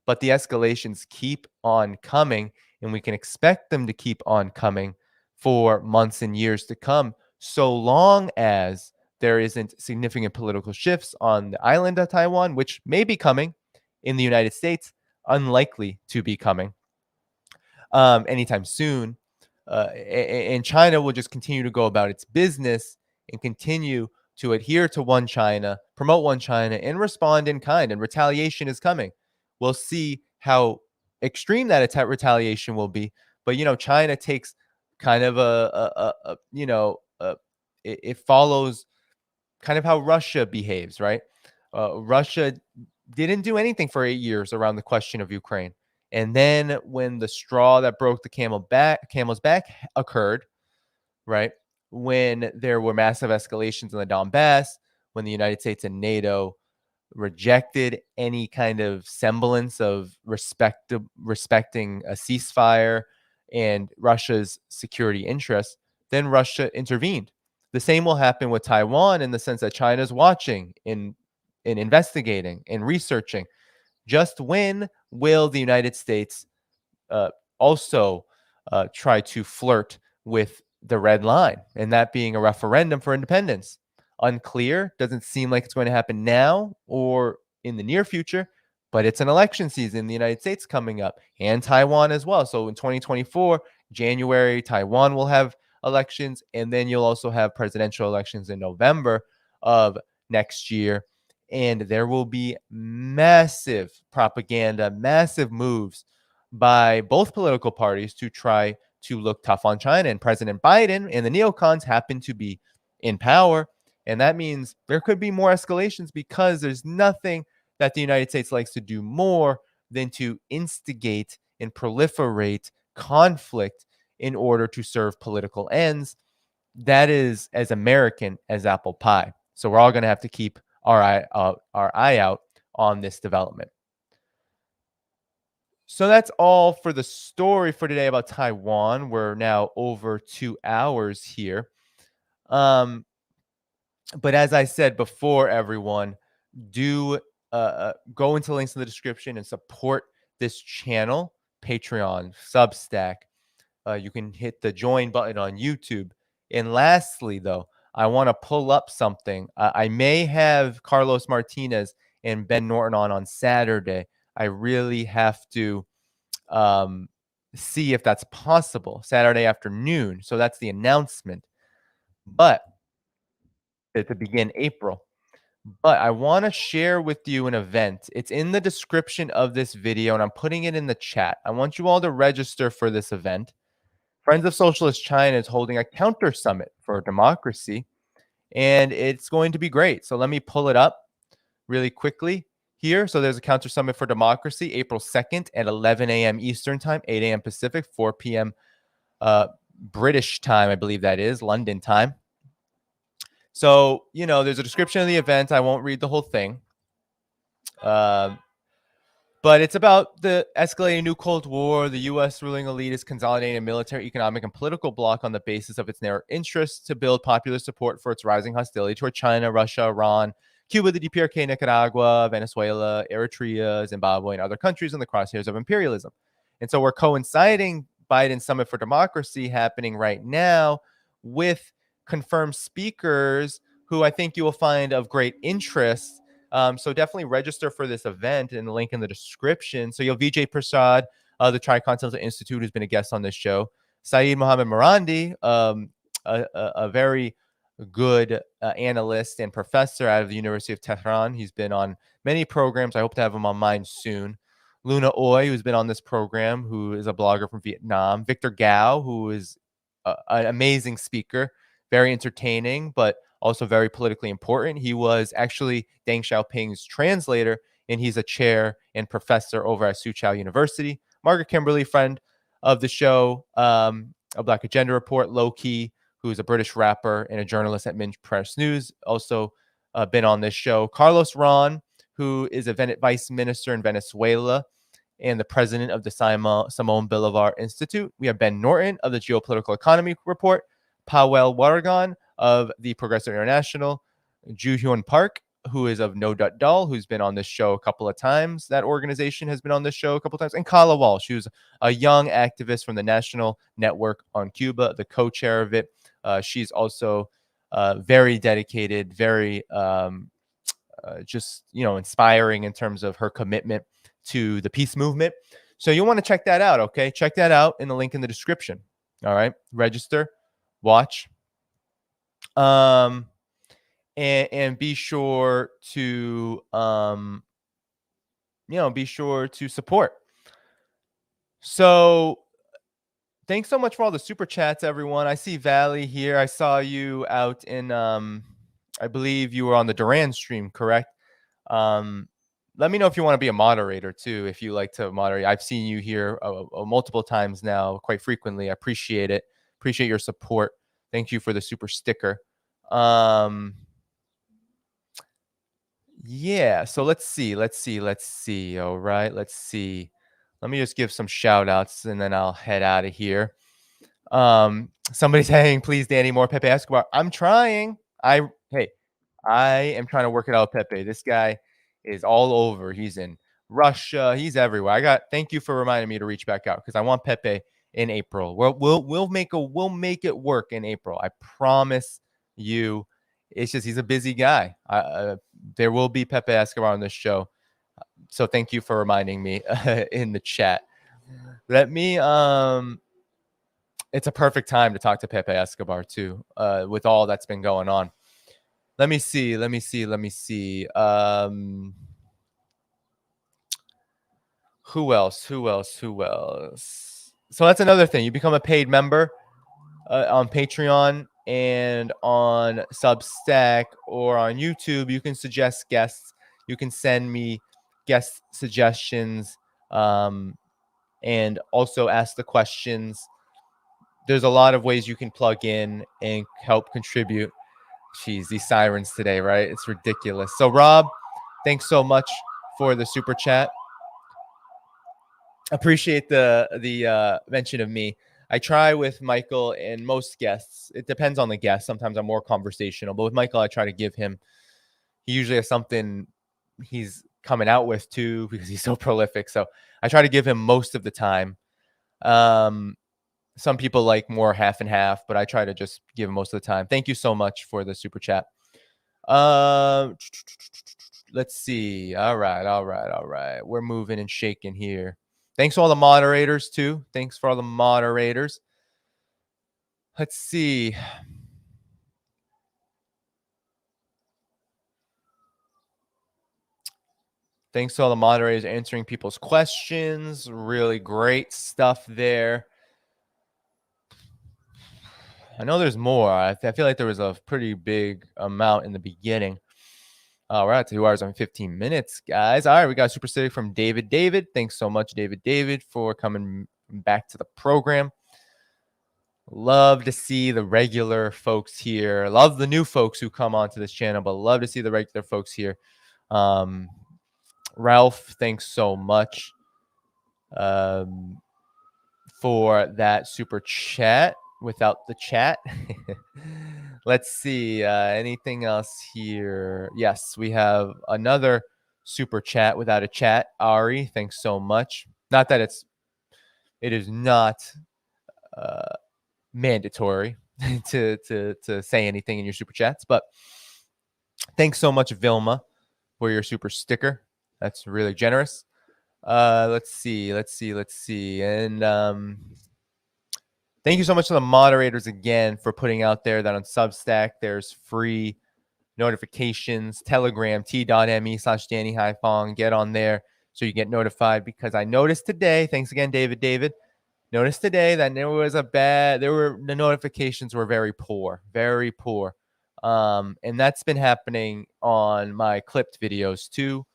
but the escalations keep on coming, and we can expect them to keep on coming for months and years to come, so long as there isn't significant political shifts on the island of Taiwan, which may be coming in the United States, unlikely to be coming anytime soon. And China will just continue to go about its business and continue to adhere to one China, promote one China, and respond in kind. And retaliation is coming. We'll see how extreme that retaliation will be. But China takes kind of it follows kind of how Russia behaves, right? Russia didn't do anything for 8 years around the question of Ukraine. And then when the straw that broke the camel's back occurred, right? When there were massive escalations in the Donbass, when the United States and NATO rejected any kind of semblance of respecting a ceasefire and Russia's security interests, then Russia intervened. The same will happen with Taiwan, in the sense that China's watching and investigating and researching. Just when will the United States also try to flirt with the red line, and that being a referendum for independence? Unclear. Doesn't seem like it's going to happen now or in the near future, but it's an election season in the United States coming up, and Taiwan as well. So in 2024, January, Taiwan will have elections, and then you'll also have presidential elections in November of next year. And there will be massive propaganda, massive moves by both political parties to try to look tough on China. And President Biden and the neocons happen to be in power. And that means there could be more escalations, because there's nothing that the United States likes to do more than to instigate and proliferate conflict in order to serve political ends. That is as American as apple pie. So we're all going to have to keep our eye out on this development. So that's all for the story for today about Taiwan. We're now over 2 hours here. But as I said before, everyone, do go into links in the description and support this channel, Patreon, Substack. You can hit the join button on YouTube And lastly, though, I want to pull up something. I may have Carlos Martinez and Ben Norton on Saturday. I really have to see if that's possible Saturday afternoon. So that's the announcement. But to begin April. But I want to share with you an event. It's in the description of this video, and I'm putting it in the chat. I want you all to register for this event. Friends of Socialist China is holding a counter summit for democracy, and it's going to be great. So let me pull it up really quickly here. So there's a counter summit for democracy, April 2nd at 11 a.m. Eastern time, 8 a.m. Pacific, 4 p.m. British time, I believe that is, London time. So, there's a description of the event. I won't read the whole thing. But it's about the escalating new Cold War. The U.S. ruling elite is consolidating a military, economic, and political bloc on the basis of its narrow interests to build popular support for its rising hostility toward China, Russia, Iran, Cuba, the DPRK, Nicaragua, Venezuela, Eritrea, Zimbabwe, and other countries in the crosshairs of imperialism. And so we're coinciding Biden Summit for Democracy happening right now with confirmed speakers who I think you will find of great interest. So definitely register for this event in the link in the description. So you have Vijay Prasad, the Tricontinental Institute, who's been a guest on this show. Saeed Mohammed Marandi, a very good analyst and professor out of the University of Tehran. He's been on many programs. I hope to have him on mine soon. Luna Oy, who's been on this program, who is a blogger from Vietnam. Victor Gao, who is an amazing speaker, very entertaining, but also very politically important. He was actually Deng Xiaoping's translator, and he's a chair and professor over at Soochow University. Margaret Kimberly, friend of the show, a Black Agenda Report, Low Key, who's a British rapper and a journalist at Minch Press News, also been on this show. Carlos Ron, who is a vice minister in Venezuela and the president of the Simon Bolivar Institute. We have Ben Norton of the Geopolitical Economy Report, Powell Wargan of the Progressive International, Ju Hyun Park, who is of No Dut Doll, who's been on this show a couple of times. That organization has been on this show a couple of times. And Kala Walsh, who's a young activist from the National Network on Cuba, the co-chair of it. She's also very dedicated, very just, inspiring in terms of her commitment to the peace movement. So you want to check that out, okay? Check that out in the link in the description. All right? Register, watch. And be sure to be sure to support. So thanks so much for all the super chats, everyone. I see Valley here. I saw you out in I believe you were on the Duran stream, correct? Let me know if you want to be a moderator too, if you like to moderate. I've seen you here multiple times now, quite frequently. I appreciate it. Appreciate your support. Thank you for the super sticker. Yeah, so let's see. All right, let's see. Let me just give some shout outs and then I'll head out of here. Somebody's saying, please, Danny, more Pepe Escobar. I'm trying. I am trying to work it out, Pepe. This guy is all over. He's in Russia. He's everywhere. Thank you for reminding me to reach back out because I want Pepe in April. We'll make it work in April. I promise you. It's just he's a busy guy. There will be Pepe Escobar on this show. So thank you for reminding me in the chat. Let me it's a perfect time to talk to Pepe Escobar too, with all that's been going on. Let me see. Who else? So that's another thing. You become a paid member on Patreon and on Substack or on YouTube. You can suggest guests. You can send me guest suggestions and also ask the questions. There's a lot of ways you can plug in and help contribute. Jeez, these sirens today, right? It's ridiculous. So Rob, thanks so much for the super chat. Appreciate the mention of me. I try with Michael and most guests. It depends on the guest. Sometimes I'm more conversational, but with Michael, I try to give him. He usually has something he's coming out with too because he's so prolific. So I try to give him most of the time. Some people like more half and half, but I try to just give most of the time. Thank you so much for the super chat. Let's see. All right. We're moving and shaking here. Thanks to all the moderators too. Thanks for all the moderators. Let's see. Thanks to all the moderators answering people's questions. Really great stuff there. I know there's more. I feel like there was a pretty big amount in the beginning. We're at 2 hours and 15 minutes, guys. All right, we got super stick from David. Thanks so much, David, for coming back to the program. Love to see the regular folks here. Love the new folks who come onto this channel, but love to see the regular folks here. Ralph, thanks so much for that super chat without the chat. Let's see. Anything else here? Yes, we have another super chat without a chat. Ari, thanks so much. Not that it is not mandatory to say anything in your super chats, but thanks so much, Vilma, for your super sticker. That's really generous. Let's see. And thank you so much to the moderators again for putting out there that on Substack there's free notifications, Telegram, t.me/Danny Haifong. Get on there so you get notified, because I noticed today, thanks again, David, noticed today that the notifications were very poor. And that's been happening on my clipped videos too.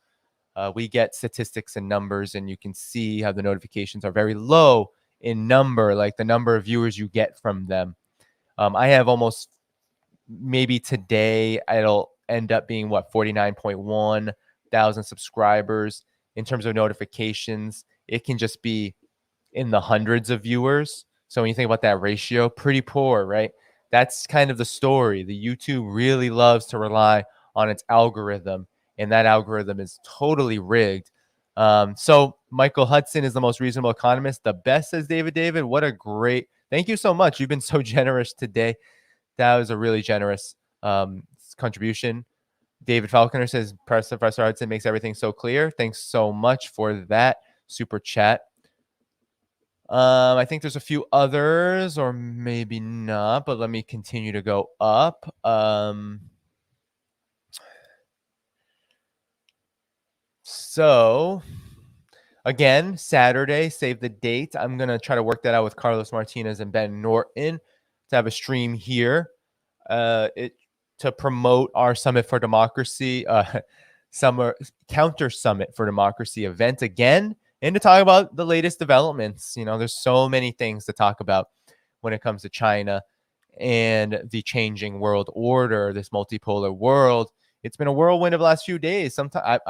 We get statistics and numbers, and you can see how the notifications are very low in number, like the number of viewers you get from them. I have almost, maybe today it'll end up being 49.1 thousand subscribers. In terms of notifications, it can just be in the hundreds of viewers. So when you think about that ratio, pretty poor, right? That's kind of the story. The YouTube really loves to rely on its algorithm, and that algorithm is totally rigged. So Michael Hudson is the most reasonable economist. The best, says David. What a great, thank you so much. You've been so generous today. That was a really generous contribution. David Falconer says, Professor Hudson makes everything so clear. Thanks so much for that super chat. I think there's a few others, or maybe not, but let me continue to go up. So again, Saturday, save the date. I'm going to try to work that out with Carlos Martinez and Ben Norton to have a stream here to promote our Summit for Democracy, Summer Counter Summit for Democracy event again, and to talk about the latest developments. You know, there's so many things to talk about when it comes to China and the changing world order, this multipolar world. It's been a whirlwind of the last few days. Sometimes,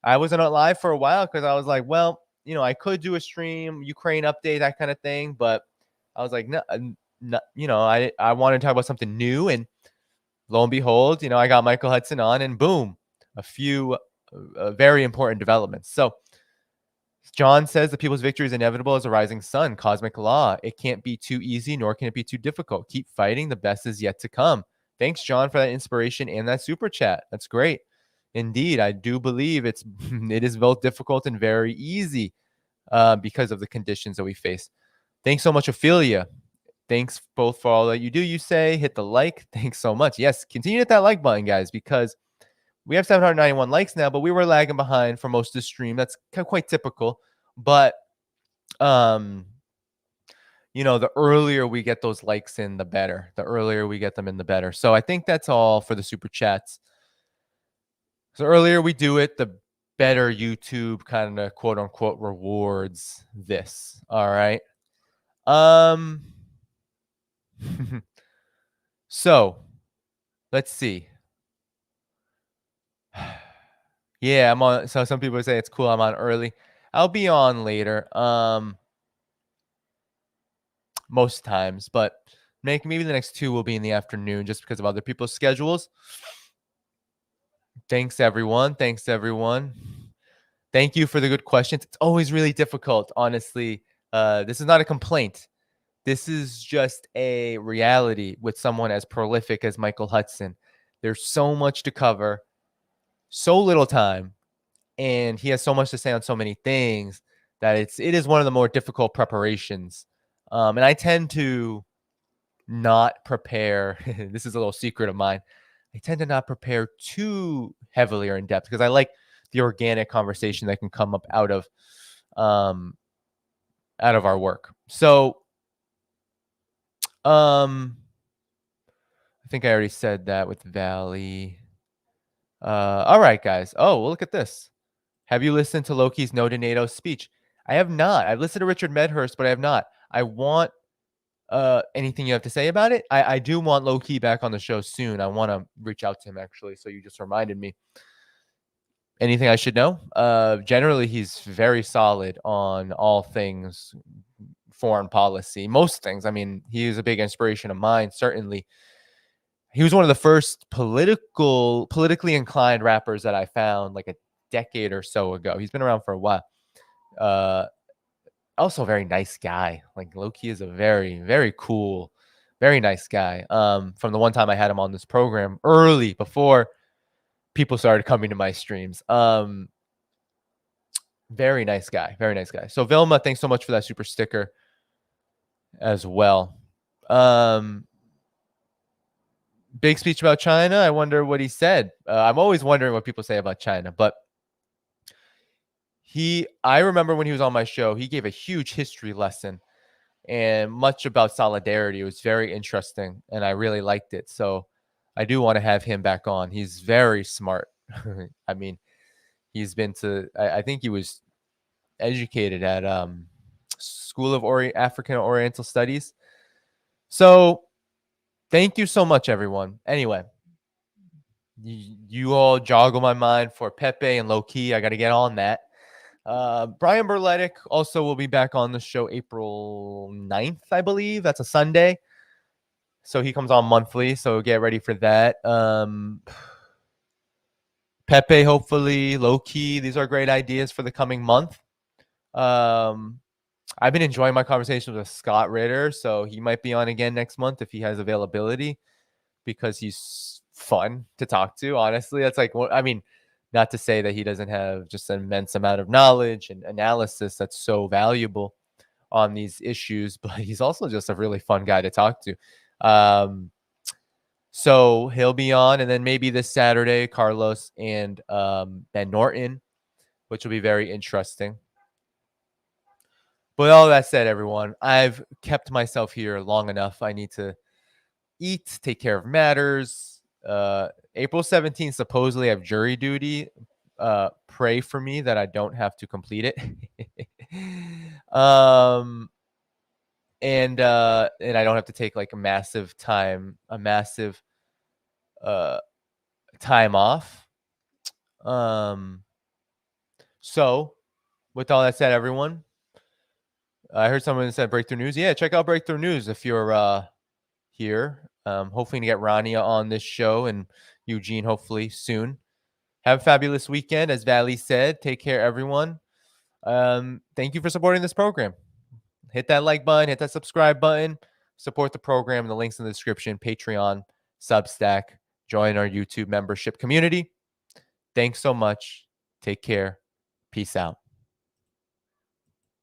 I wasn't live for a while because I was like, well, you know, I could do a stream, Ukraine update, that kind of thing, but I was like, no, you know, I want to talk about something new, and lo and behold, you know, I got Michael Hudson on, and boom, a few very important developments. So John says the people's victory is inevitable as a rising sun. Cosmic law. It can't be too easy, nor can it be too difficult. Keep fighting. The best is yet to come. Thanks, John, for that inspiration and that super chat. That's great. Indeed, I do believe it is both difficult and very easy because of the conditions that we face. Thanks so much, Ophelia. Thanks both for all that you do. You say hit the like. Thanks so much. Yes, continue to hit that like button, guys, because we have 791 likes now, but we were lagging behind for most of the stream. That's quite typical. But, you know, the earlier we get those likes in, the better. The earlier we get them in, the better. So I think that's all for the super chats. So earlier we do it, the better YouTube kind of quote unquote rewards this. All right. So let's see. Yeah, I'm on. So some people say it's cool I'm on early. I'll be on later. Most times, but maybe the next 2 will be in the afternoon just because of other people's schedules. Thanks everyone. Thank you for the good questions. It's always really difficult, honestly. This is not a complaint. this is just a reality with someone as prolific as Michael Hudson. There's so much to cover, so little time, and he has so much to say on so many things that it is one of the more difficult preparations. And I tend to not prepare. This is a little secret of mine. I tend to not prepare too heavily or in depth because I like the organic conversation that can come up out of our work. So, I think I already said that with Valley. All right, guys. Oh, well, look at this. Have you listened to Loki's No to NATO speech? I have not. I've listened to Richard Medhurst, but I have not. I want anything you have to say about it. I do want Loki back on the show soon. I want to reach out to him actually. So you just reminded me. Anything I should know? Generally, he's very solid on all things foreign policy. Most things. I mean, he is a big inspiration of mine. Certainly, he was one of the first politically inclined rappers that I found like a decade or so ago. He's been around for a while. Also a very nice guy. Like Loki is a very, very cool, very nice guy. From the one time I had him on this program early before people started coming to my streams. Very nice guy. Very nice guy. So Vilma, thanks so much for that super sticker as well. Big speech about China. I wonder what he said. I'm always wondering what people say about China, but I remember when he was on my show, he gave a huge history lesson and much about solidarity. It was very interesting and I really liked it. So I do want to have him back on. He's very smart. I mean, he's been I think he was educated at School of African Oriental Studies. So thank you so much, everyone. Anyway, you all joggle my mind for Pepe and Loki. I got to get on that. Brian Berletic also will be back on the show April 9th, I believe. That's a Sunday. So he comes on monthly. So get ready for that. Pepe, hopefully, Loki. These are great ideas for the coming month. I've been enjoying my conversations with Scott Ritter, so he might be on again next month if he has availability because he's fun to talk to. Honestly, that's like, I mean, not to say that he doesn't have just an immense amount of knowledge and analysis that's so valuable on these issues, but he's also just a really fun guy to talk to. So he'll be on, and then maybe this Saturday, Carlos and Ben Norton, which will be very interesting. But all that said, everyone, I've kept myself here long enough. I need to eat, take care of matters. April 17th, supposedly I have jury duty. Pray for me that I don't have to complete it. And I don't have to take like a massive time off. So with all that said, everyone, I heard someone that said Breakthrough News. Yeah, check out Breakthrough News if you're here. Hopefully to get Rania on this show and Eugene hopefully soon. Have a fabulous weekend. As Valley said, take care, everyone. Thank you for supporting this program. Hit that like button, hit that subscribe button, support the program. The links in the description, Patreon, Substack, join our YouTube membership community. Thanks so much. Take care. Peace out.